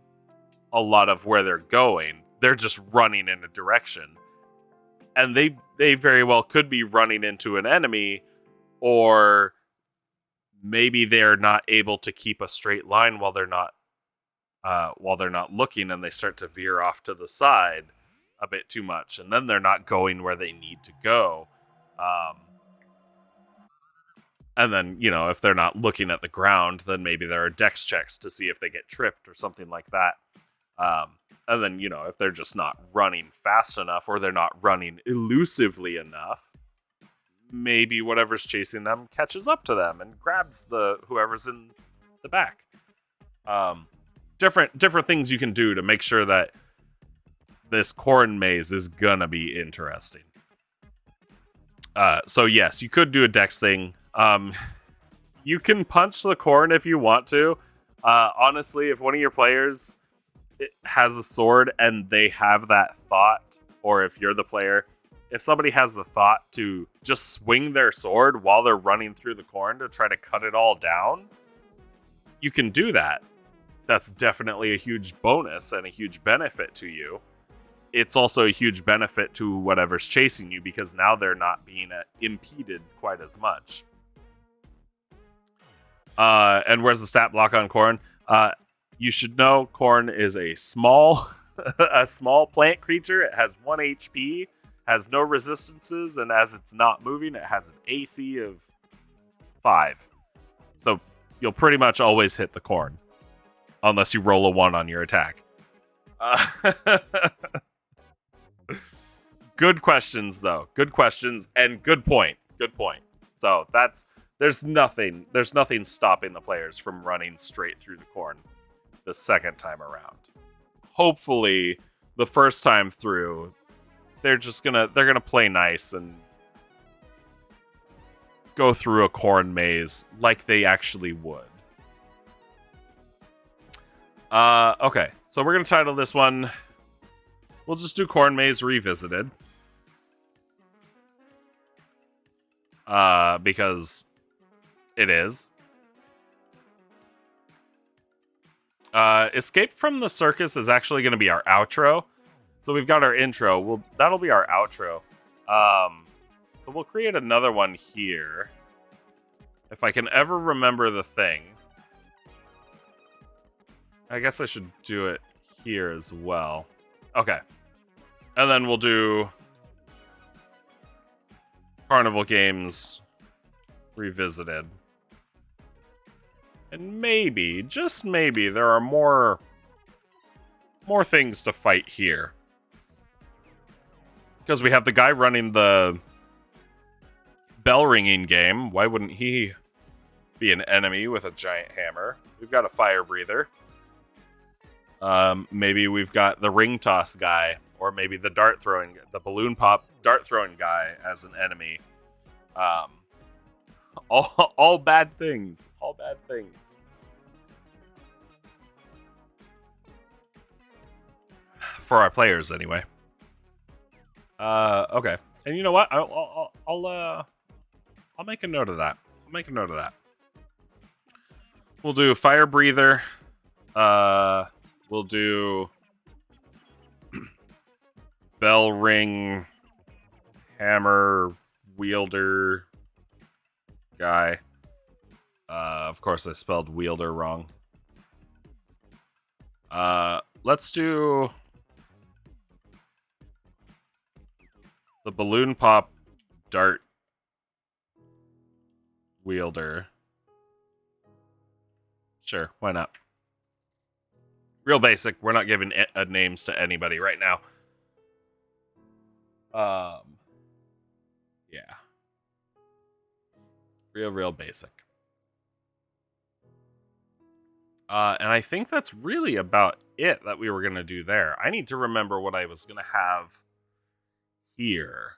a lot of where they're going. They're just running in a direction. And they very well could be running into an enemy, or maybe they're not able to keep a straight line while they're not looking, and they start to veer off to the side a bit too much, and then they're not going where they need to go. And then, if they're not looking at the ground, then maybe there are dex checks to see if they get tripped or something like that. And then, if they're just not running fast enough, or they're not running elusively enough, maybe whatever's chasing them catches up to them and grabs whoever's in the back. Different things you can do to make sure that this corn maze is gonna be interesting. So yes, you could do a dex thing. You can punch the corn if you want to. Honestly, if one of your players has a sword and they have that thought, or if you're the player, if somebody has the thought to just swing their sword while they're running through the corn to try to cut it all down, you can do that. That's definitely a huge bonus and a huge benefit to you. It's also a huge benefit to whatever's chasing you, because now they're not being impeded quite as much. And where's the stat block on corn? You should know corn is a small plant creature. It has 1 HP, has no resistances, and as it's not moving, it has an AC of 5. So you'll pretty much always hit the corn, unless you roll a 1 on your attack. Good questions, though. Good questions, and good point. Good point. So there's nothing stopping the players from running straight through the corn the second time around. Hopefully, the first time through, they're gonna play nice and go through a corn maze like they actually would. Okay, so we're gonna title this one, we'll just do Corn Maze Revisited. Because it is. Escape from the Circus is actually going to be our outro. So we've got our intro. That'll be our outro. So we'll create another one here. If I can ever remember the thing. I guess I should do it here as well. Okay. And then we'll do Carnival Games Revisited. And maybe, just maybe, there are more things to fight here. Because we have the guy running the bell ringing game. Why wouldn't he be an enemy with a giant hammer? We've got a fire breather. Maybe we've got the ring toss guy, or maybe the balloon pop dart throwing guy as an enemy. All bad things. All bad things. For our players, anyway. Okay. And you know what? I'll make a note of that. I'll make a note of that. We'll do fire breather. We'll do bell ring hammer wielder guy. Of course, I spelled wielder wrong. Let's do the balloon pop dart wielder. Sure, why not? Real basic. We're not giving names to anybody right now. Yeah. Real basic. And I think that's really about it that we were going to do there. I need to remember what I was going to have here.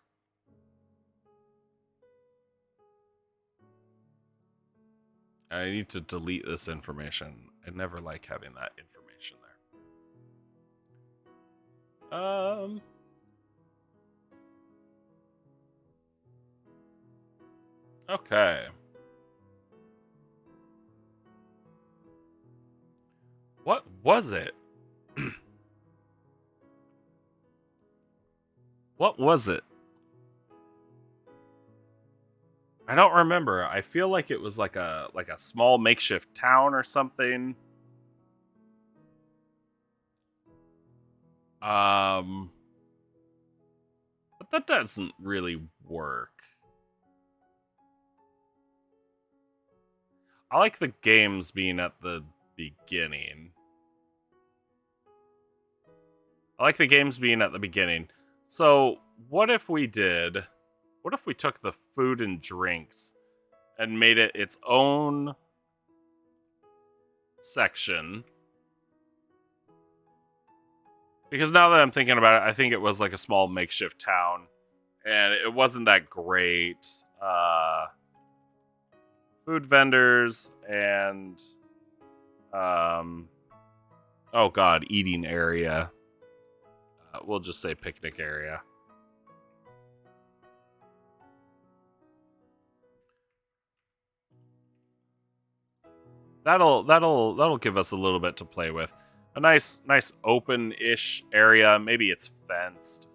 I need to delete this information. I never like having that information there. Okay. What was it? What was it? I don't remember. I feel like it was like a small makeshift town or something. But that doesn't really work. I like the games being at the beginning. So, what if we took the food and drinks and made it its own section? Because now that I'm thinking about it, I think it was like a small makeshift town, and it wasn't that great. Food vendors and oh god, eating area. We'll just say picnic area. That'll give us a little bit to play with. A nice open-ish area. Maybe it's fenced.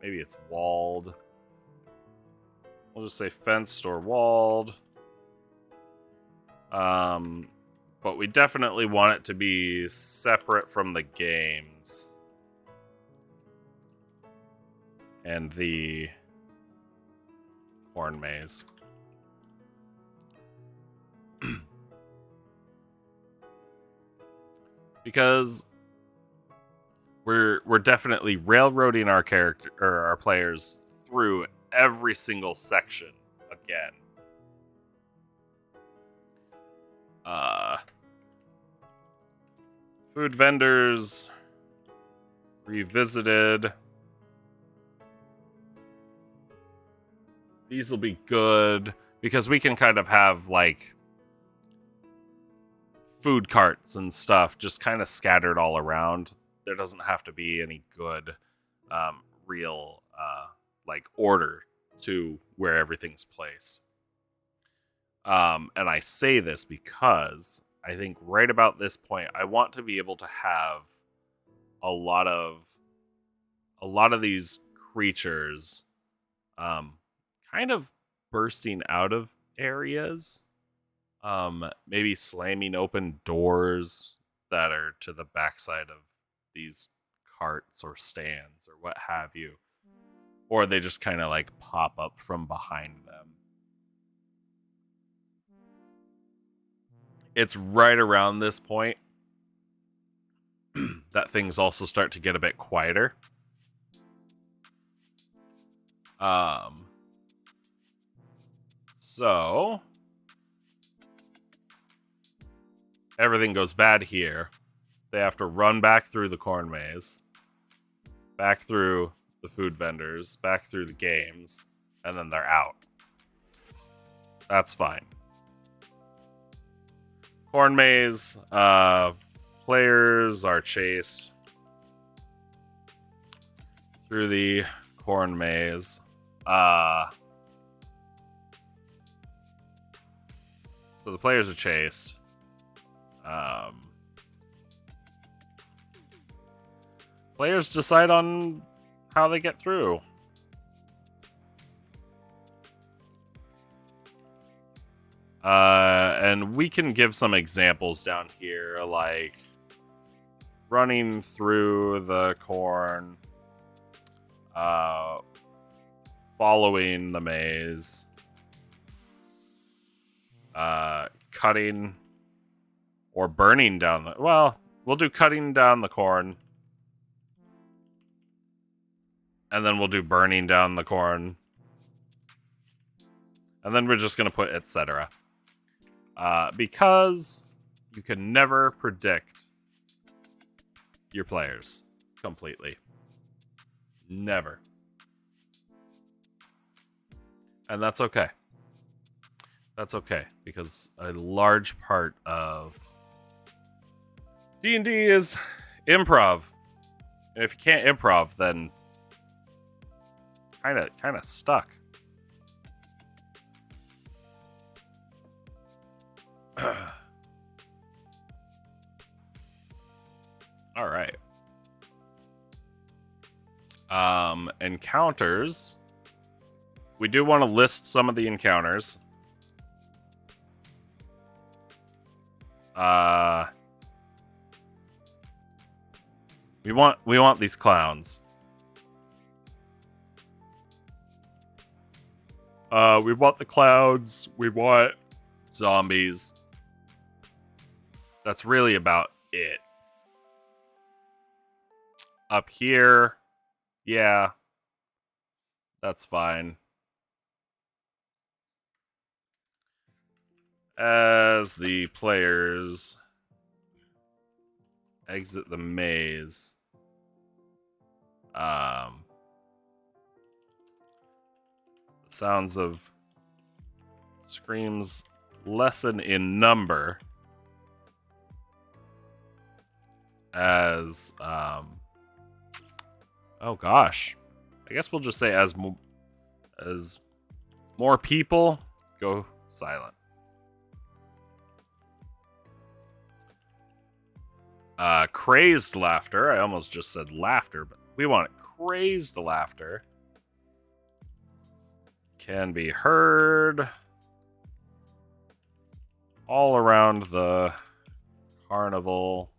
Maybe it's walled. We'll just say fenced or walled. But we definitely want it to be separate from the games. And the corn maze. Because we're definitely railroading our character or our players through every single section again. Food vendors revisited. These will be good because we can kind of have like food carts and stuff just kind of scattered all around. There doesn't have to be any good real like order to where everything's placed. And I say this because I think right about this point I want to be able to have a lot of these creatures kind of bursting out of areas. Maybe slamming open doors that are to the backside of these carts or stands or what have you. Or they just kind of like pop up from behind them. It's right around this point that things also start to get a bit quieter. So everything goes bad here. They have to run back through the corn maze, back through the food vendors, back through the games, and then they're out. That's fine. Corn maze, players are chased through the corn maze. So the players are chased. Players decide on how they get through. And we can give some examples down here, like running through the corn, following the maze, cutting or burning down the... Well, we'll do cutting down the corn. And then we'll do burning down the corn. And then we're just going to put etc. Because you can never predict your players completely. Never. And that's okay. That's okay, because a large part of D&D is improv. And if you can't improv, then kind of stuck. All right. Encounters. We do want to list some of the encounters. We want these clowns. We want the clouds. We want zombies. That's really about it. Up here, yeah, that's fine. As the players exit the maze, the sounds of screams lessen in number as oh gosh, I guess we'll just say as more people go silent. Crazed laughter. I almost just said laughter, but we want crazed laughter. Can be heard all around the carnival.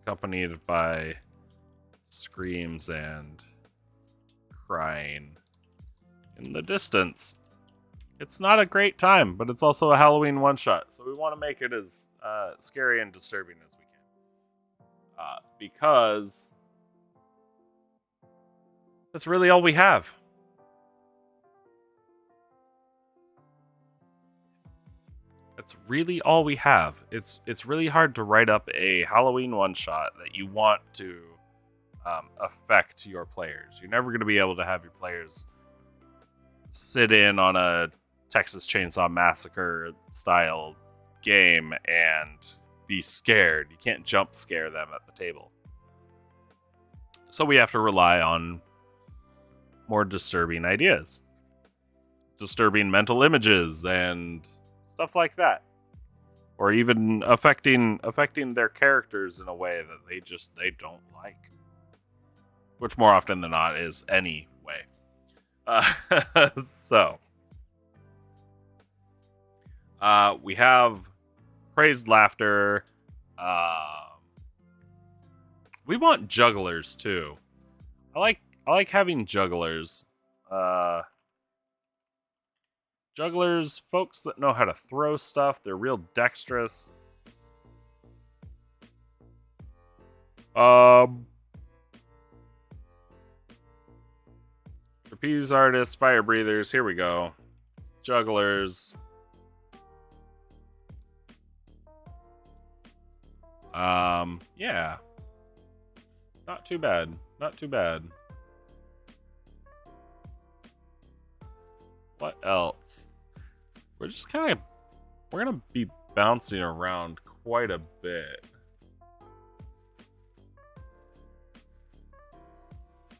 Accompanied by screams and crying in the distance. It's not a great time, but it's also a Halloween one-shot, so we want to make it as scary and disturbing as we can. Because that's really all we have. That's really all we have. It's really hard to write up a Halloween one-shot that you want to affect your players. You're never going to be able to have your players sit in on a Texas Chainsaw Massacre style game and be scared. You can't jump scare them at the table. So we have to rely on more disturbing ideas. Disturbing mental images and stuff like that. Or even affecting their characters in a way that they don't like. Which more often than not is any way. So we have praised laughter. We want jugglers too. I like having jugglers. Jugglers, folks that know how to throw stuff. They're real dexterous. Trapeze artists, fire breathers. Here we go. Jugglers. Yeah. Not too bad. Not too bad. What else? We're gonna be bouncing around quite a bit.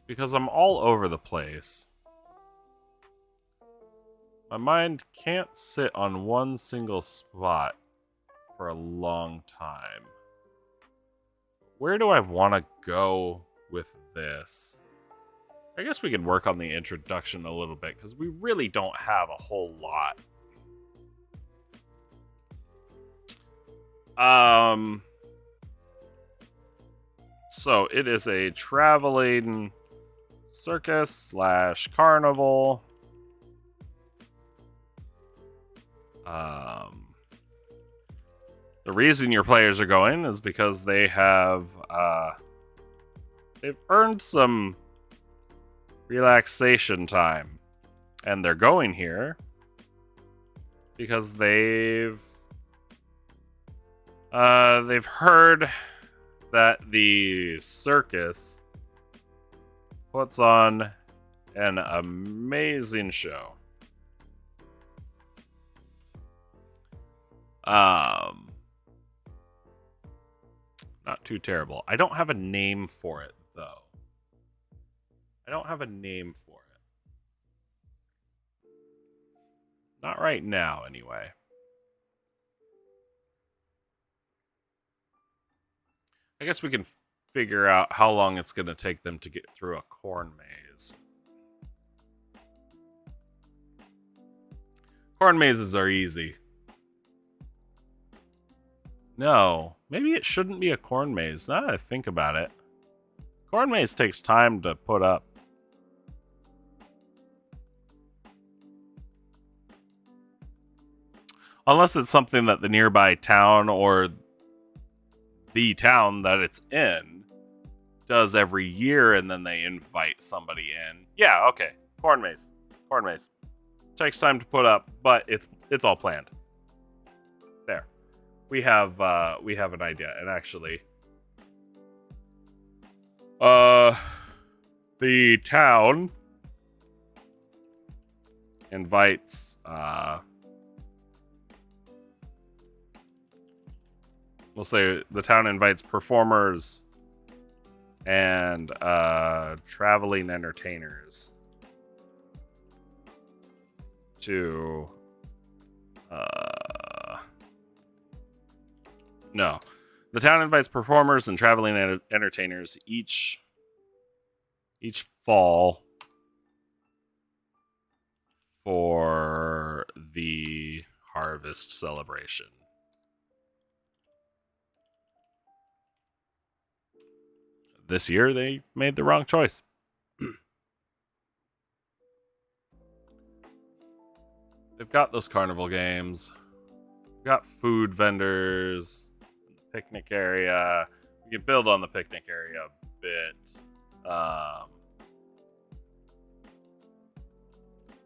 Because I'm all over the place. My mind can't sit on one single spot for a long time. Where do I want to go with this? I guess we could work on the introduction a little bit, because we really don't have a whole lot. So it is a traveling circus / carnival. The reason your players are going is because they have they've earned some relaxation time, and they're going here because they've heard that the circus puts on an amazing show. Not too terrible. I don't have a name for it, though. I don't have a name for it. Not right now, anyway. I guess we can figure out how long it's going to take them to get through a corn maze. Corn mazes are easy. No, maybe it shouldn't be a corn maze. Now that I think about it. Corn maze takes time to put up. Unless it's something that the nearby town or the town that it's in does every year, and then they invite somebody in. Yeah, okay. Corn maze. Corn maze. Takes time to put up, but it's all planned. There. We have an idea, and actually, the town invites we'll say the town invites performers and traveling entertainers to no. The town invites performers and traveling entertainers each fall for the harvest celebration. This year, they made the wrong choice. They've got those carnival games. We've got food vendors. Picnic area. We can build on the picnic area a bit.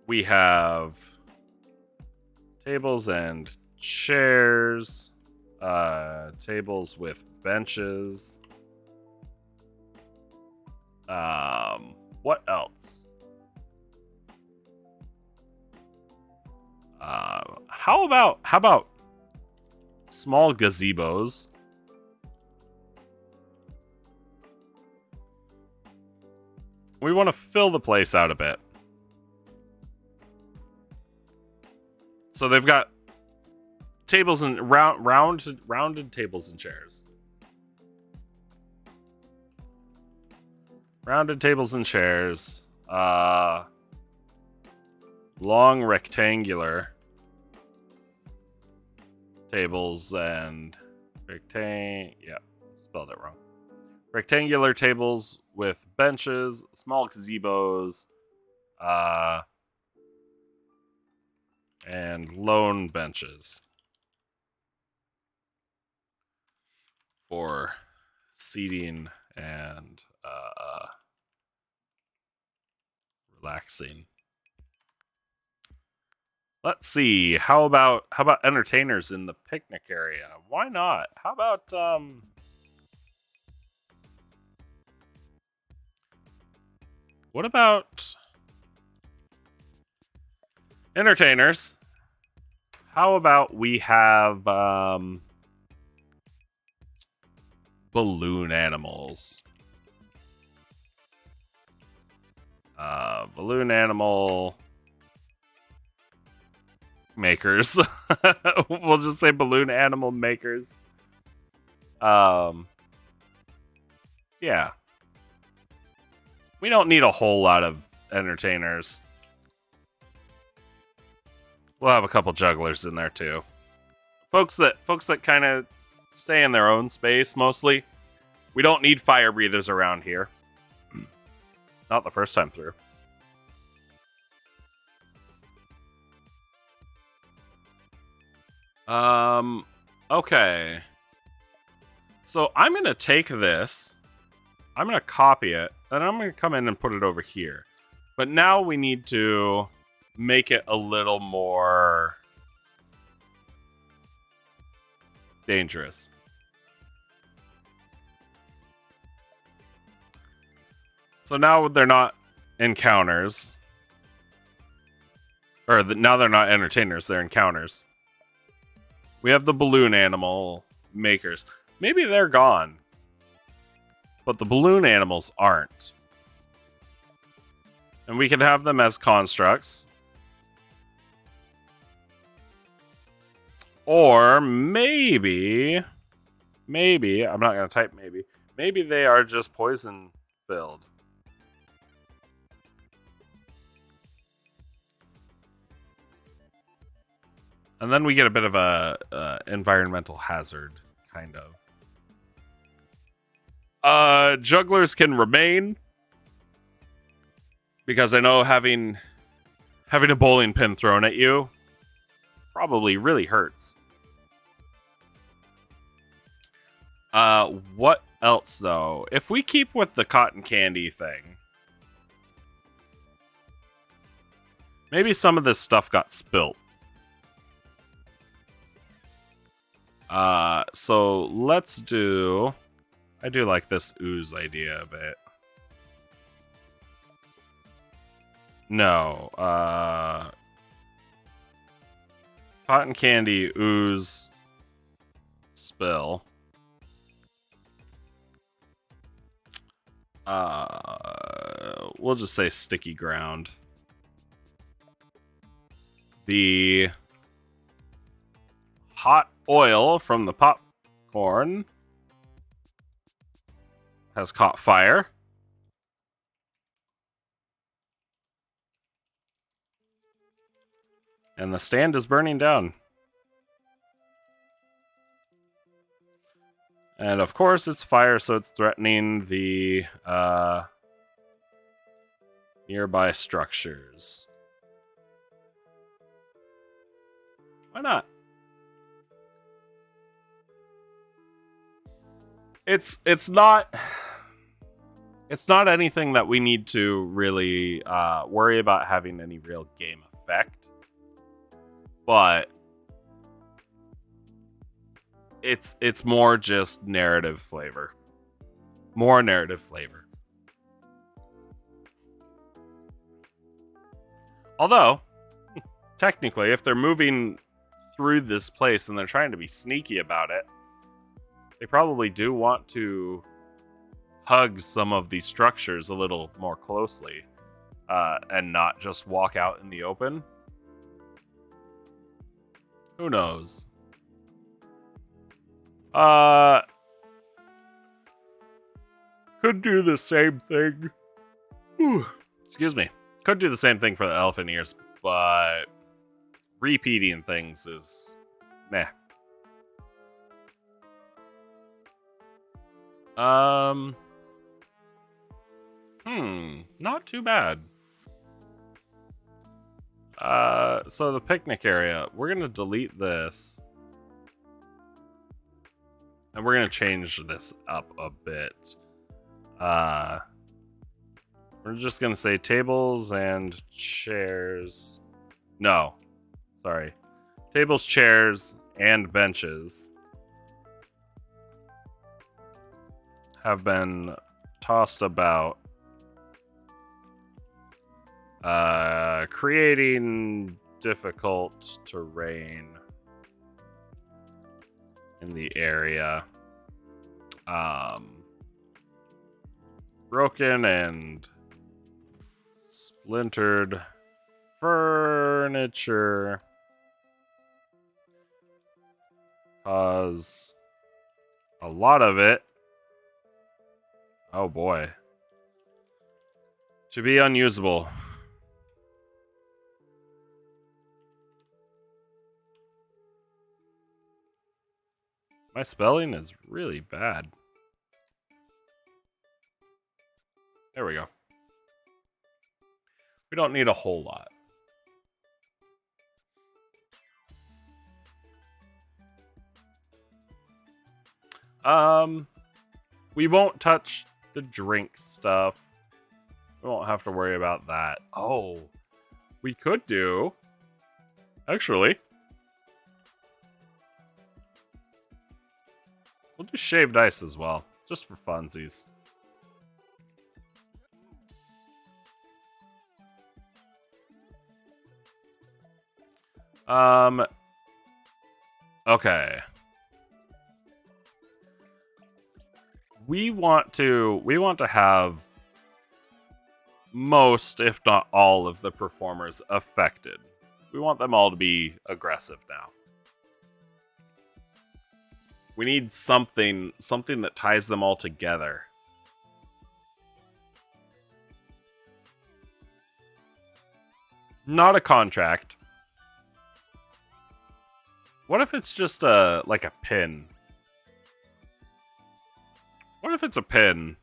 We have tables and chairs. Tables with benches. What else? How about small gazebos? We want to fill the place out a bit. So they've got tables and rounded tables and chairs. Rounded tables and chairs. Long rectangular tables and spelled it wrong. Rectangular tables with benches, small gazebos, and lone benches for seating and relaxing. Let's see. How about entertainers in the picnic area? Why not? How about what about entertainers how about we have balloon animals? Balloon animal makers. We'll just say balloon animal makers. Yeah. We don't need a whole lot of entertainers. We'll have a couple jugglers in there too. Folks that kind of stay in their own space mostly. We don't need fire breathers around here. Not the first time through. Okay. So I'm going to take this. I'm going to copy it. And I'm going to come in and put it over here. But now we need to make it a little more dangerous. So now they're not encounters. Or now they're not entertainers, they're encounters. We have the balloon animal makers. Maybe they're gone. But the balloon animals aren't. And we can have them as constructs. Or maybe, I'm not going to type maybe. Maybe they are just poison filled. And then we get a bit of a environmental hazard, kind of. Jugglers can remain. Because I know having a bowling pin thrown at you probably really hurts. What else, though? If we keep with the cotton candy thing, maybe some of this stuff got spilt. So let's do... I do like this ooze idea a bit. No, cotton candy, ooze, spill. We'll just say sticky ground. The hot oil from the popcorn has caught fire. And the stand is burning down. And of course it's fire, so it's threatening the nearby structures. Why not? It's not anything that we need to really worry about having any real game effect. But it's more just narrative flavor. More narrative flavor. Although, technically, if they're moving through this place and they're trying to be sneaky about it, they probably do want to hug some of these structures a little more closely and not just walk out in the open. Who knows? Could do the same thing. Excuse me. Could do the same thing for the elephant ears, but repeating things is meh. Not too bad. So the picnic area, we're gonna delete this. And we're gonna change this up a bit. We're just gonna say tables and chairs. No, sorry. Tables, chairs, and benches have been tossed about, creating difficult terrain. in the area. Broken and splintered furniture cause a lot of it, oh boy, to be unusable. My spelling is really bad. There we go. We don't need a whole lot. We won't touch the drink stuff. We won't have to worry about that. Oh, we could do, actually, we'll do shaved ice as well, just for funsies. Okay. We want to have most, if not all, of the performers affected. We want them all to be aggressive now. We need something that ties them all together. Not a contract. What if it's just like a pin? What if it's a pin?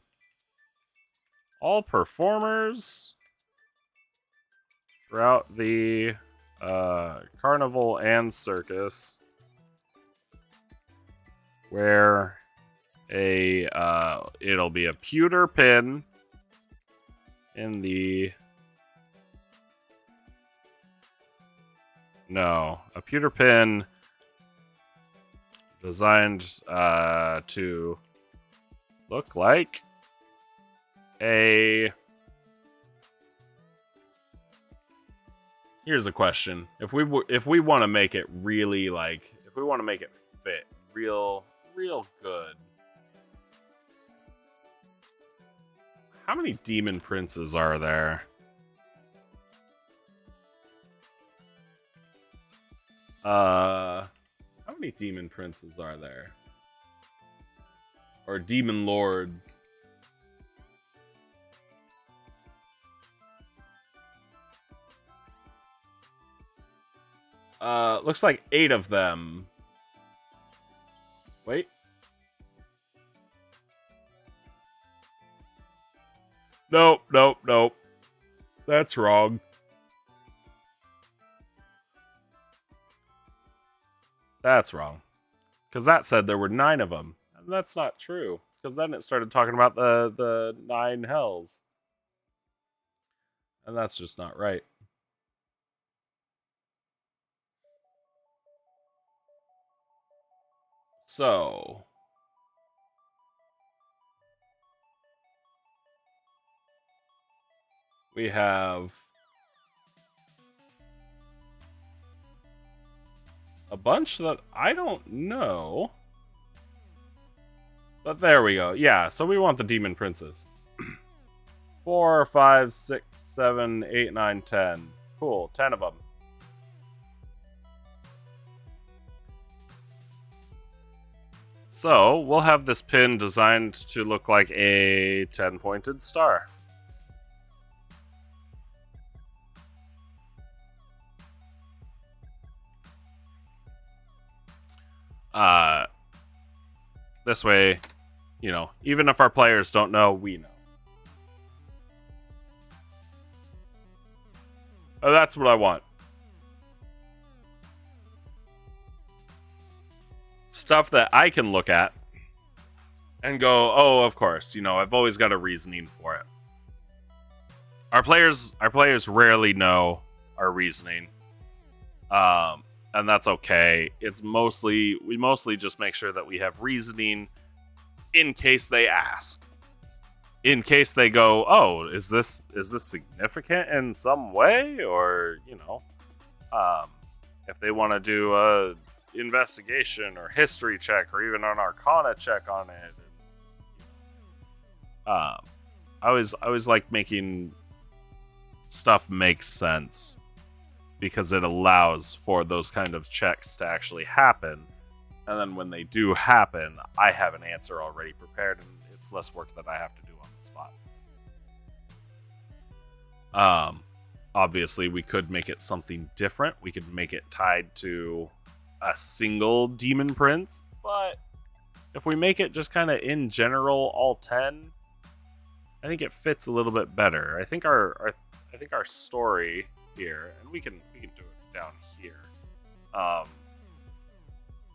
All performers throughout the carnival and circus wear a it'll be a pewter pin in the a pewter pin designed to look like a... Here's a question. If we want to make it really, like, if we want to make it fit real good, how many demon princes are there? How many demon princes are there? Or demon lords? Looks like 8 of them. Wait. Nope. That's wrong. That's wrong. Because that said there were 9 of them. And that's not true. Because then it started talking about the 9 hells. And that's just not right. So... we have... a bunch that I don't know. But there we go. Yeah, so we want the demon princes. 4, 5, 6, 7, 8, 9, 10. Cool, 10 of them. So, we'll have this pin designed to look like a 10-pointed star. This way, you know, even if our players don't know, we know. Oh, that's what I want. Stuff that I can look at and go, oh, of course, you know, I've always got a reasoning for it. Our players rarely know our reasoning. And that's okay. We mostly just make sure that we have reasoning in case they ask. In case they go, oh, is this significant in some way? Or, you know, if they want to do investigation or history check or even an arcana check on it. I always like making stuff make sense because it allows for those kind of checks to actually happen. And then when they do happen, I have an answer already prepared, and it's less work that I have to do on the spot. Obviously, we could make it something different. We could make it tied to a single demon prince, but if we make it just kind of in general all 10, I think it fits a little bit better. I think our story here, and we can do it down here.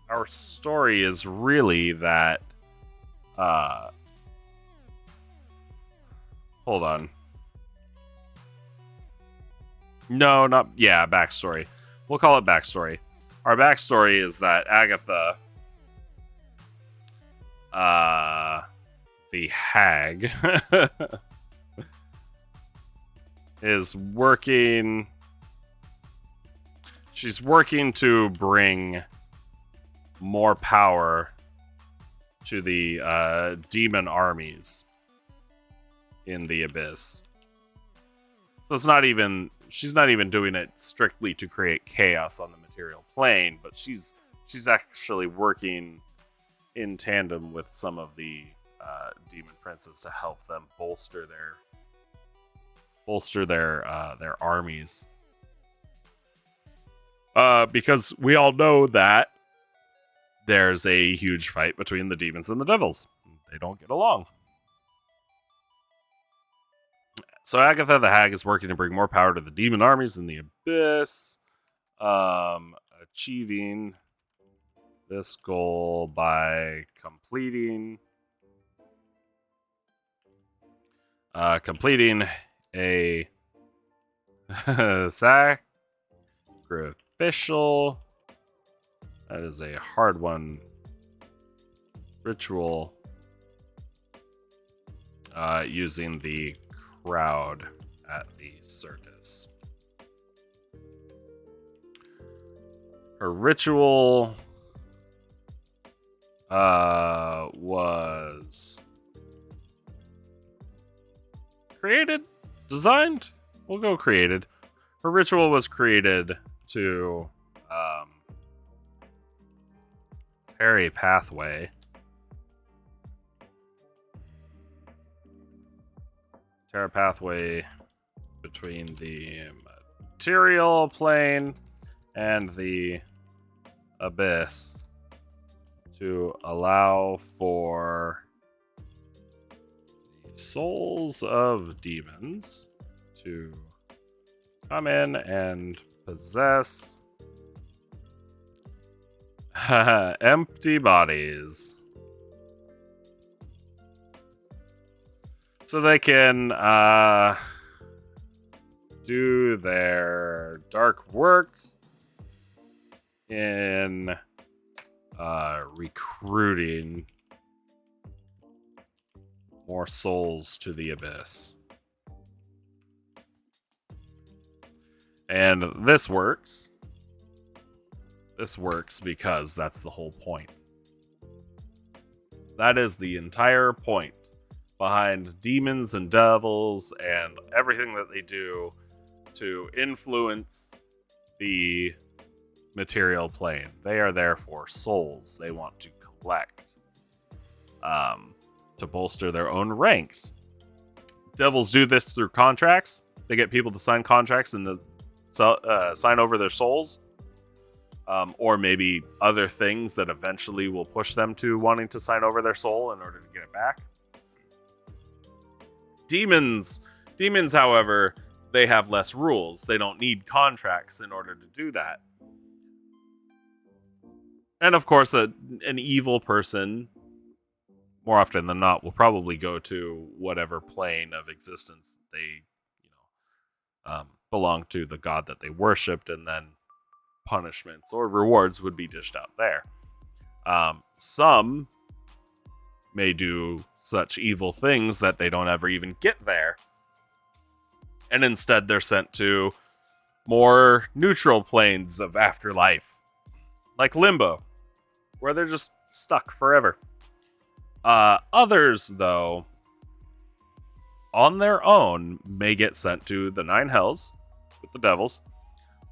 Our story is really that. Hold on. No, not backstory. We'll call it backstory. Our backstory is that Agatha, the hag, is working. She's working to bring more power to the demon armies in the Abyss. So she's not even doing it strictly to create chaos on the material plane, but she's actually working in tandem with some of the demon princes to help them bolster their armies. Because we all know that there's a huge fight between the demons and the devils. They don't get along. So Agatha the Hag is working to bring more power to the demon armies in the Abyss, achieving this goal by completing a sacrificial, that is a hard one, ritual using the crowd at the circus. Her ritual was designed? We'll go created. Her ritual was created to tear a pathway between the material plane and the Abyss to allow for the souls of demons to come in and possess empty bodies. So they can do their dark work in recruiting more souls to the Abyss. And this works. This works because that's the whole point. That is the entire point behind demons and devils and everything that they do to influence the material plane. They are there for souls they want to collect to bolster their own ranks. Devils do this through contracts. They get people to sign contracts and sign over their souls, or maybe other things that eventually will push them to wanting to sign over their soul in order to get it back. Demons, however, they have less rules. They don't need contracts in order to do that. And of course, an evil person, more often than not, will probably go to whatever plane of existence they, belong to, the god that they worshipped, and then punishments or rewards would be dished out there. Some may do such evil things that they don't ever even get there, and instead they're sent to more neutral planes of afterlife, like limbo, where they're just stuck forever. Others, though, on their own, may get sent to the Nine Hells with the devils,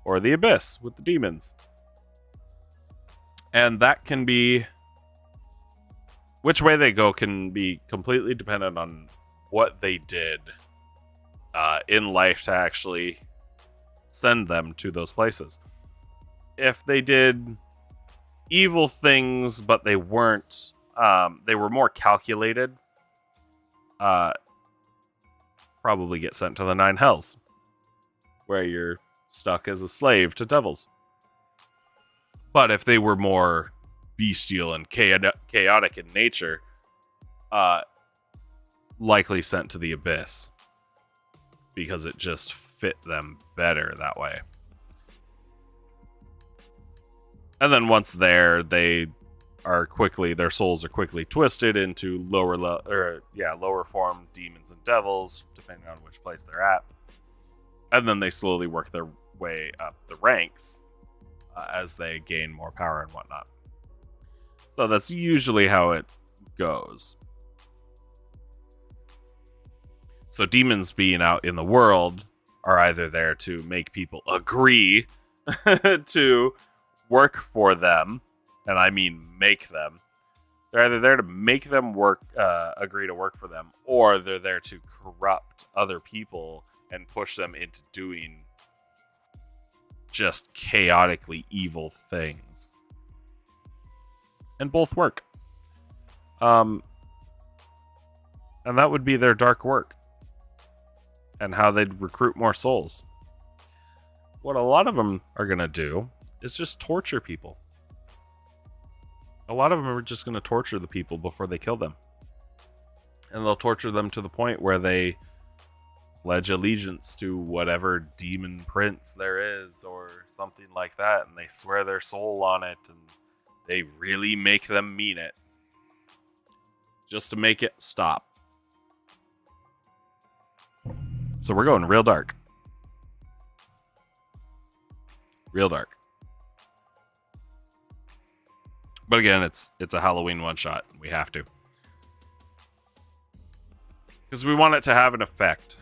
or the Abyss with the demons. And that can be... which way they go can be completely dependent on what they did in life to actually send them to those places. If they did evil things, but they weren't... they were more calculated, probably get sent to the Nine Hells, where you're stuck as a slave to devils. But if they were more bestial and chaotic in nature, likely sent to the Abyss, because it just fit them better that way. And then once there, their souls are quickly twisted into lower form demons and devils, depending on which place they're at. And then they slowly work their way up the ranks as they gain more power and whatnot. So that's usually how it goes. So demons being out in the world are either there to make people agree to work for them, and I mean make them. They're either there to make them agree to work for them, or they're there to corrupt other people and push them into doing just chaotically evil things. And both work. And that would be their dark work. And how they'd recruit more souls. What a lot of them are going to do is just torture people. A lot of them are just going to torture the people before they kill them. And they'll torture them to the point where they pledge allegiance to whatever demon prince there is or something like that. And they swear their soul on it. And they really make them mean it. Just to make it stop. So we're going real dark. Real dark. But again, it's a Halloween one-shot. We have to. Because we want it to have an effect.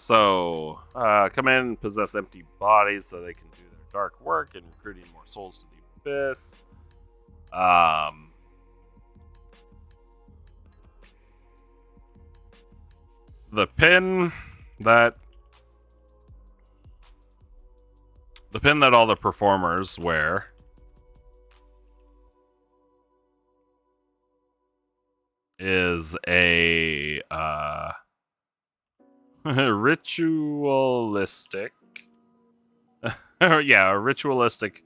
So come in and possess empty bodies so they can do their dark work and recruiting more souls to the Abyss. The pin that all the performers wear is a ritualistic a ritualistic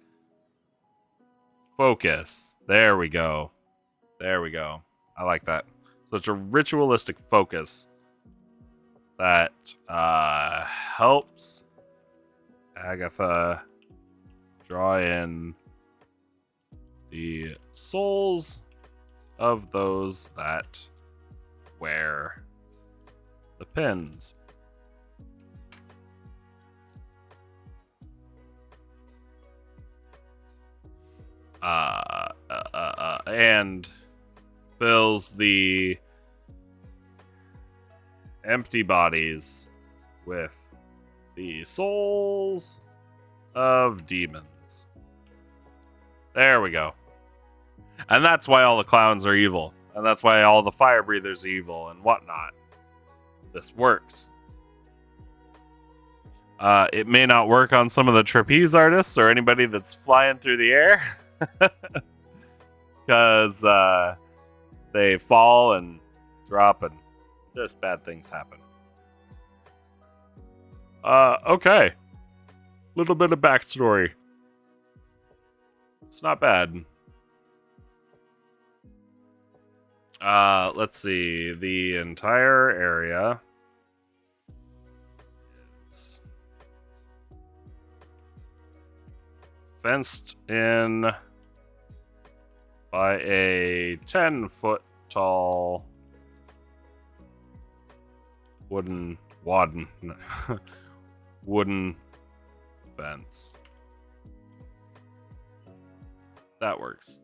focus. There we go. I like that. So it's a ritualistic focus that helps Agatha draw in the souls of those that wear the pins. And fills the empty bodies with the souls of demons. There we go. And that's why all the clowns are evil. And that's why all the fire breathers are evil and whatnot. This works. It may not work on some of the trapeze artists or anybody that's flying through the air. Because they fall and drop and just bad things happen. Okay. Little bit of backstory. It's not bad. Let's see. The entire area is fenced in by a 10-foot tall wooden wooden fence. That works.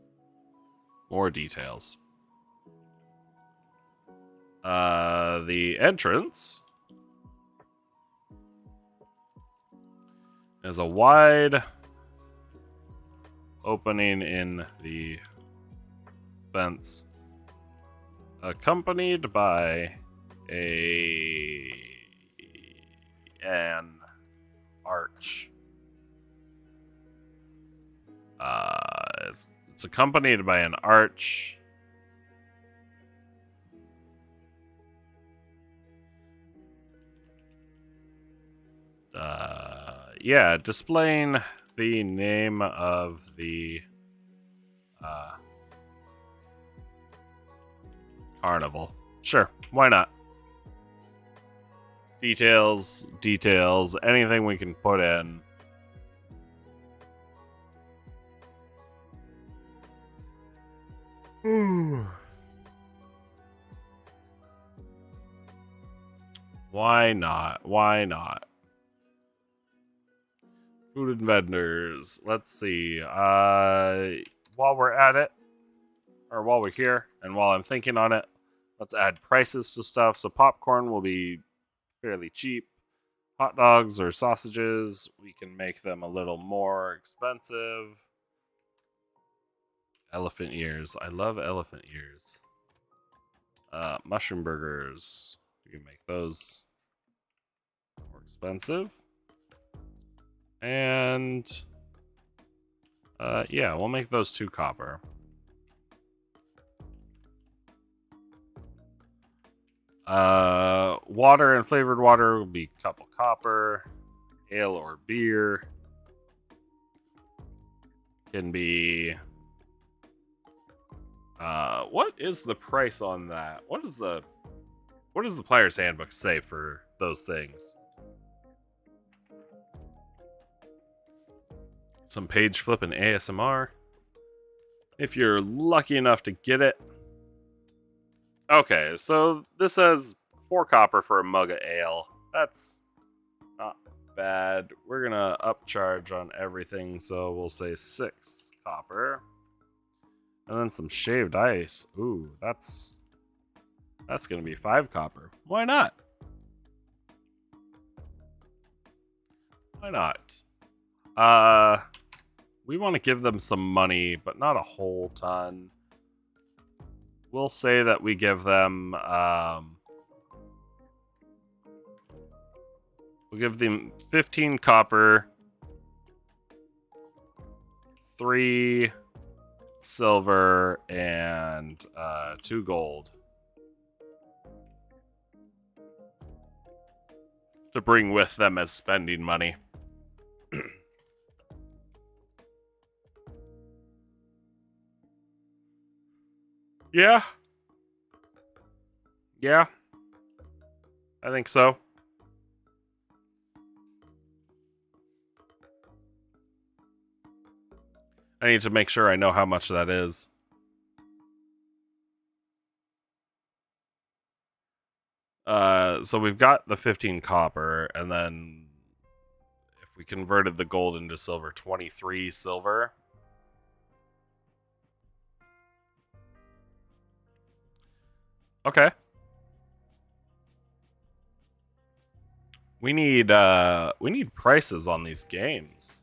More details. The entrance is a wide opening in the fence, accompanied by an arch. It's accompanied by an arch. Yeah, displaying the name of the carnival. Sure, why not? Details, anything we can put in. Why not? Food and vendors. Let's see. While we're at it, or while we're here, and while I'm thinking on it, let's add prices to stuff. So popcorn will be fairly cheap. Hot dogs or sausages, we can make them a little more expensive. Elephant ears. I love elephant ears. Mushroom burgers. We can make those more expensive. And yeah, we'll make those 2 copper. Water and flavored water will be a couple copper. Ale or beer can be what is the price on that? What does the player's handbook say for those things? Some page flipping ASMR. If you're lucky enough to get it. Okay, so this says 4 copper for a mug of ale. That's not bad. We're gonna upcharge on everything, so we'll say 6 copper. And then some shaved ice. Ooh, that's gonna be 5 copper. Why not? Why not? We want to give them some money, but not a whole ton. We'll say that we give them, we'll give them 15 copper, 3 silver, and 2 gold. To bring with them as spending money. Yeah. Yeah. I think so. I need to make sure I know how much that is. So we've got the 15 copper, and then if we converted the gold into silver, 23 silver. Okay. We need prices on these games.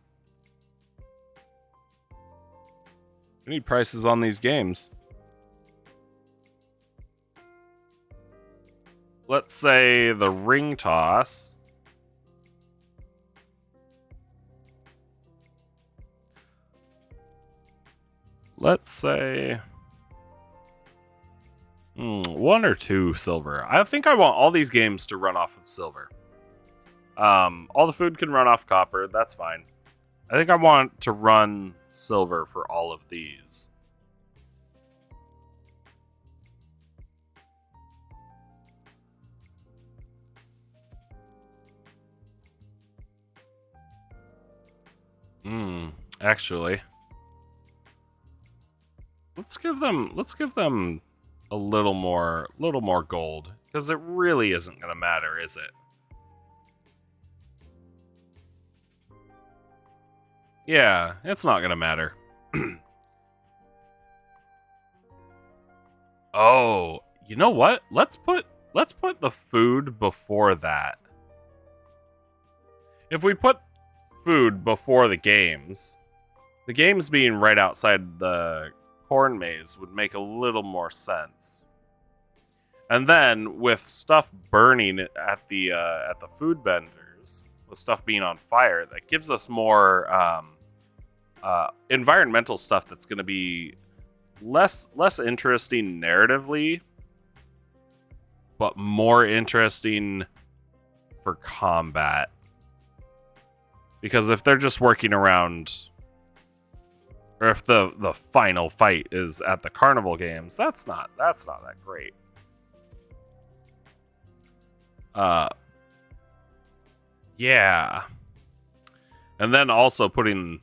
We need prices on these games. Let's say the ring toss. Let's say 1 or 2 silver. I think I want all these games to run off of silver. All the food can run off copper. That's fine. I think I want to run silver for all of these. Actually, let's give them a little more gold, because it really isn't gonna matter, is it? Yeah, it's not gonna matter. Oh, you know what? Let's put the food before that. If we put food before the games being right outside the corn maze would make a little more sense. And then with stuff burning at the food vendors, with stuff being on fire, that gives us more environmental stuff that's going to be less interesting narratively, but more interesting for combat. Because if they're just working around, or if the final fight is at the carnival games, that's not that great. Yeah. And then also putting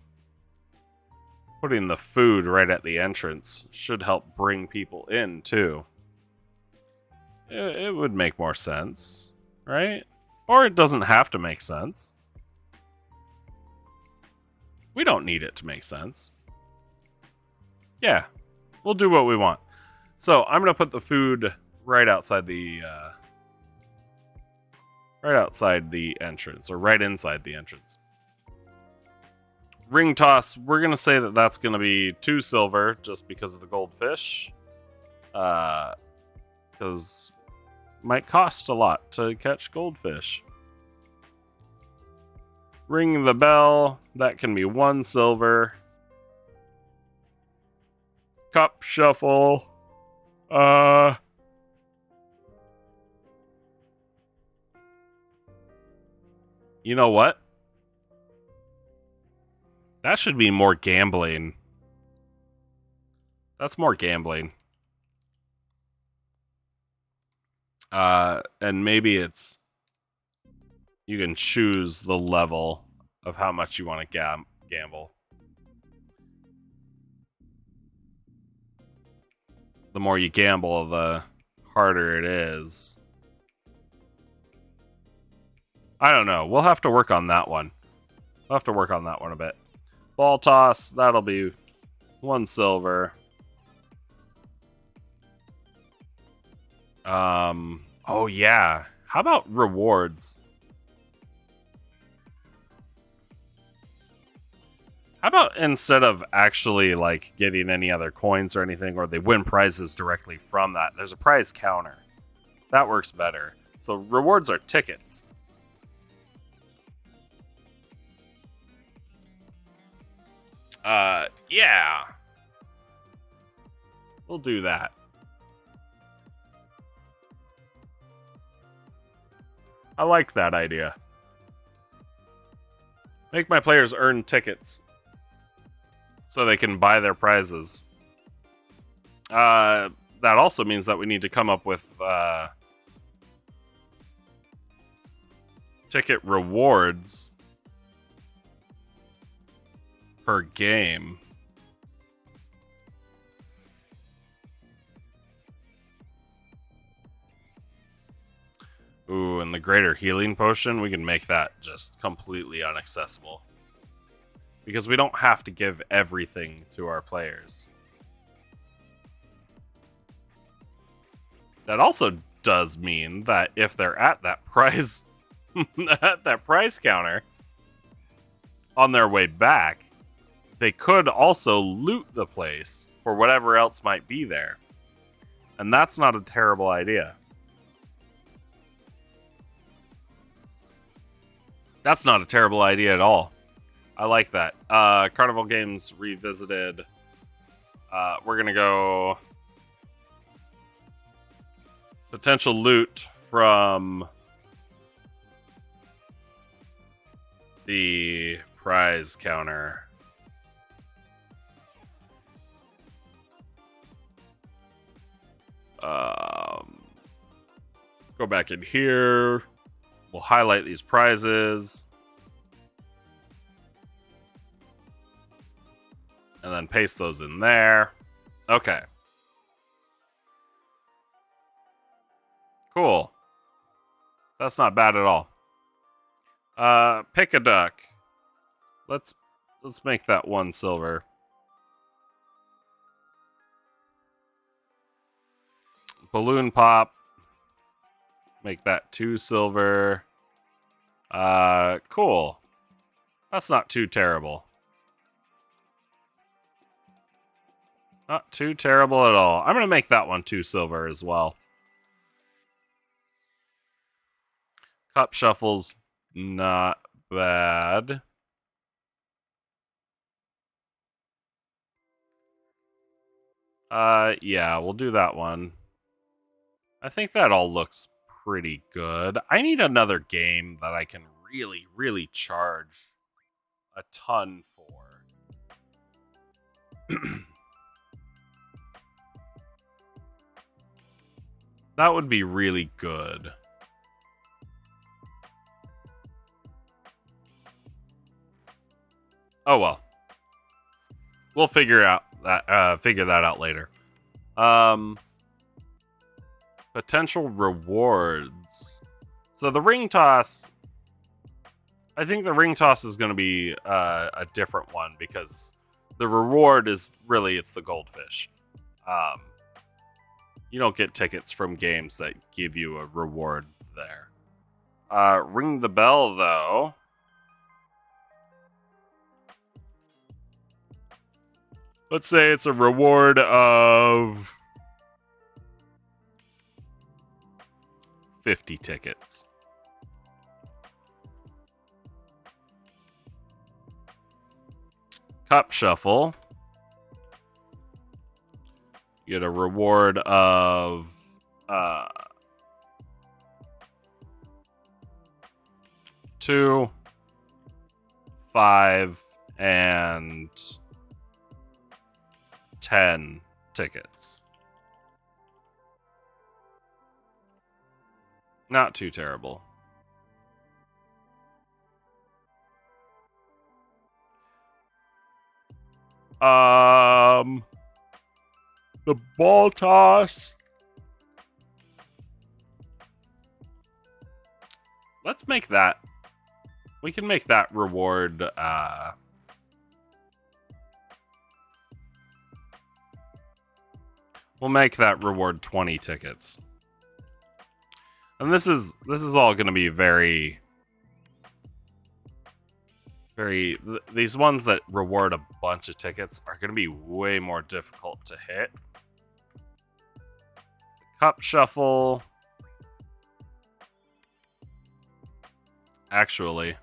the food right at the entrance should help bring people in too. It would make more sense, right? Or it doesn't have to make sense. We don't need it to make sense. Yeah, we'll do what we want. So I'm gonna put the food right outside the entrance, or right inside the entrance. Ring toss, we're gonna say that that's gonna be 2 silver just because of the goldfish. Because might cost a lot to catch goldfish. Ring the bell, that can be 1 silver. Cup shuffle. You know what? That should be more gambling. That's more gambling. And maybe it's... You can choose the level of how much you want to gamble. The more you gamble, the harder it is. I don't know. We'll have to work on that one. We'll have to work on that one a bit. Ball toss, that'll be 1 silver. Oh yeah. How about rewards? How about instead of actually like getting any other coins or anything, or they win prizes directly from that, there's a prize counter. That works better. So rewards are tickets. Yeah. We'll do that. I like that idea. Make my players earn tickets so they can buy their prizes. That also means that we need to come up with ticket rewards per game. Ooh, and the greater healing potion, we can make that just completely inaccessible. Because we don't have to give everything to our players. That also does mean that if they're at that prize at that prize counter on their way back, they could also loot the place for whatever else might be there. And that's not a terrible idea. That's not a terrible idea at all. I like that. Carnival Games Revisited. We're going to go potential loot from the prize counter. Go back in here. We'll highlight these prizes. And then paste those in there. Okay. Cool. That's not bad at all. Pick a duck. Let's make that 1 silver. balloon pop. Make that 2 silver. Cool. That's not too terrible. Not too terrible at all. I'm going to make that one 2 silver as well. Cup shuffles, not bad. Yeah, we'll do that one. I think that all looks pretty good. I need another game that I can really, really charge a ton for. That would be really good. Oh well. We'll figure that out later. Potential rewards. So the ring toss, I think the ring toss is going to be a different one because the reward is really, it's the goldfish. You don't get tickets from games that give you a reward there. Ring the bell, though. Let's say it's a reward of 50 tickets. Cup shuffle. You get a reward of 2, 5, and 10 tickets. Not too terrible. The ball toss. Let's make that. We can make that reward. We'll make that reward 20 tickets. And this is all going to be very. These ones that reward a bunch of tickets are going to be way more difficult to hit. Cup shuffle. Actually,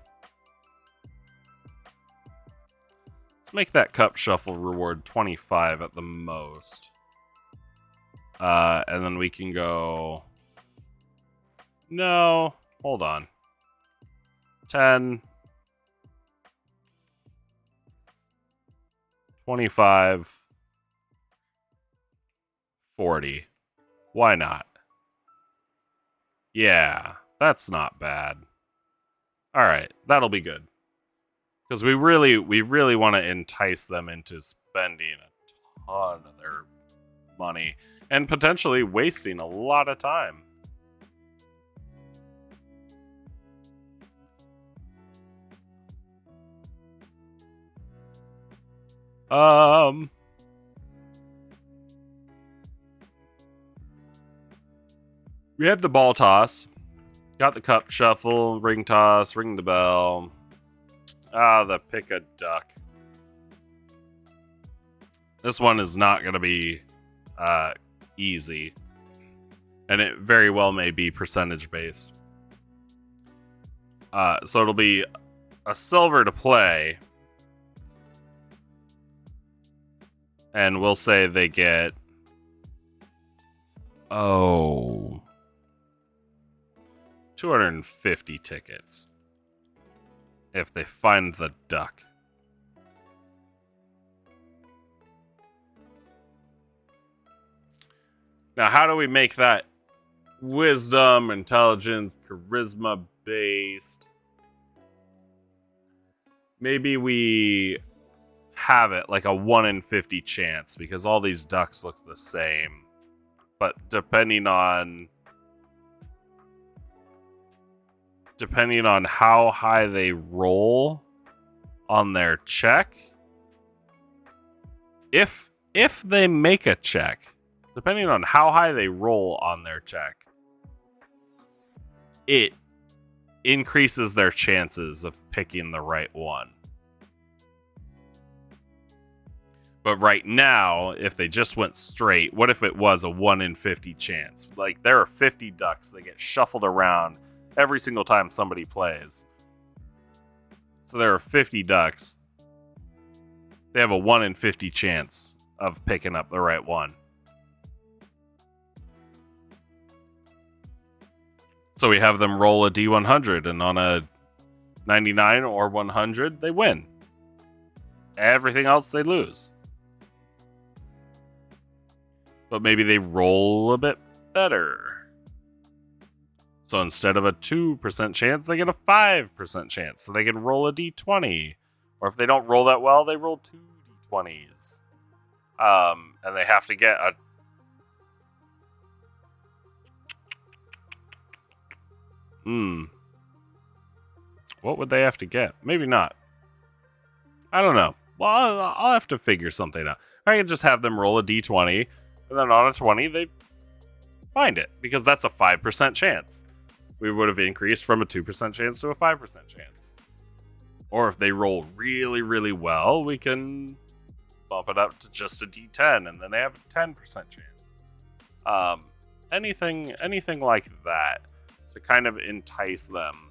let's make that cup shuffle reward 25 at the most. And then we can go. No, hold on. 10. 25, 40. Why not? Yeah, that's not bad. All right, that'll be good. Because we really want to entice them into spending a ton of their money and potentially wasting a lot of time. We have the ball toss. Got the cup shuffle, ring toss, ring the bell. The pick a duck. This one is not going to be easy. And it very well may be percentage based. So it'll be a silver to play. And we'll say they get 250 tickets if they find the duck. Now, how do we make that wisdom, intelligence, charisma based? Maybe we have it like a 1 in 50 chance because all these ducks look the same. But depending on how high they roll on their check, if they make a check, depending on how high they roll on their check, it increases their chances of picking the right one. But right now, if they just went straight, what if it was a 1 in 50 chance? Like, there are 50 ducks that get shuffled around every single time somebody plays. So there are 50 ducks. They have a 1 in 50 chance of picking up the right one. So we have them roll a D100, and on a 99 or 100, they win. Everything else, they lose. But maybe they roll a bit better. So instead of a 2% chance, they get a 5% chance. So they can roll a D20. Or if they don't roll that well, they roll 2 D20s. And they have to get a... What would they have to get? Maybe not. I don't know. Well, I'll have to figure something out. I can just have them roll a D20, and then on a 20, they find it. Because that's a 5% chance. We would have increased from a 2% chance to a 5% chance. Or if they roll really, really well, we can bump it up to just a D10, and then they have a 10% chance. Anything like that to kind of entice them.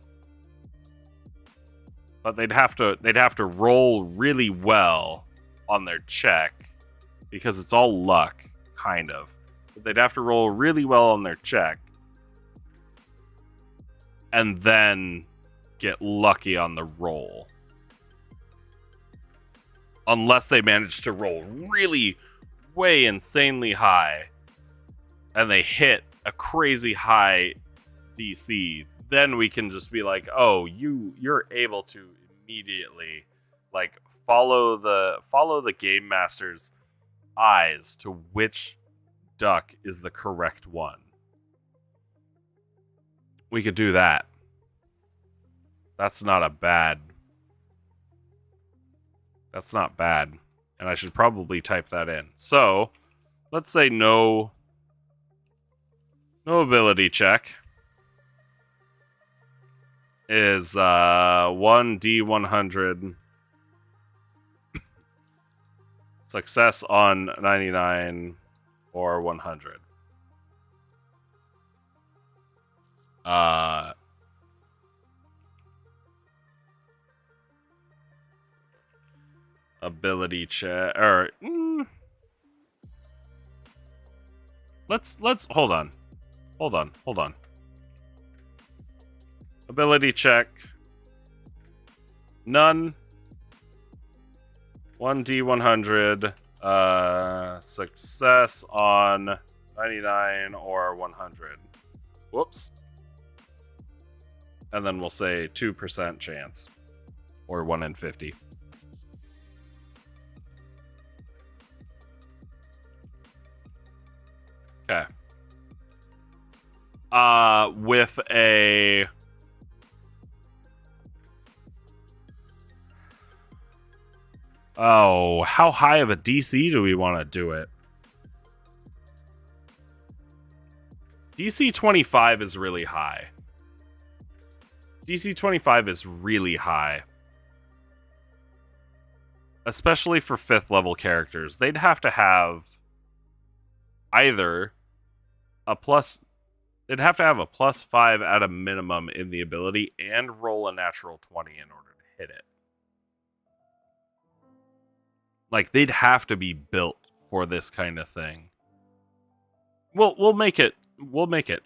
But they'd have to roll really well on their check, because it's all luck, kind of. But they'd have to roll really well on their check, and then get lucky on the roll. Unless they manage to roll really way insanely high, and they hit a crazy high DC, then we can just be like, oh, you're able to immediately like follow the game master's eyes to which duck is the correct one. We could do that. That's not bad. And I should probably type that in. So, let's say no ability check is 1D100 success on 99 or 100. Ability check, or let's hold on. Ability check, none. 1D100 success on 99 or 100. Whoops. And then we'll say 2% chance, or 1 in 50. Okay. With a... Oh, how high of a DC do we want to do it? DC 25 is really high. DC 25 is really high. Especially for 5th level characters. They'd have to have either a plus... They'd have to have a +5 at a minimum in the ability and roll a natural 20 in order to hit it. Like, they'd have to be built for this kind of thing. We'll make it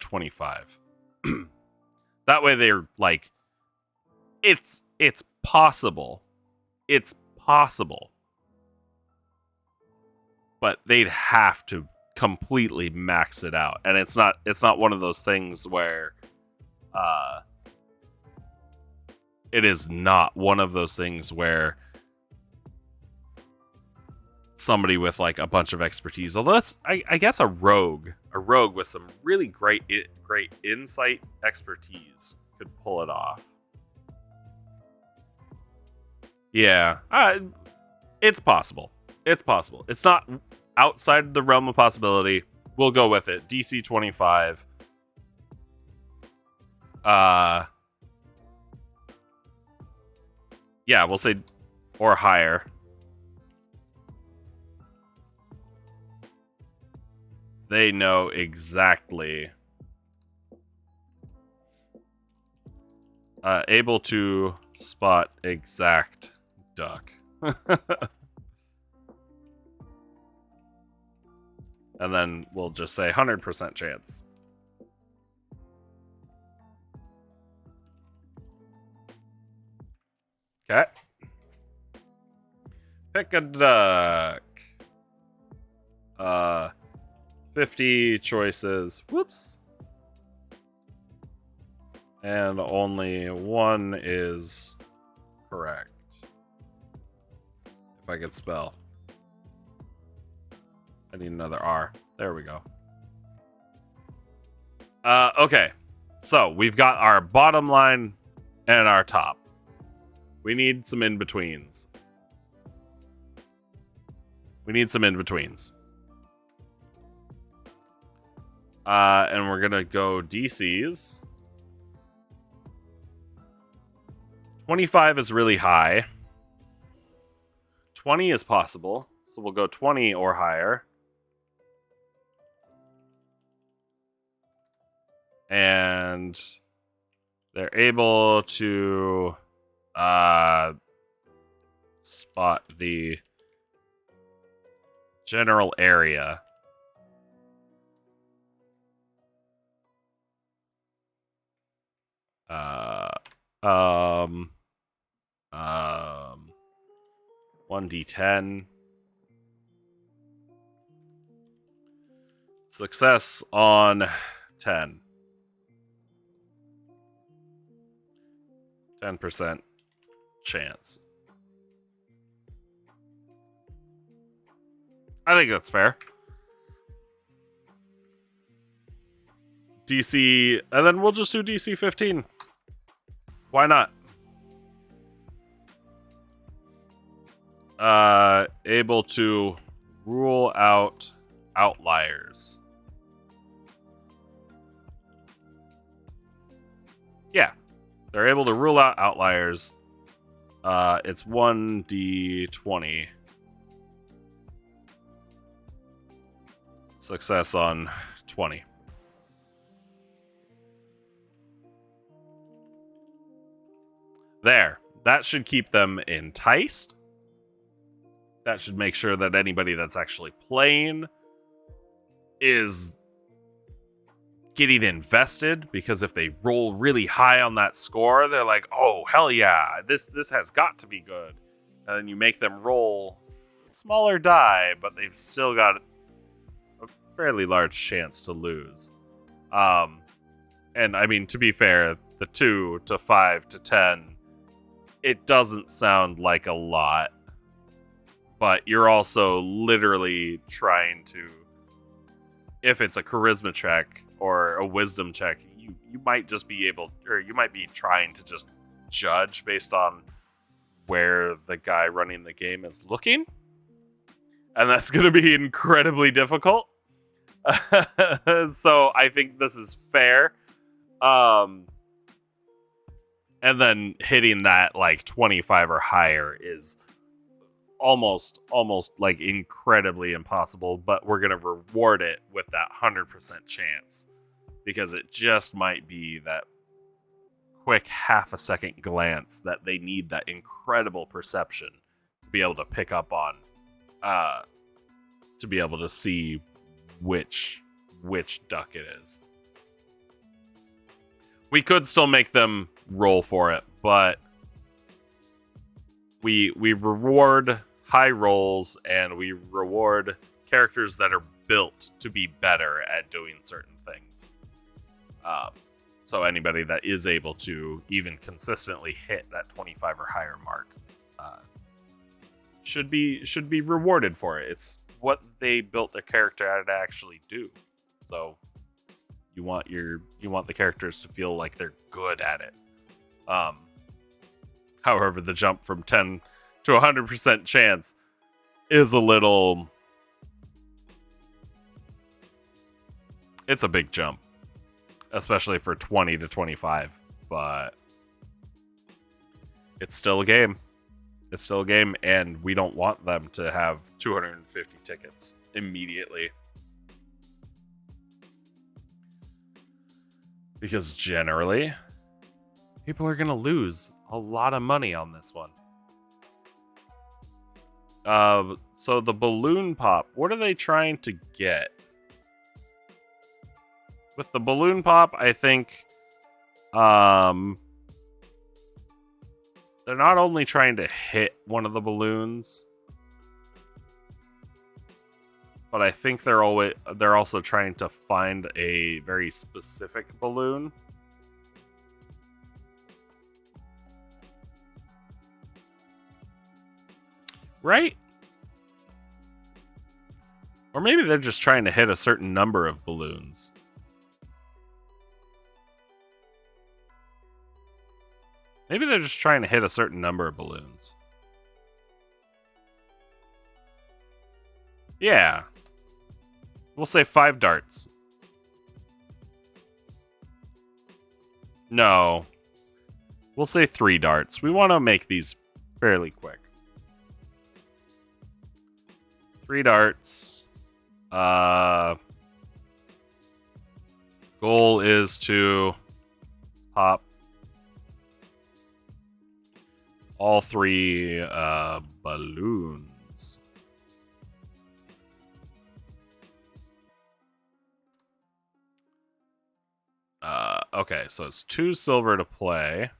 25. That way they're like, it's possible. It's possible. But they'd have to completely max it out. And it's not one of those things where it is not one of those things where somebody with like a bunch of expertise, although that's I guess a rogue with some really great insight expertise could pull it off. Yeah, it's possible. It's not outside the realm of possibility. we'll go with it. DC 25. Yeah, we'll say or higher. They know exactly. Able to spot exact duck. And then we'll just say 100% chance. Okay. Pick a duck. 50 choices. Whoops. And only one is correct. If I could spell. I need another R. There we go. Okay. So we've got our bottom line and our top. We need some in-betweens. And we're going to go DCs. 25 is really high. 20 is possible. So we'll go 20 or higher. And they're able to spot the general area. Um 1d10. Success on 10. 10% chance. I think that's fair. DC, and then we'll just do DC 15. Why not? Able to rule out outliers. Yeah, they're able to rule out outliers. It's 1d20. Success on 20. There. That should keep them enticed. That should make sure that anybody that's actually playing is getting invested, because if they roll really high on that score, they're like, oh, hell yeah, this has got to be good. And then you make them roll smaller die, but they've still got a fairly large chance to lose. And I mean, to be fair, the 2 to 5 to 10, it doesn't sound like a lot, but you're also literally trying to, if it's a charisma check or a wisdom check, you might just be able, or you might be trying to just judge based on where the guy running the game is looking. And that's going to be incredibly difficult. So I think this is fair. And then hitting that like 25 or higher is almost like incredibly impossible, but we're going to reward it with that 100% chance, because it just might be that quick half a second glance that they need, that incredible perception to be able to pick up on, to be able to see which duck it is. We could still make them roll for it, but we reward high rolls, and we reward characters that are built to be better at doing certain things. So anybody that is able to even consistently hit that 25 or higher mark should be rewarded for it. It's what they built their character to actually do. So you want the characters to feel like they're good at it. However, the jump from 10 to 100% chance is a little it's a big jump, especially for 20 to 25, but it's still a game. It's still a game, and we don't want them to have 250 tickets immediately. Because generally, people are going to lose a lot of money on this one. So the balloon pop, what are they trying to get? With the balloon pop, I think they're not only trying to hit one of the balloons, but I think they're also trying to find a very specific balloon. Right? Or maybe they're just trying to hit a certain number of balloons. Maybe they're just trying to hit a certain number of balloons. Yeah. We'll say 5 darts. No. We'll say 3 darts. We want to make these fairly quick. 3 darts. Goal is to pop all 3 balloons. Okay, so it's 2 silver to play.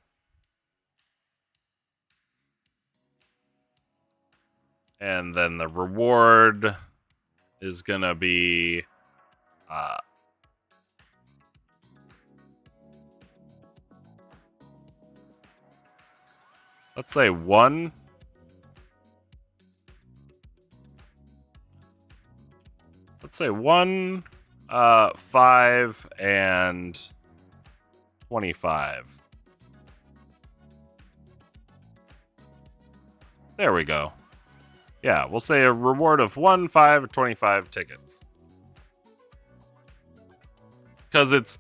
And then the reward is gonna be let's say 1. Let's say 1, 5, and 25. There we go. Yeah, we'll say a reward of 1, 5, 25 tickets. Because it's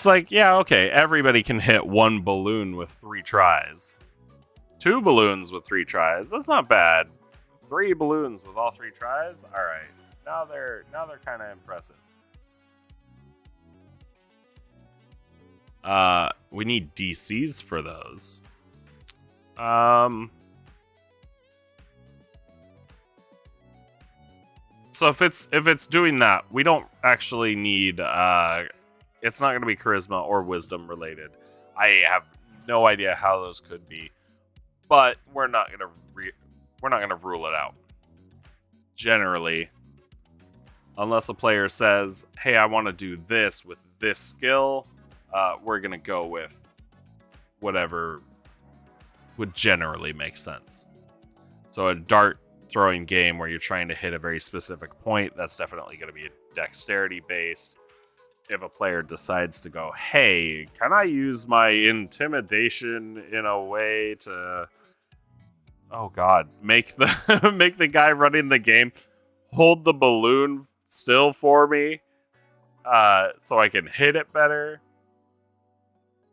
like, yeah, okay, everybody can hit 1 balloon with 3 tries. 2 balloons with 3 tries. That's not bad. 3 balloons with all 3 tries. All right. Now they're kind of impressive. We need DCs for those. So if it's doing that, we don't actually need it's not going to be charisma or wisdom related. I have no idea how those could be, but we're not going to rule it out. Generally, unless a player says, "Hey, I want to do this with this skill," we're going to go with whatever would generally make sense. So a dart throwing game where you're trying to hit a very specific point, that's definitely going to be a dexterity based. If a player decides to go, "Hey, can I use my intimidation in a way to, oh god, make the make the guy running the game hold the balloon still for me so I can hit it better,"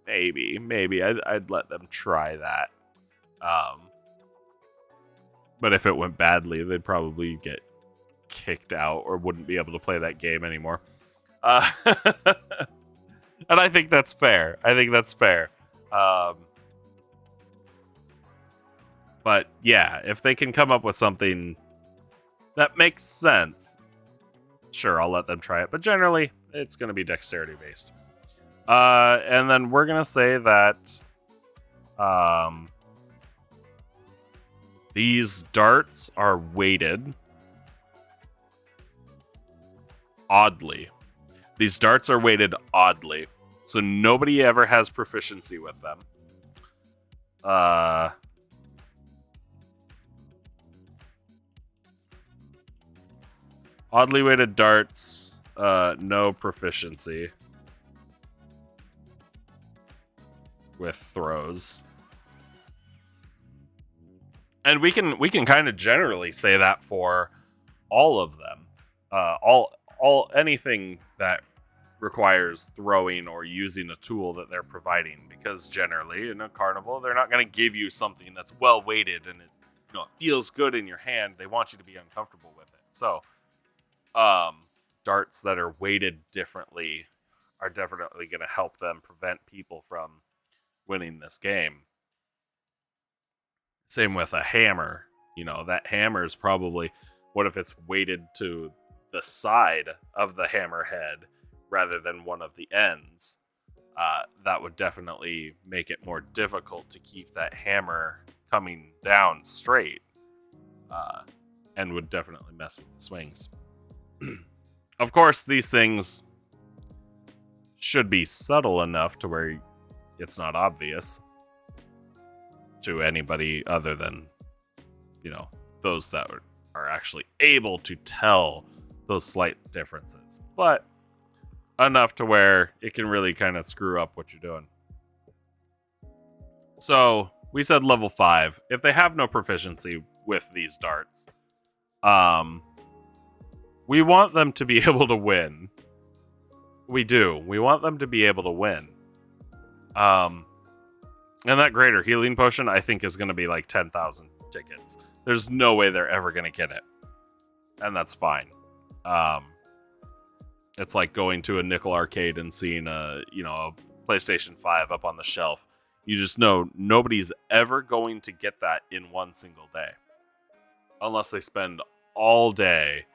maybe I'd let them try that. But if it went badly, they'd probably get kicked out or wouldn't be able to play that game anymore. And I think that's fair. But yeah, if they can come up with something that makes sense, sure, I'll let them try it. But generally, it's going to be dexterity based. And then we're going to say that these darts are weighted oddly. These darts are weighted oddly, so nobody ever has proficiency with them. Oddly weighted darts, no proficiency with throws. And we can kind of generally say that for all of them. All anything that requires throwing or using a tool that they're providing, because generally in a carnival they're not going to give you something that's well weighted and it feels good in your hand. They want you to be uncomfortable with it. So darts that are weighted differently are definitely going to help them prevent people from winning this game. Same with a hammer. That hammer is probably, what if it's weighted to the side of the hammerhead rather than one of the ends? That would definitely make it more difficult to keep that hammer coming down straight, and would definitely mess with the swings. Of course, these things should be subtle enough to where it's not obvious to anybody other than, those that are actually able to tell those slight differences. But enough to where it can really kind of screw up what you're doing. So we said level 5. If they have no proficiency with these darts, we want them to be able to win. We do. We want them to be able to win. And that greater healing potion, I think, is going to be like 10,000 tickets. There's no way they're ever going to get it. And that's fine. It's like going to a nickel arcade and seeing a PlayStation 5 up on the shelf. You just know nobody's ever going to get that in one single day. Unless they spend all day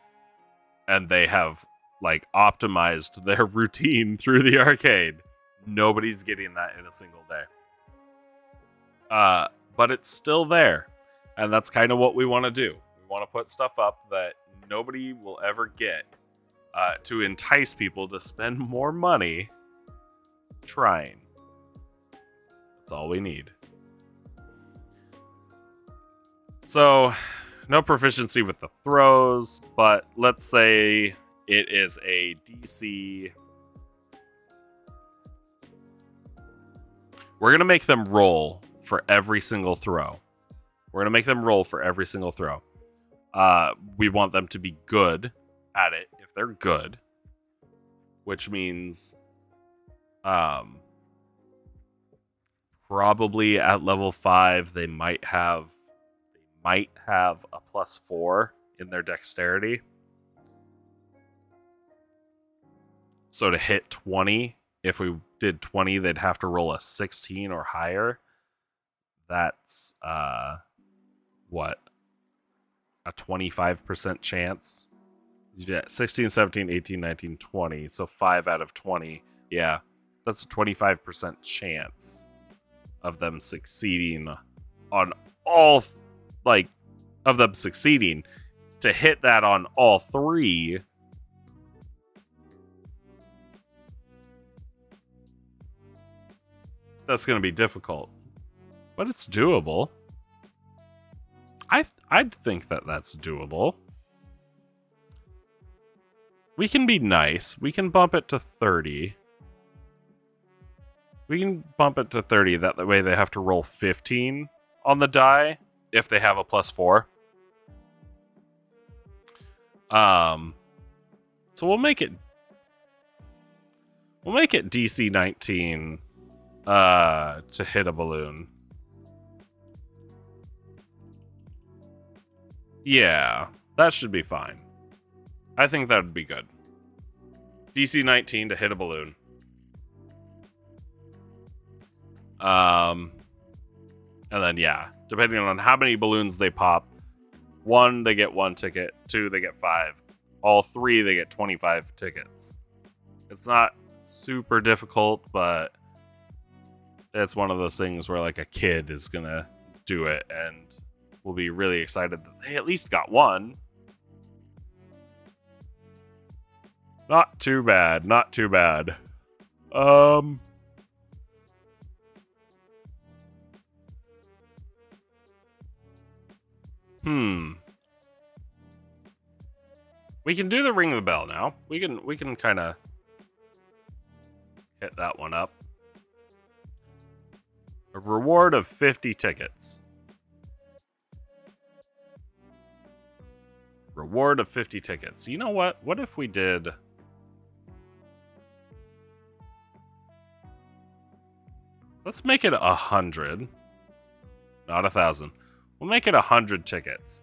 and they have optimized their routine through the arcade. Nobody's getting that in a single day. But it's still there. And that's kind of what we want to do. We want to put stuff up that nobody will ever get, to entice people to spend more money trying. That's all we need. So, no proficiency with the throws, but let's say it is a DC. We're going to make them roll for every single throw. We want them to be good at it if they're good, which means probably at level 5 they might have a +4 in their dexterity. So to hit 20, if we did 20, they'd have to roll a 16 or higher. That's what? A 25% chance? Yeah, 16, 17, 18, 19, 20. So 5 out of 20. Yeah, that's a 25% chance of them succeeding on all, of them succeeding. To hit that on all 3, that's going to be difficult. But it's doable. I'd think that that's doable. We can be nice. We can bump it to 30. That way they have to roll 15 on the die if they have a +4. So we'll make it DC 19 to hit a balloon. Yeah, that should be fine. I think that would be good. DC 19 to hit a balloon. And then, yeah, depending on how many balloons they pop, 1, they get 1 ticket, 2, they get 5. All 3, they get 25 tickets. It's not super difficult, but it's one of those things where, a kid is gonna do it, and we'll be really excited that they at least got 1. Not too bad. We can do the ring of the bell now. We can kind of hit that one up. A reward of 50 tickets. You know what? What if we did Let's make it 100. Not 1,000. We'll make it 100 tickets.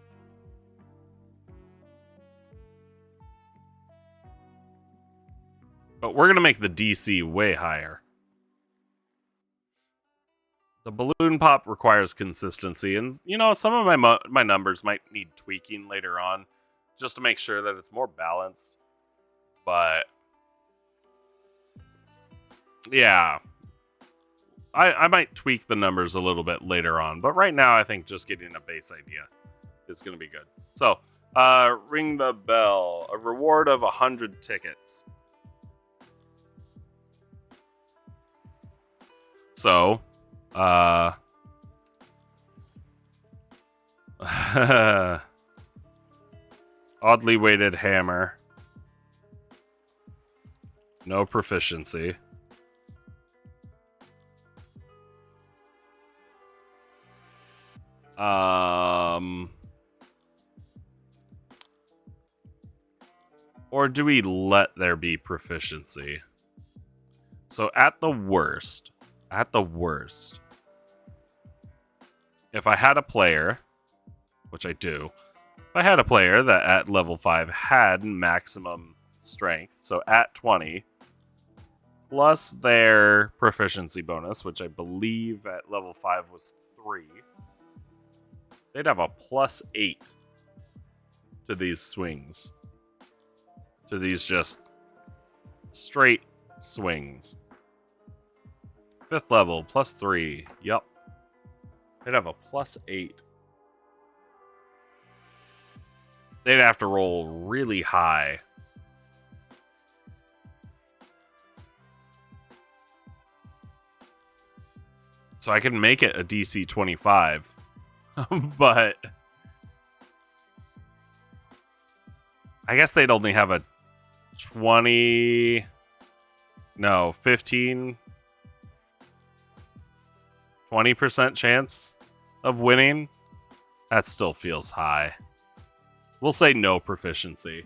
But we're going to make the DC way higher. The balloon pop requires consistency, and you know, some of my numbers might need tweaking later on, just to make sure that it's more balanced. But yeah, I might tweak the numbers a little bit later on. But right now, I think just getting a base idea is going to be good. So, ring the bell. A reward of 100 tickets. So, oddly weighted hammer. No proficiency. Or do we let there be proficiency? So at the worst, if I had a player, which I do, if I had a player that at level 5 had maximum strength, so at 20, plus their proficiency bonus, which I believe at level 5 was 3, they'd have a plus 8 to these swings. To these just straight swings. 5th level, plus 3. Yep. They'd have a plus 8. They'd have to roll really high. So I can make it a DC 25. But I guess they'd only have a 15, 20% chance of winning. That still feels high. We'll say no proficiency.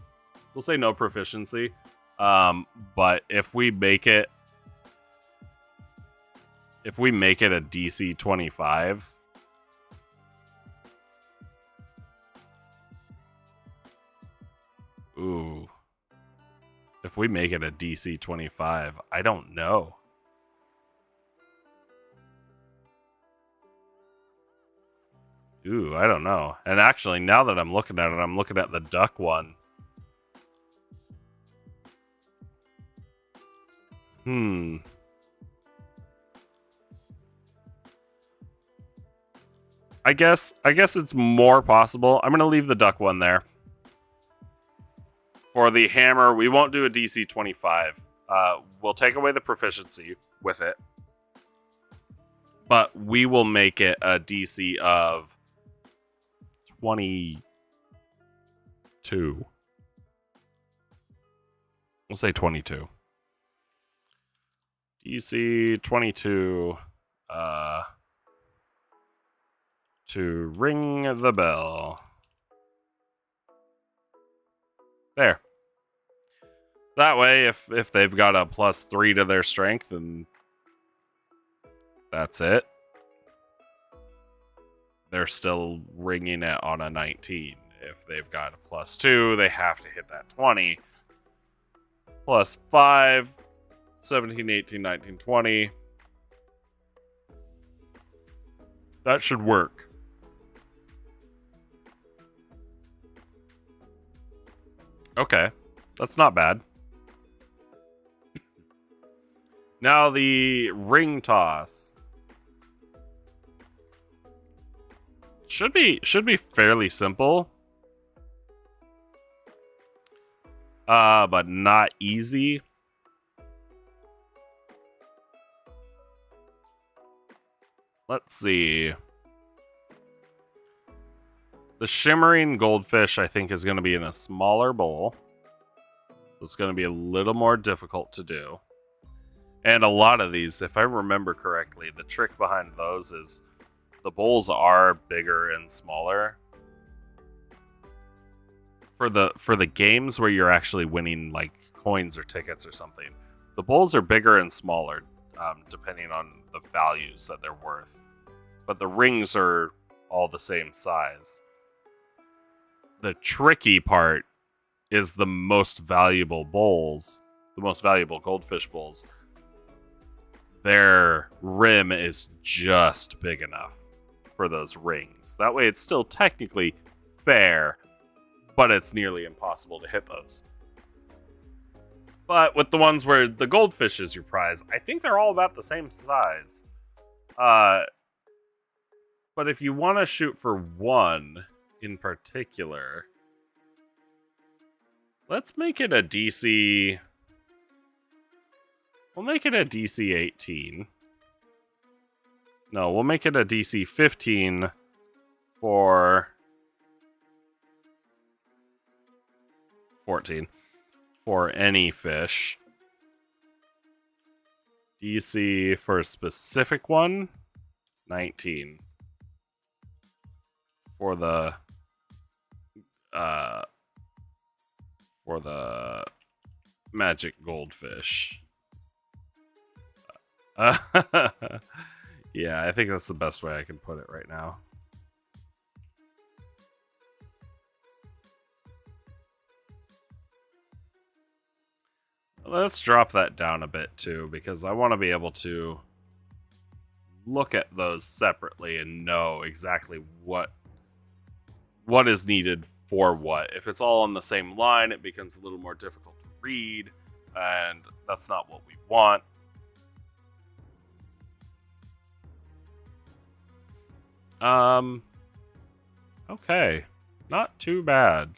But if we make it a DC 25, ooh. If we make it a DC 25, I don't know. Ooh, I don't know. And actually, now that I'm looking at it, I'm looking at the duck one. I guess it's more possible. I'm going to leave the duck one there. For the hammer, we won't do a DC 25. We'll take away the proficiency with it. But we will make it a DC of 22. We'll say 22. DC 22. To ring the bell. There. That way, if they've got a plus 3 to their strength, and that's it, they're still ringing it on a 19. If they've got a plus 2, they have to hit that 20. Plus 5, 17, 18, 19, 20. That should work. Okay, that's not bad. Now the ring toss should be fairly simple, but not easy. Let's see. The shimmering goldfish, I think, is going to be in a smaller bowl. So it's going to be a little more difficult to do. And a lot of these, if I remember correctly, the trick behind those is the bowls are bigger and smaller. For the games where you're actually winning like coins or tickets or something, the bowls are bigger and smaller depending on the values that they're worth. But the rings are all the same size. The tricky part is the most valuable bowls, the most valuable goldfish bowls. Their rim is just big enough for those rings. That way it's still technically fair, but it's nearly impossible to hit those. But with the ones where the goldfish is your prize, I think they're all about the same size. But if you want to shoot for one in particular, let's make it a DC. We'll make it a DC 18. No, we'll make it a DC 15 for 14 for any fish. DC for a specific one, 19 for the magic goldfish. Yeah, I think that's the best way I can put it right now. Let's drop that down a bit too, because I want to be able to look at those separately and know exactly what is needed for what. If it's all on the same line, it becomes a little more difficult to read, and that's not what we want. Okay. Not too bad.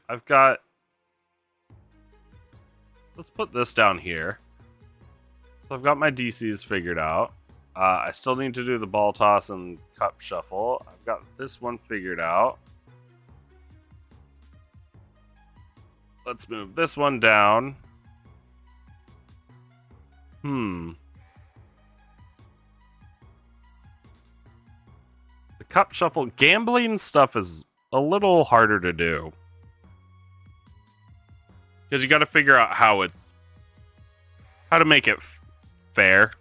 I've got... Let's put this down here. So I've got my DCs figured out. I still need to do the ball toss and cup shuffle. I've got this one figured out. Let's move this one down. The cup shuffle, gambling stuff is a little harder to do. Because you got to figure out how to make it fair.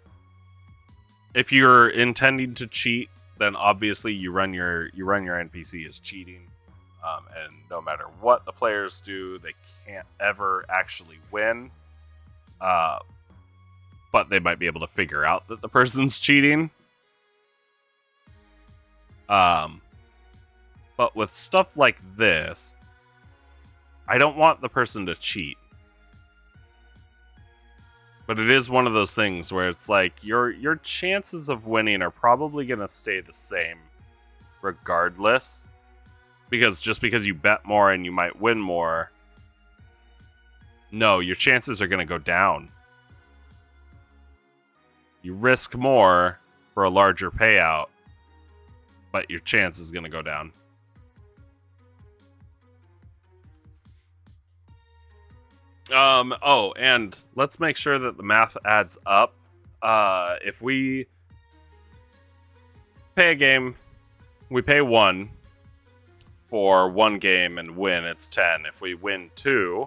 If you're intending to cheat, then obviously you run your NPC as cheating, and no matter what the players do, they can't ever actually win. But they might be able to figure out that the person's cheating. But with stuff like this, I don't want the person to cheat. But it is one of those things where it's like your chances of winning are probably going to stay the same regardless. Because you bet more and you might win more, no, your chances are going to go down. You risk more for a larger payout, but your chance is going to go down. Oh, and let's make sure that the math adds up. If we pay a game, we pay 1 for 1 game and win, it's 10. If we win 2,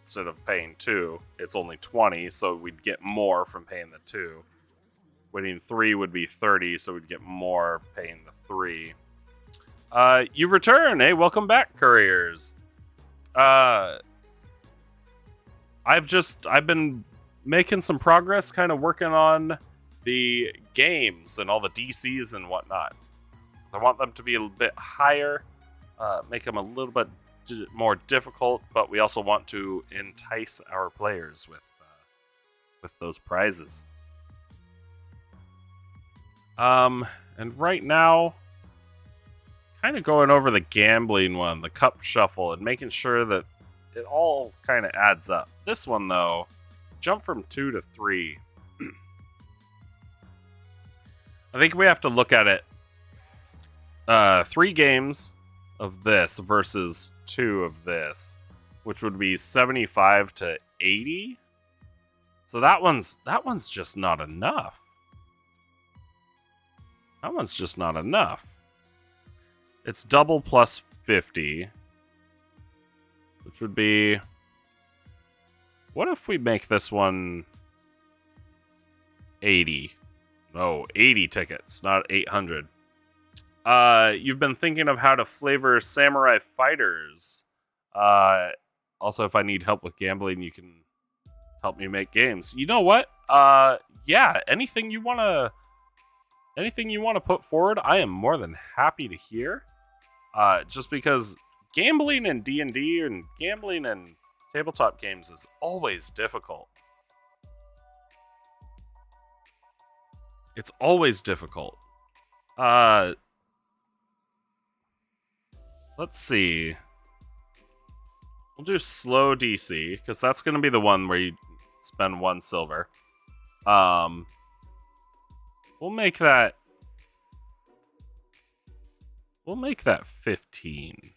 instead of paying 2, it's only 20, so we'd get more from paying the 2. Winning 3 would be 30, so we'd get more paying the 3. You return! Hey, welcome back, couriers. I've been making some progress, kind of working on the games and all the DCs and whatnot. I want them to be a bit higher, make them a little bit more difficult, but we also want to entice our players with those prizes. And right now, kind of going over the gambling one, the cup shuffle, and making sure that it all kind of adds up. This one, though, jump from 2 to 3. I think we have to look at it 3 games of this versus 2 of this, which would be 75 to 80. So that one's just not enough. That one's just not enough. It's double plus 50. Which would be... What if we make this one 80. No, 80 tickets, not 800. You've been thinking of how to flavor Samurai Fighters. Also, if I need help with gambling, you can help me make games. You know what? Yeah, anything you wanna put forward, I am more than happy to hear. Just because gambling in D&D and gambling in tabletop games is always difficult. It's always difficult. Let's see. We'll do slow DC, because that's going to be the one where you spend 1 silver. We'll make that 15.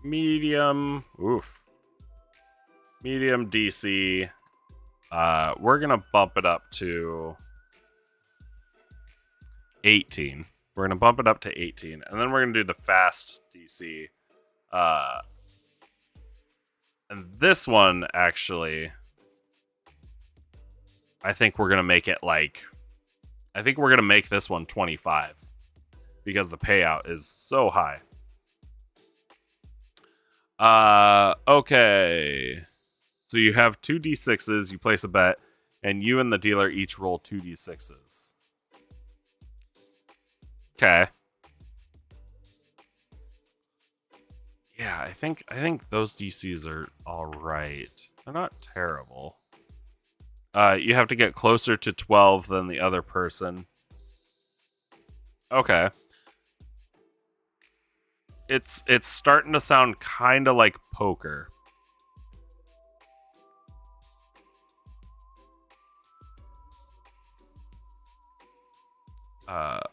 Medium. Oof. Medium DC. We're going to bump it up to 18. We're going to bump it up to 18. And then we're going to do the fast DC. And this one, actually, I think we're going to make it like... I think we're going to make this one 25. Because the payout is so high. Okay. So you have 2 d6s, you place a bet, and you and the dealer each roll 2 d6s. Okay. Yeah, I think those DCs are alright. They're not terrible. You have to get closer to 12 than the other person. Okay. It's starting to sound kind of like poker.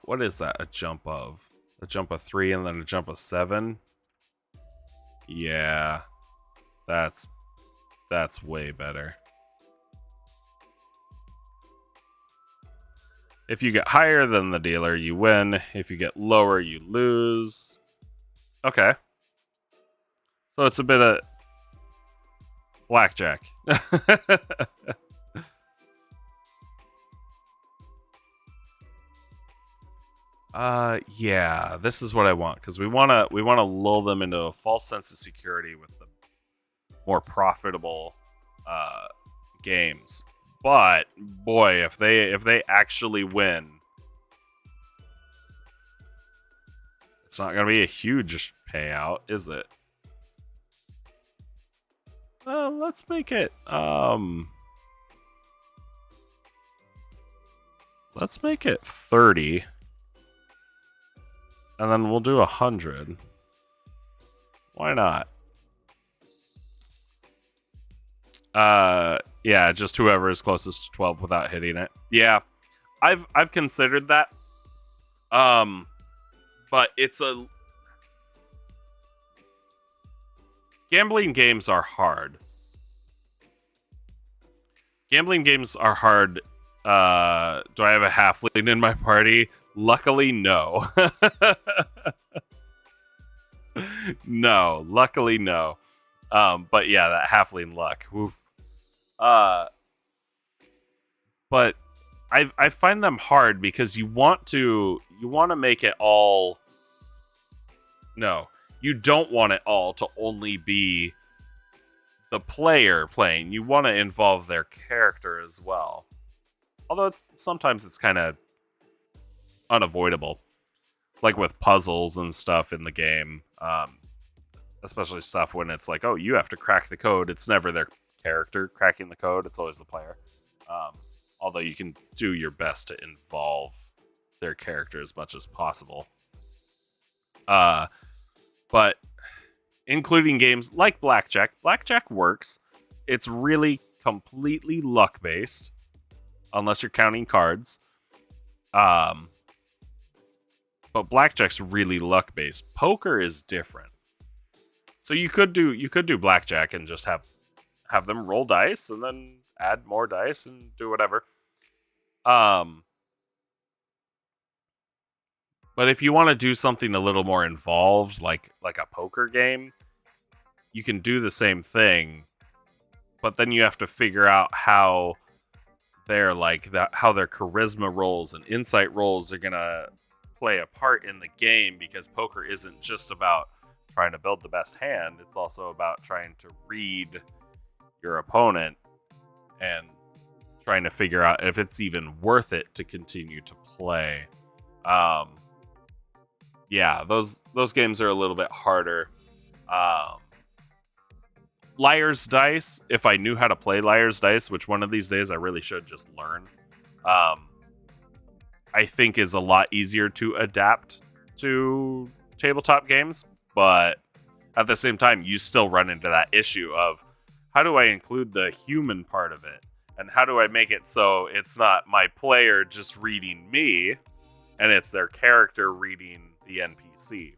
What is that? A jump of 3 and then a jump of 7? Yeah. That's way better. If you get higher than the dealer, you win. If you get lower, you lose. Okay. So it's a bit of blackjack. Yeah, this is what I want, because we wanna lull them into a false sense of security with the more profitable games. But boy, if they actually win, it's not gonna be a huge payout, is it? Let's make it let's make it 30. And then we'll do 100. Why not? Yeah, just whoever is closest to 12 without hitting it. Yeah, I've considered that. But it's a... Gambling games are hard. Gambling games are hard. Do I have a halfling in my party? Luckily, no. No, luckily, no. But yeah, that halfling luck. Oof. But I find them hard because you want to make it all. No, you don't want it all to only be the player playing. You want to involve their character as well. Although sometimes it's kind of unavoidable, like with puzzles and stuff in the game, especially stuff when it's like, oh, you have to crack the code. It's never their character cracking the code, it's always the player. Although you can do your best to involve their character as much as possible. But including games like blackjack works. It's really completely luck based, unless you're counting cards. But blackjack's really luck based. Poker is different. So you could do blackjack and just have them roll dice and then add more dice and do whatever. But if you want to do something a little more involved, like a poker game, you can do the same thing, but then you have to figure out how how their charisma rolls and insight rolls are gonna play a part in the game, because poker isn't just about trying to build the best hand, it's also about trying to read your opponent and trying to figure out if it's even worth it to continue to play. Yeah, those games are a little bit harder. Liar's Dice, if I knew how to play Liar's Dice, which one of these days I really should just learn, I think is a lot easier to adapt to tabletop games, but at the same time, you still run into that issue of how do I include the human part of it? And how do I make it so it's not my player just reading me, and it's their character reading the NPC?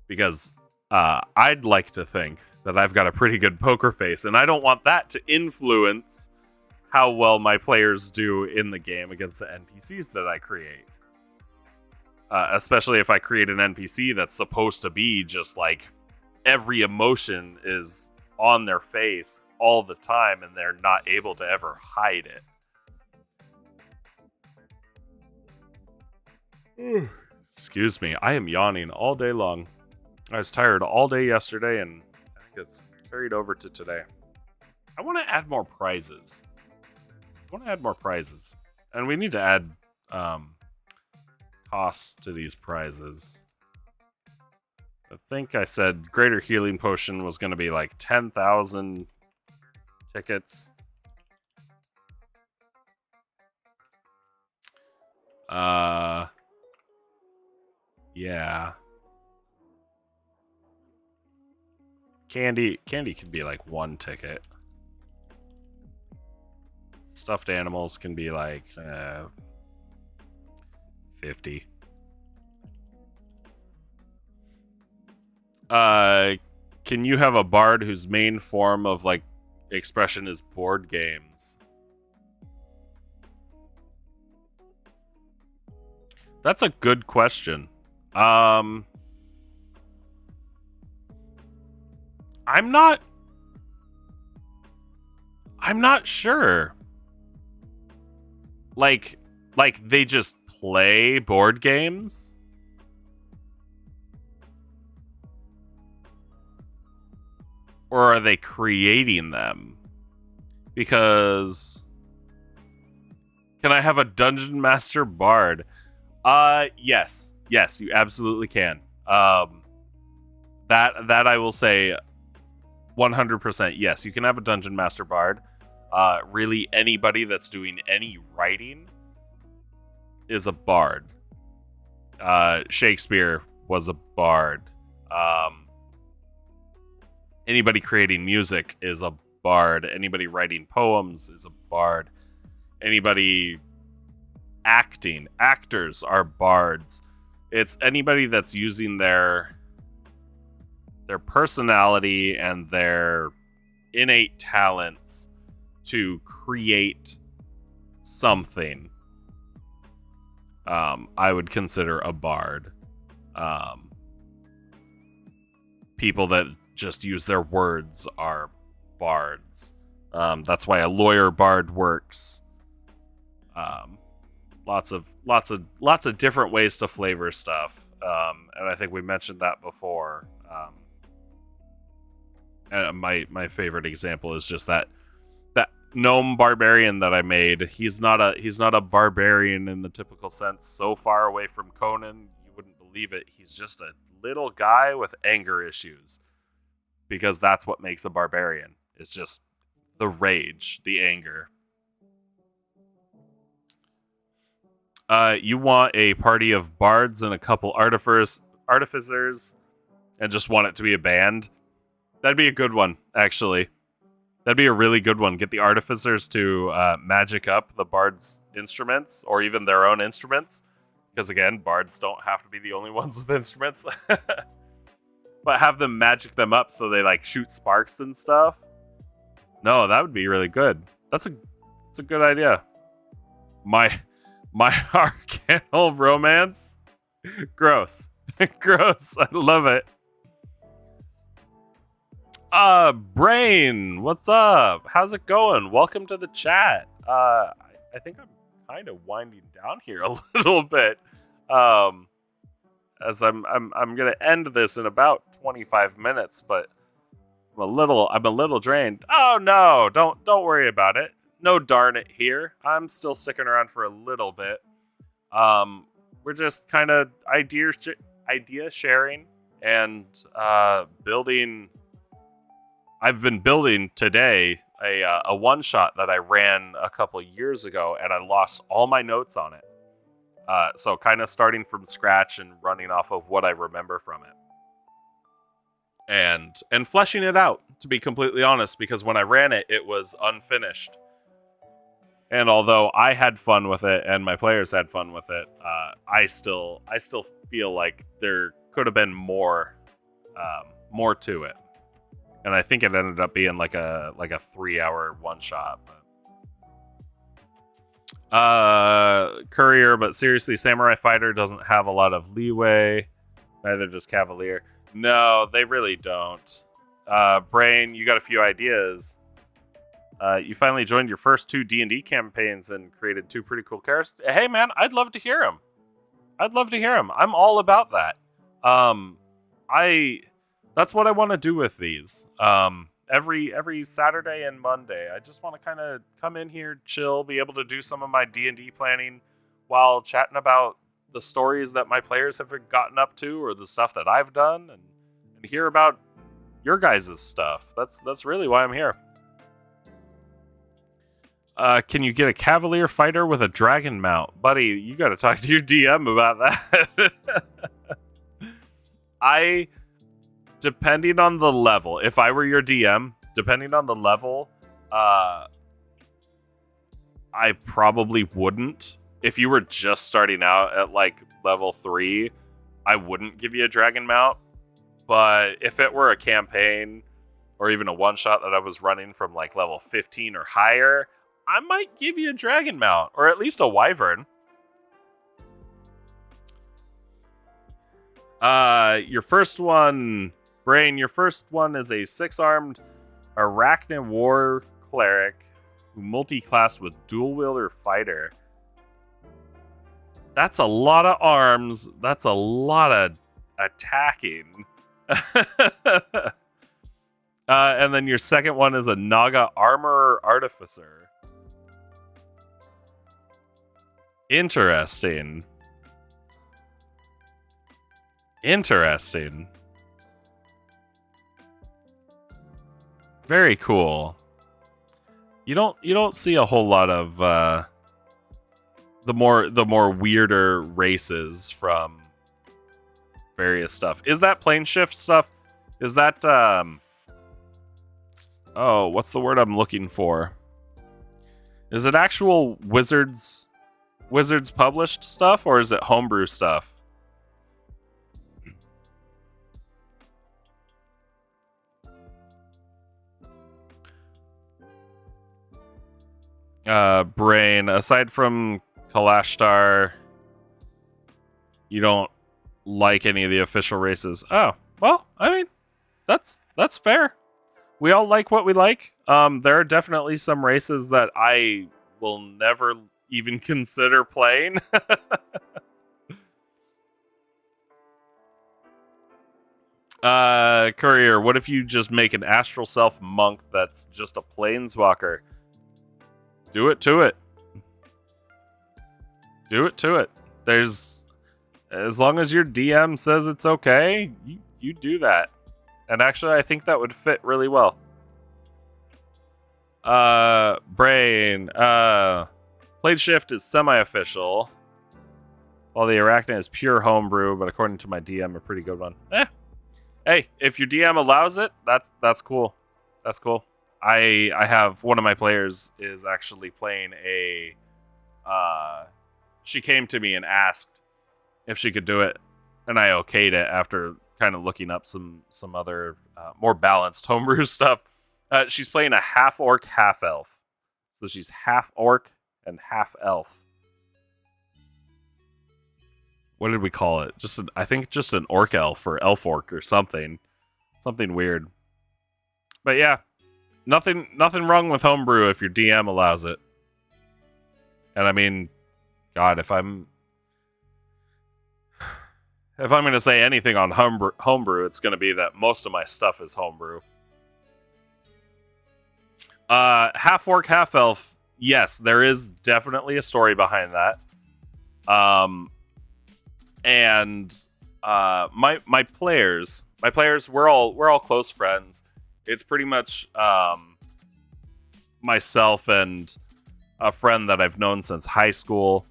Because I'd like to think that I've got a pretty good poker face, and I don't want that to influence how well my players do in the game against the NPCs that I create. Especially if I create an NPC that's supposed to be just like every emotion is on their face all the time, and they're not able to ever hide it. Excuse me, I am yawning all day long. I was tired all day yesterday, and I think it's carried over to today. I want to add more prizes. And we need to add costs to these prizes. I think I said Greater Healing Potion was going to be like 10,000 tickets. Yeah. Candy can be like 1 ticket. Stuffed animals can be like 50. Can you have a bard whose main form of like expression is board games? That's a good question. I'm not sure. Like they just play board games? Or are they creating them? Because can I have a Dungeon Master Bard? Yes, you absolutely can. That I will say 100% yes, you can have a Dungeon Master Bard. Really anybody that's doing any writing is a bard. Shakespeare was a bard. Anybody creating music is a bard. Anybody writing poems is a bard. Anybody actors are bards. It's anybody that's using their personality and their innate talents to create something. I would consider a bard. People that just use their words are bards. That's why a lawyer bard works. Lots of different ways to flavor stuff. And I think we mentioned that before. And my favorite example is just that gnome barbarian that I made. He's not a barbarian in the typical sense. So far away from Conan, you wouldn't believe it. He's just a little guy with anger issues. Because that's what makes a barbarian. It's just the rage, the anger. You want a party of bards and a couple artificers, and just want it to be a band? That'd be a good one, actually. That'd be a really good one. Get the artificers to magic up the bards' instruments, or even their own instruments. Because again, bards don't have to be the only ones with instruments. But have them magic them up so they like shoot sparks and stuff. No, that would be really good. That's a good idea. My Arcanal romance? Gross. Gross. I love it. Brain, what's up? How's it going? Welcome to the chat. I think I'm kind of winding down here a little bit. Um, as I'm gonna end this in about 25 minutes, but I'm a little drained. Oh no, don't worry about it. No darn it here. I'm still sticking around for a little bit. Um, we're just kind of idea sharing and building. I've been building today a one shot that I ran a couple years ago, and I lost all my notes on it. So kind of starting from scratch and running off of what I remember from it, and fleshing it out. To be completely honest, because when I ran it, it was unfinished. And although I had fun with it and my players had fun with it, I still feel like there could have been more to it. And I think it ended up being like a 3-hour one shot. Courier, but seriously, Samurai Fighter doesn't have a lot of leeway. Neither does Cavalier. No, they really don't. Brain, you got a few ideas. You finally joined your first 2 D&D campaigns and created 2 pretty cool characters. Hey man, I'd love to hear them. I'm all about that. That's what I want to do with these. Every Saturday and Monday, I just want to kind of come in here, chill, be able to do some of my D&D planning while chatting about the stories that my players have gotten up to, or the stuff that I've done, and hear about your guys' stuff. That's really why I'm here. Can you get a Cavalier fighter with a dragon mount? Buddy, you gotta talk to your DM about that. Depending on the level, if I were your DM, depending on the level, I probably wouldn't. If you were just starting out at like level 3, I wouldn't give you a dragon mount. But if it were a campaign or even a one shot that I was running from like level 15 or higher, I might give you a dragon mount, or at least a wyvern. Your first one, Brain, your first one is a 6-armed Arachnid War Cleric who multi-classed with Dual Wielder Fighter. That's a lot of arms. That's a lot of attacking. And then your second one is a Naga Armorer Artificer. Interesting. Very cool. You don't see a whole lot of the more weirder races from various stuff. Is that plane shift stuff? Is that oh, what's the word I'm looking for? Is it actual Wizards published stuff, or is it homebrew stuff? Brain, aside from Kalashtar, you don't like any of the official races. Oh, well, I mean, that's fair. We all like what we like. There are definitely some races that I will never even consider playing. Courier, what if you just make an astral self monk that's just a planeswalker? Do it to it. There's, as long as your DM says it's okay, you do that. And actually, I think that would fit really well. Brain, Plate Shift is semi-official, while the Arachnid is pure homebrew, but according to my DM, a pretty good one. Hey, if your DM allows it, that's cool. That's cool. I have one of my players is actually playing a. She came to me and asked if she could do it, and I okayed it after kind of looking up some other more balanced homebrew stuff. She's playing a half orc, half elf, so she's half orc and half elf. What did we call it? I think just an orc elf or elf orc or something weird. But yeah, nothing wrong with homebrew if your DM allows it. And I mean, God, if I'm going to say anything on homebrew, it's going to be that most of my stuff is homebrew. Half orc, half elf. Yes, there is definitely a story behind that. And my players, we're all close friends. It's pretty much myself and a friend that I've known since high school,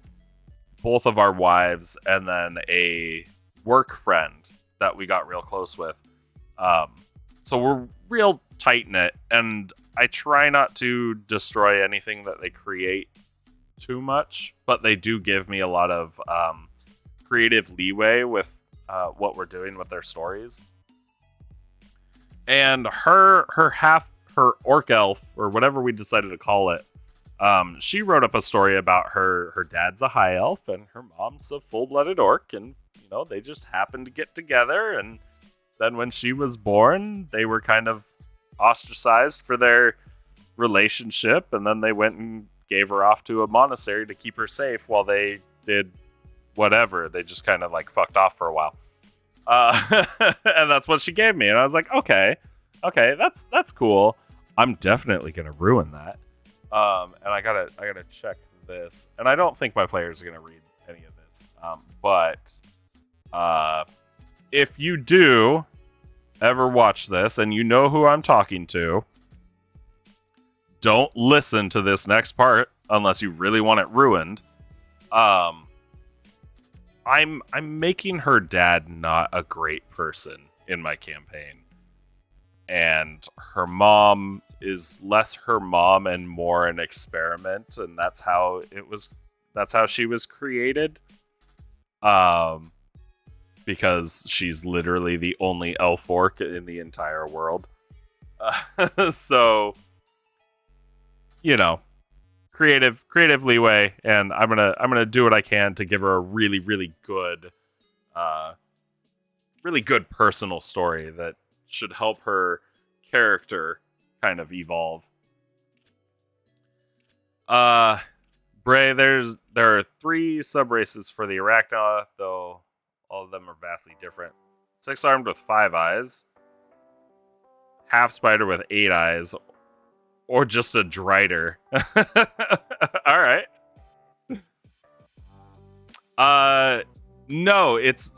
both of our wives, and then a work friend that we got real close with. So we're real tight-knit, and I try not to destroy anything that they create too much, but they do give me a lot of creative leeway with what we're doing with their stories. And her orc elf, or whatever we decided to call it, she wrote up a story about her dad's a high elf and her mom's a full-blooded orc, and they just happened to get together, and then when she was born, they were kind of ostracized for their relationship, and then they went and gave her off to a monastery to keep her safe while they did whatever. They just kind of like fucked off for a while. And that's what she gave me, and I was like, okay, that's cool. I'm definitely gonna ruin that. And I gotta check this, and I don't think my players are gonna read any of this. But if you do ever watch this and you know who I'm talking to, don't listen to this next part unless you really want it ruined. I'm making her dad not a great person in my campaign, and her mom is less her mom and more an experiment, and that's how she was created. Because she's literally the only elf orc in the entire world. So, creative leeway, and I'm gonna do what I can to give her a really, really good personal story that should help her character kind of evolve. Bray, there are 3 sub-races for the Arachna, though all of them are vastly different. 6-armed with 5 eyes, half spider with 8 eyes, or just a drider. All right. No, it's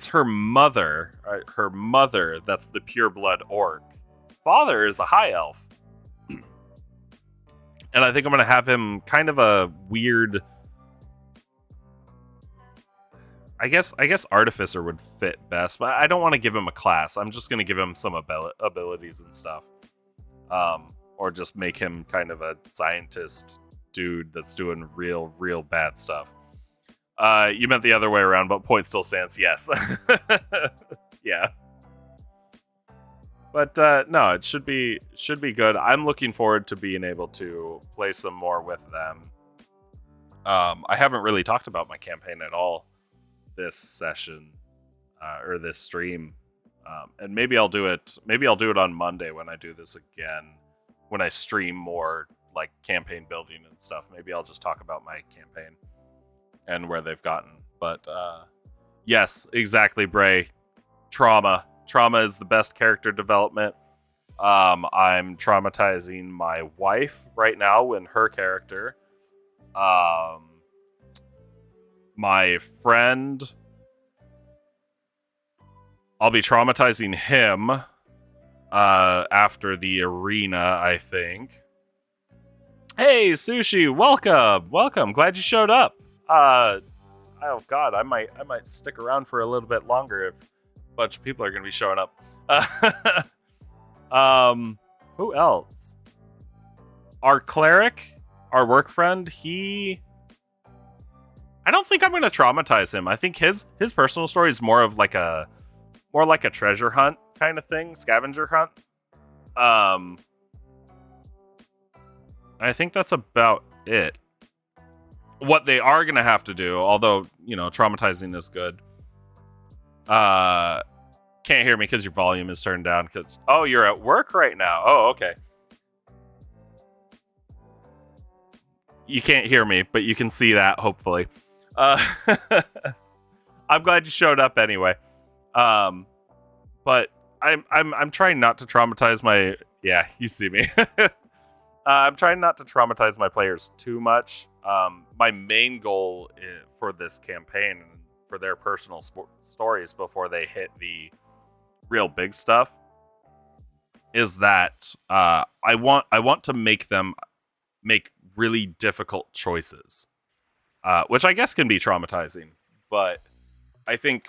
her mother. Her mother, that's the pure-blood orc. Father is a high elf. And I think I'm going to have him kind of a weird... I guess Artificer would fit best, but I don't want to give him a class. I'm just going to give him some abilities and stuff. Or just make him kind of a scientist dude that's doing real bad stuff. You meant the other way around, but point still stands, yes. Yeah. But no, it should be good. I'm looking forward to being able to play some more with them. I haven't really talked about my campaign at all this session or this stream, and maybe I'll do it on Monday when I do this again, when I stream more like campaign building and stuff. Maybe I'll just talk about my campaign and where they've gotten. But yes, exactly, Bray. Trauma is the best character development. I'm traumatizing my wife right now in her character. My friend, I'll be traumatizing him after the arena, I think. Hey, Sushi, welcome. Glad you showed up. Oh God, I might stick around for a little bit longer if a bunch of people are going to be showing up. Who else? Our cleric, our work friend, I don't think I'm going to traumatize him. I think his personal story is more like a treasure hunt kind of thing, scavenger hunt. I think that's about it. What they are going to have to do, although, traumatizing is good, can't hear me because your volume is turned down. Because you're at work right now. Oh, okay. You can't hear me, but you can see that, hopefully. I'm glad you showed up anyway. But I'm trying not to traumatize my... Yeah, you see me. I'm trying not to traumatize my players too much. My main goal for this campaign, for their personal stories before they hit the real big stuff, is that I want to make them make really difficult choices, which I guess can be traumatizing. But I think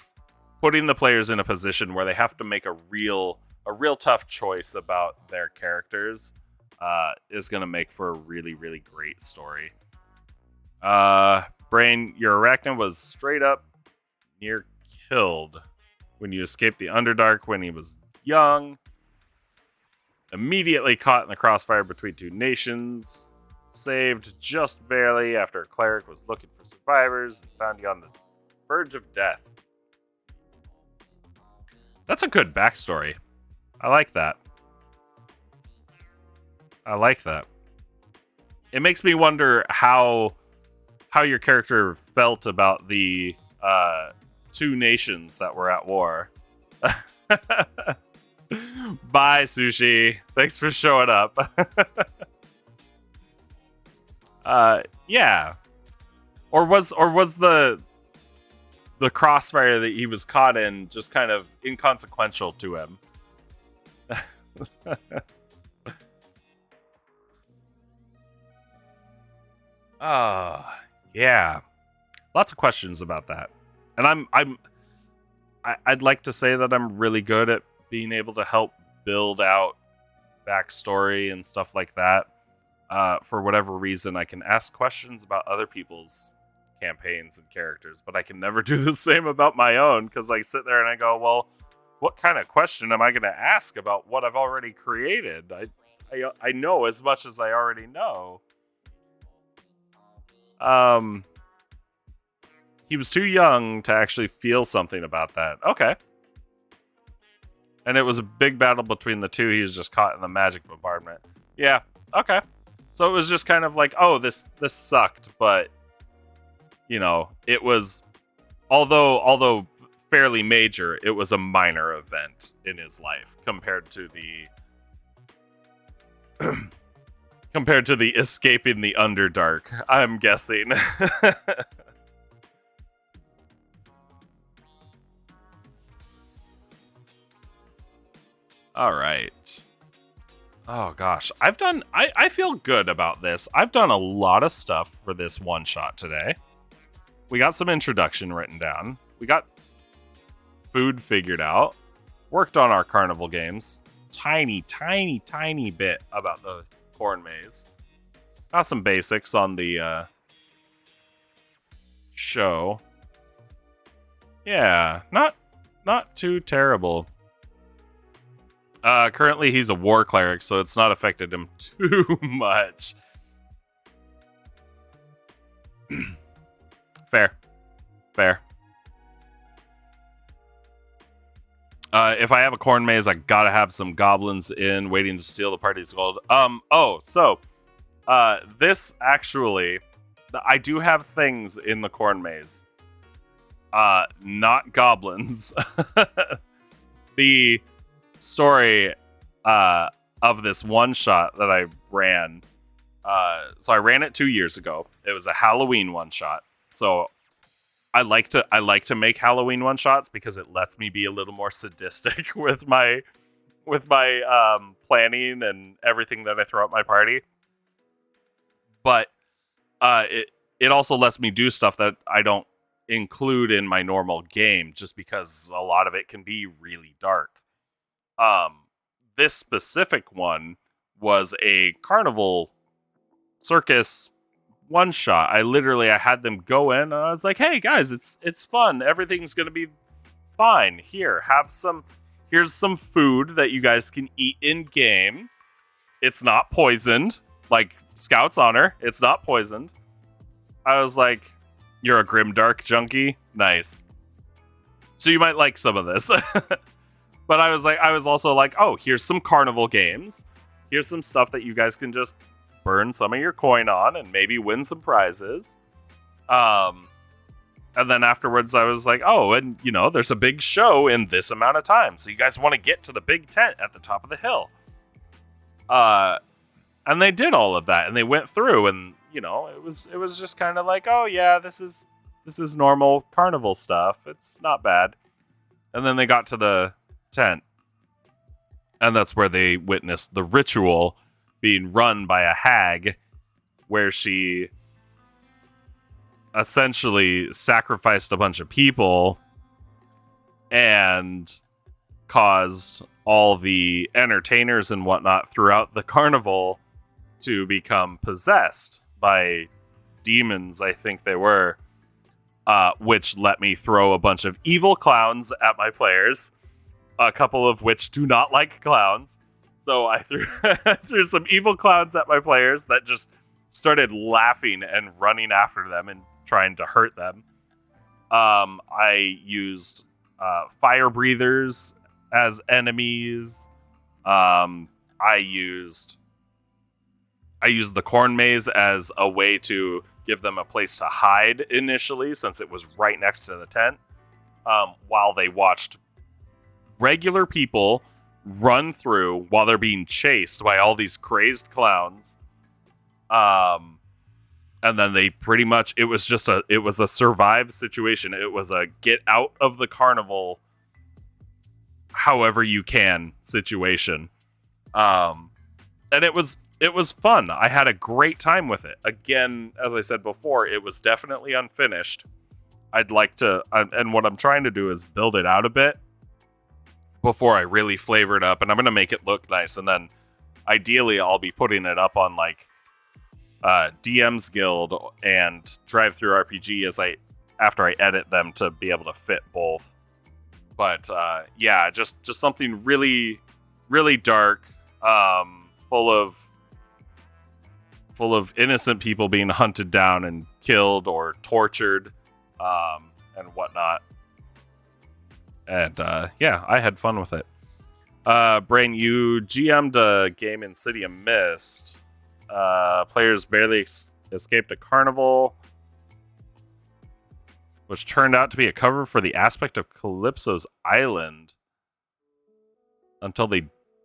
putting the players in a position where they have to make a real tough choice about their characters is going to make for a really, really great story. Brain, your arachnid was straight up near killed when you escaped the Underdark when he was young. Immediately caught in the crossfire between two nations. Saved just barely after a cleric was looking for survivors and found you on the verge of death. That's a good backstory. I like that. It makes me wonder how your character felt about the two nations that were at war. Bye, Sushi. Thanks for showing up. Yeah. Or was the crossfire that he was caught in just kind of inconsequential to him? Yeah. Lots of questions about that. And I'd like to say that I'm really good at being able to help build out backstory and stuff like that. For whatever reason, I can ask questions about other people's campaigns and characters, but I can never do the same about my own, because I sit there and I go, well, what kind of question am I going to ask about what I've already created? I know as much as I already know. He was too young to actually feel something about that. Okay. And it was a big battle between the two. He was just caught in the magic bombardment. Yeah. Okay. So it was just kind of like, oh, this sucked, but you know, it was, although fairly major, it was a minor event in his life compared to the escaping the Underdark, I'm guessing. All right. Oh gosh, I feel good about this. I've done a lot of stuff for this one shot today. We got some introduction written down. We got food figured out. Worked on our carnival games. Tiny bit about the corn maze. Got some basics on the show. Yeah, not too terrible. Currently he's a war cleric, so it's not affected him too much. Fair. If I have a corn maze, I gotta have some goblins in waiting to steal the party's gold. This actually, I do have things in the corn maze. Not goblins. The story of this one shot that I ran. So I ran it 2 years ago. It was a Halloween one shot. So I like to make Halloween one shots because it lets me be a little more sadistic with my planning and everything that I throw at my party. But it also lets me do stuff that I don't include in my normal game, just because a lot of it can be really dark. This specific one was a carnival circus one shot. I had them go in and I was like, hey guys, it's fun. Everything's gonna be fine. Here's some food that you guys can eat in game. It's not poisoned. Like Scout's honor, it's not poisoned. I was like, you're a grimdark junkie? Nice. So you might like some of this. But I was also like, oh, here's some carnival games. Here's some stuff that you guys can just burn some of your coin on and maybe win some prizes. And then afterwards I was like, oh, and there's a big show in this amount of time. So you guys want to get to the big tent at the top of the hill. And they did all of that and they went through and, it was just kind of like, oh yeah, this is normal carnival stuff. It's not bad. And then they got to the tent. And that's where they witnessed the ritual being run by a hag where she essentially sacrificed a bunch of people and caused all the entertainers and whatnot throughout the carnival to become possessed by demons, I think they were, which let me throw a bunch of evil clowns at my players, a couple of which do not like clowns. So I threw some evil clowns at my players that just started laughing and running after them and trying to hurt them. I used fire breathers as enemies. I used the corn maze as a way to give them a place to hide initially, since it was right next to the tent, while they watched regular people run through while they're being chased by all these crazed clowns. And then they pretty much, it was a survive situation. It was a get out of the carnival however you can situation. And it was fun. I had a great time with it. Again, as I said before, it was definitely unfinished. I'd like to, and what I'm trying to do is build it out a bit before I really flavor it up, and I'm going to make it look nice. And then ideally I'll be putting it up on like DM's Guild and TTRPG after I edit them to be able to fit both. But yeah, just something really, really dark, full of innocent people being hunted down and killed or tortured, and whatnot. And yeah, I had fun with it. Brain, you GM'd a game in City of Mist. Players barely escaped a carnival, which turned out to be a cover for the aspect of Calypso's island.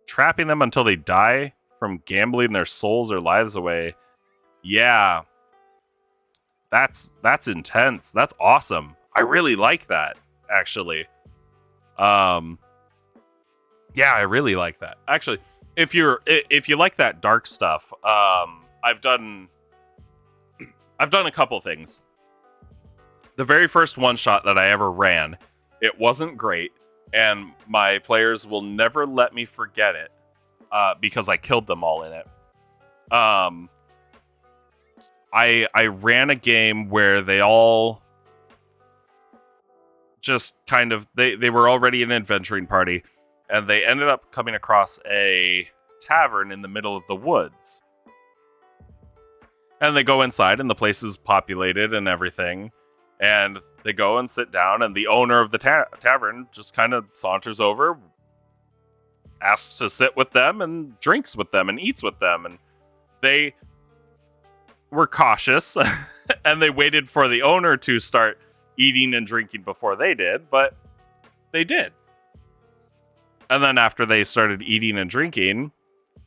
Trapping them until they die from gambling their souls or lives away. Yeah. That's intense. That's awesome. I really like that, actually. Yeah, I really like that. Actually, if you like that dark stuff, I've done a couple things. The very first one shot that I ever ran, it wasn't great, and my players will never let me forget it, because I killed them all in it. I ran a game where they all just kind of they were already an adventuring party, and they ended up coming across a tavern in the middle of the woods. And they go inside, and the place is populated and everything. And they go and sit down, and the owner of the tavern just kind of saunters over, asks to sit with them, and drinks with them, and eats with them. And they were cautious, and they waited for the owner to start eating and drinking before they did, but they did. And then after they started eating and drinking,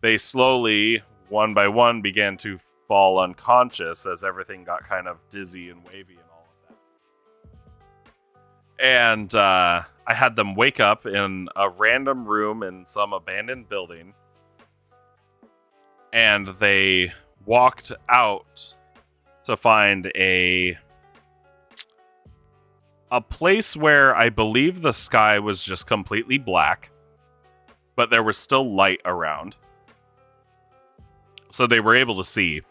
they slowly, one by one, began to fall unconscious as everything got kind of dizzy and wavy and all of that. And I had them wake up in a random room in some abandoned building, and they walked out to find a place where I believe the sky was just completely black, but there was still light around. So they were able to see.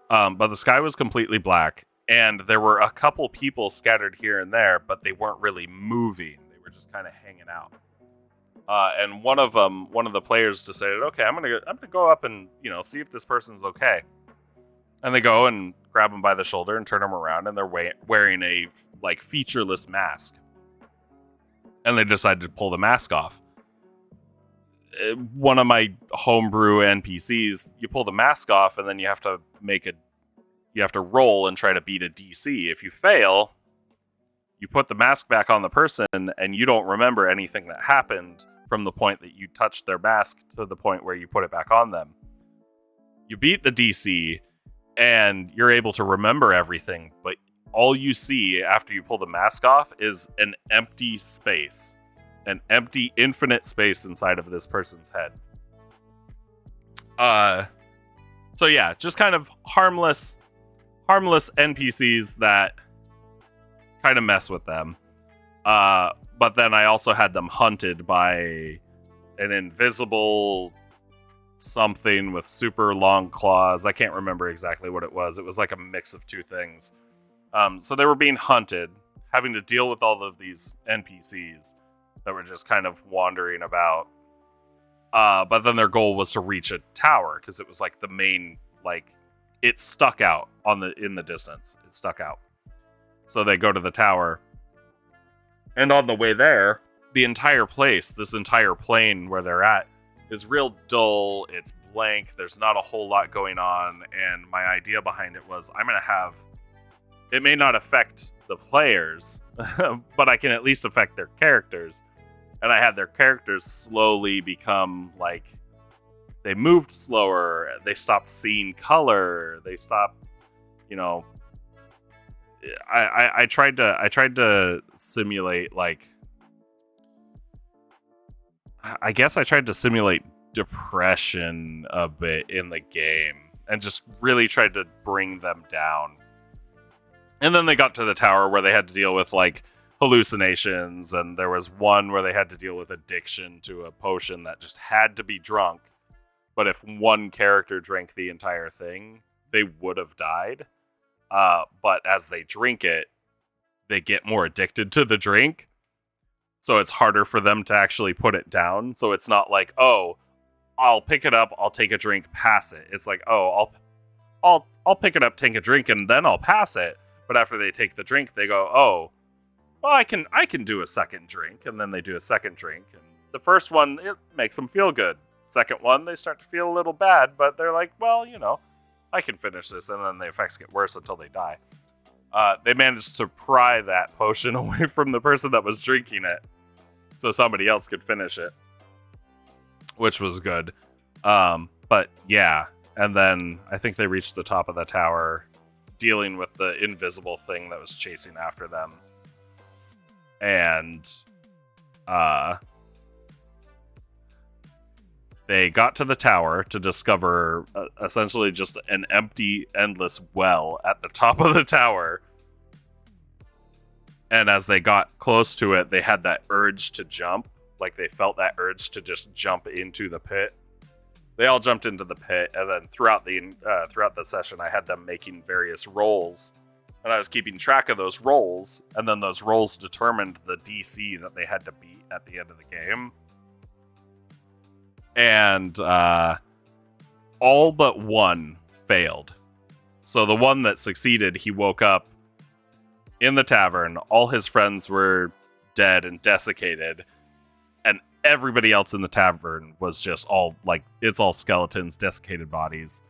But the sky was completely black, and there were a couple people scattered here and there, but they weren't really moving. They were just kind of hanging out. And one of the players decided, okay, I'm gonna go up and see if this person's okay. And they go and grab him by the shoulder and turn him around, and they're wearing a featureless mask. And they decided to pull the mask off. one of my homebrew NPCs, you pull the mask off, and then you have to roll and try to beat a DC. If you fail, you put the mask back on the person, and you don't remember anything that happened from the point that you touched their mask to the point where you put it back on them. You beat the DC, and you're able to remember everything, but all you see after you pull the mask off is an empty space. An empty, infinite space inside of this person's head. So yeah, just kind of harmless NPCs that kind of mess with them. But then I also had them hunted by an invisible something with super long claws. I can't remember exactly what it was. It was like a mix of two things. So they were being hunted, having to deal with all of these NPCs that were just kind of wandering about. But then their goal was to reach a tower, because it was like the main, like, it stuck out in the distance. It stuck out. So they go to the tower. And on the way there, the entire place, this entire plane where they're at, is real dull. It's blank. There's not a whole lot going on. And my idea behind it was, I'm going to have, it may not affect the players, but I can at least affect their characters. And I had their characters slowly become like, they moved slower, they stopped seeing color, they stopped, I tried to simulate, like, I guess I tried to simulate depression a bit in the game, and just really tried to bring them down. And then they got to the tower where they had to deal with, like, hallucinations, and there was one where they had to deal with addiction to a potion that just had to be drunk. But if one character drank the entire thing, they would have died. But as they drink it, they get more addicted to the drink. So it's harder for them to actually put it down. So it's not like, oh, I'll pick it up, I'll take a drink, pass it. It's like, oh, I'll pick it up, take a drink, and then I'll pass it. But after they take the drink, they go, oh, well, I can do a second drink. And then they do a second drink. And the first one, it makes them feel good. Second one, they start to feel a little bad, but they're like, well, I can finish this. And then the effects get worse until they die. They managed to pry that potion away from the person that was drinking it, so somebody else could finish it, which was good. But yeah, and then I think they reached the top of the tower, dealing with the invisible thing that was chasing after them. And they got to the tower to discover essentially just an empty, endless well at the top of the tower. And as they got close to it, they had that urge to jump. Like, they felt that urge to just jump into the pit. They all jumped into the pit, and then throughout the session, I had them making various rolls. And I was keeping track of those rolls, and then those rolls determined the DC that they had to beat at the end of the game. And all but one failed. So the one that succeeded, he woke up in the tavern. All his friends were dead and desiccated, and everybody else in the tavern was just all, like, it's all skeletons, desiccated bodies,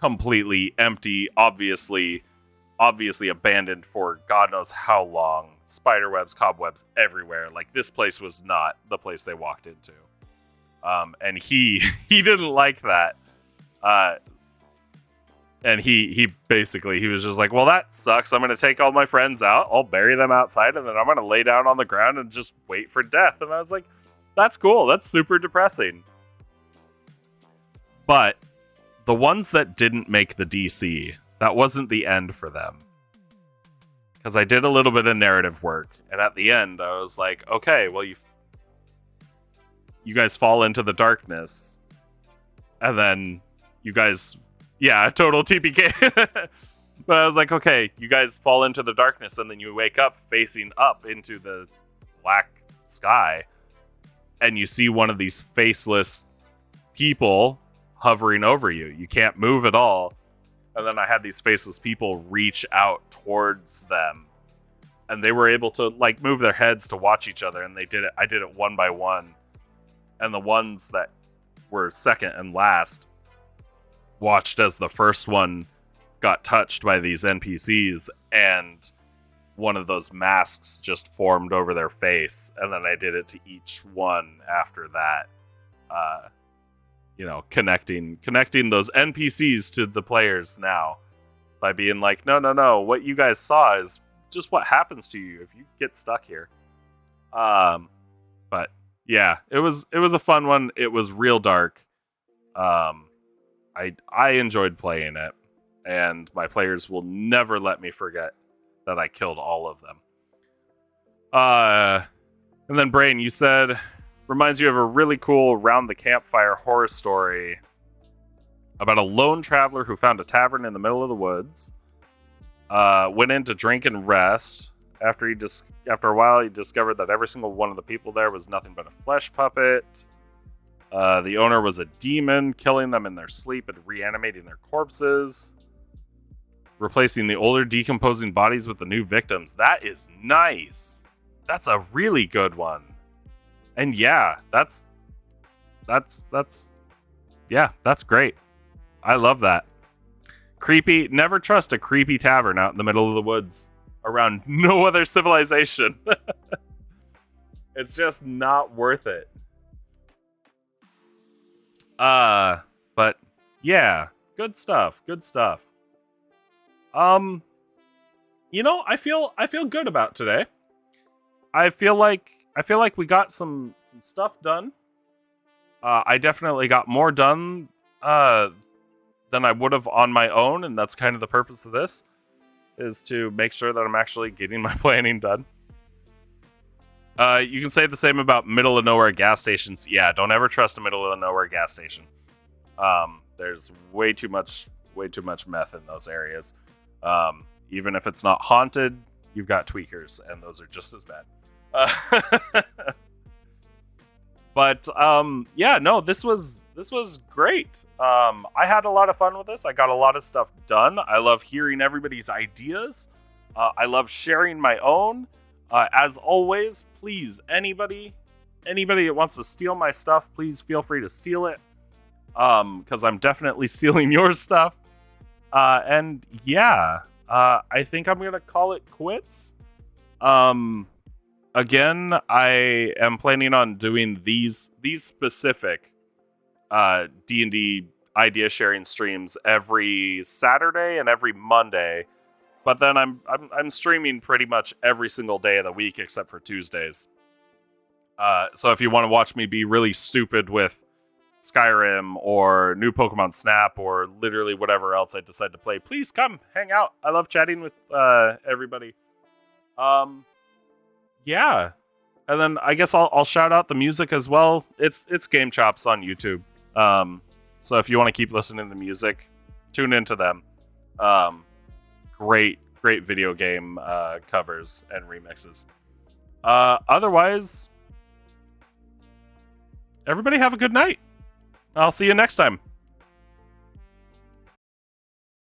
completely empty, obviously abandoned for God knows how long. Spiderwebs, cobwebs everywhere. Like, this place was not the place they walked into. And he didn't like that. And he was just like, well, that sucks. I'm going to take all my friends out. I'll bury them outside, and then I'm going to lay down on the ground and just wait for death. And I was like, that's cool. That's super depressing. But the ones that didn't make the DC, that wasn't the end for them. Because I did a little bit of narrative work. And at the end, I was like, okay, well, you guys fall into the darkness. And then you guys... Yeah, total TPK. But I was like, okay, you guys fall into the darkness, and then you wake up facing up into the black sky, and you see one of these faceless people hovering over you. You can't move at all. And then I had these faceless people reach out towards them, and they were able to, like, move their heads to watch each other, and they did it. I did it one by one. and the ones that were second and last watched as the first one got touched by these NPCs, and one of those masks just formed over their face, and then I did it to each one after that. Connecting those NPCs to the players now by being like, no, what you guys saw is just what happens to you if you get stuck here. But yeah, it was a fun one. It was real dark. I enjoyed playing it, and my players will never let me forget that I killed all of them. And then Brain, you said, reminds you of a really cool round the campfire horror story about a lone traveler who found a tavern in the middle of the woods, went in to drink and rest. After a while, he discovered that every single one of the people there was nothing but a flesh puppet. The owner was a demon, killing them in their sleep and reanimating their corpses, replacing the older decomposing bodies with the new victims. That is nice. That's a really good one. And yeah, that's great. I love that. Creepy. Never trust a creepy tavern out in the middle of the woods around no other civilization. It's just not worth it. But yeah, good stuff. I feel good about today. I feel like we got some stuff done. I definitely got more done than I would have on my own, and that's kind of the purpose of this, is to make sure that I'm actually getting my planning done. You can say the same about middle of nowhere gas stations. Yeah, don't ever trust a middle of nowhere gas station. There's way too much meth in those areas. Even if it's not haunted, you've got tweakers, and those are just as bad. But this was great. I had a lot of fun with this. I got a lot of stuff done. I love hearing everybody's ideas. I love sharing my own. As always, please, anybody that wants to steal my stuff, please feel free to steal it. Because I'm definitely stealing your stuff. I think I'm gonna call it quits. Again, I am planning on doing these specific D&D idea sharing streams every Saturday and every Monday, but then I'm streaming pretty much every single day of the week except for Tuesdays. So if you want to watch me be really stupid with Skyrim or new Pokemon Snap or literally whatever else I decide to play, please come hang out. I love chatting with everybody. Yeah, and then I guess I'll shout out the music as well. It's Game Chops on YouTube. So if you want to keep listening to the music, tune into them. Great video game covers and remixes. Otherwise, everybody have a good night. I'll see you next time.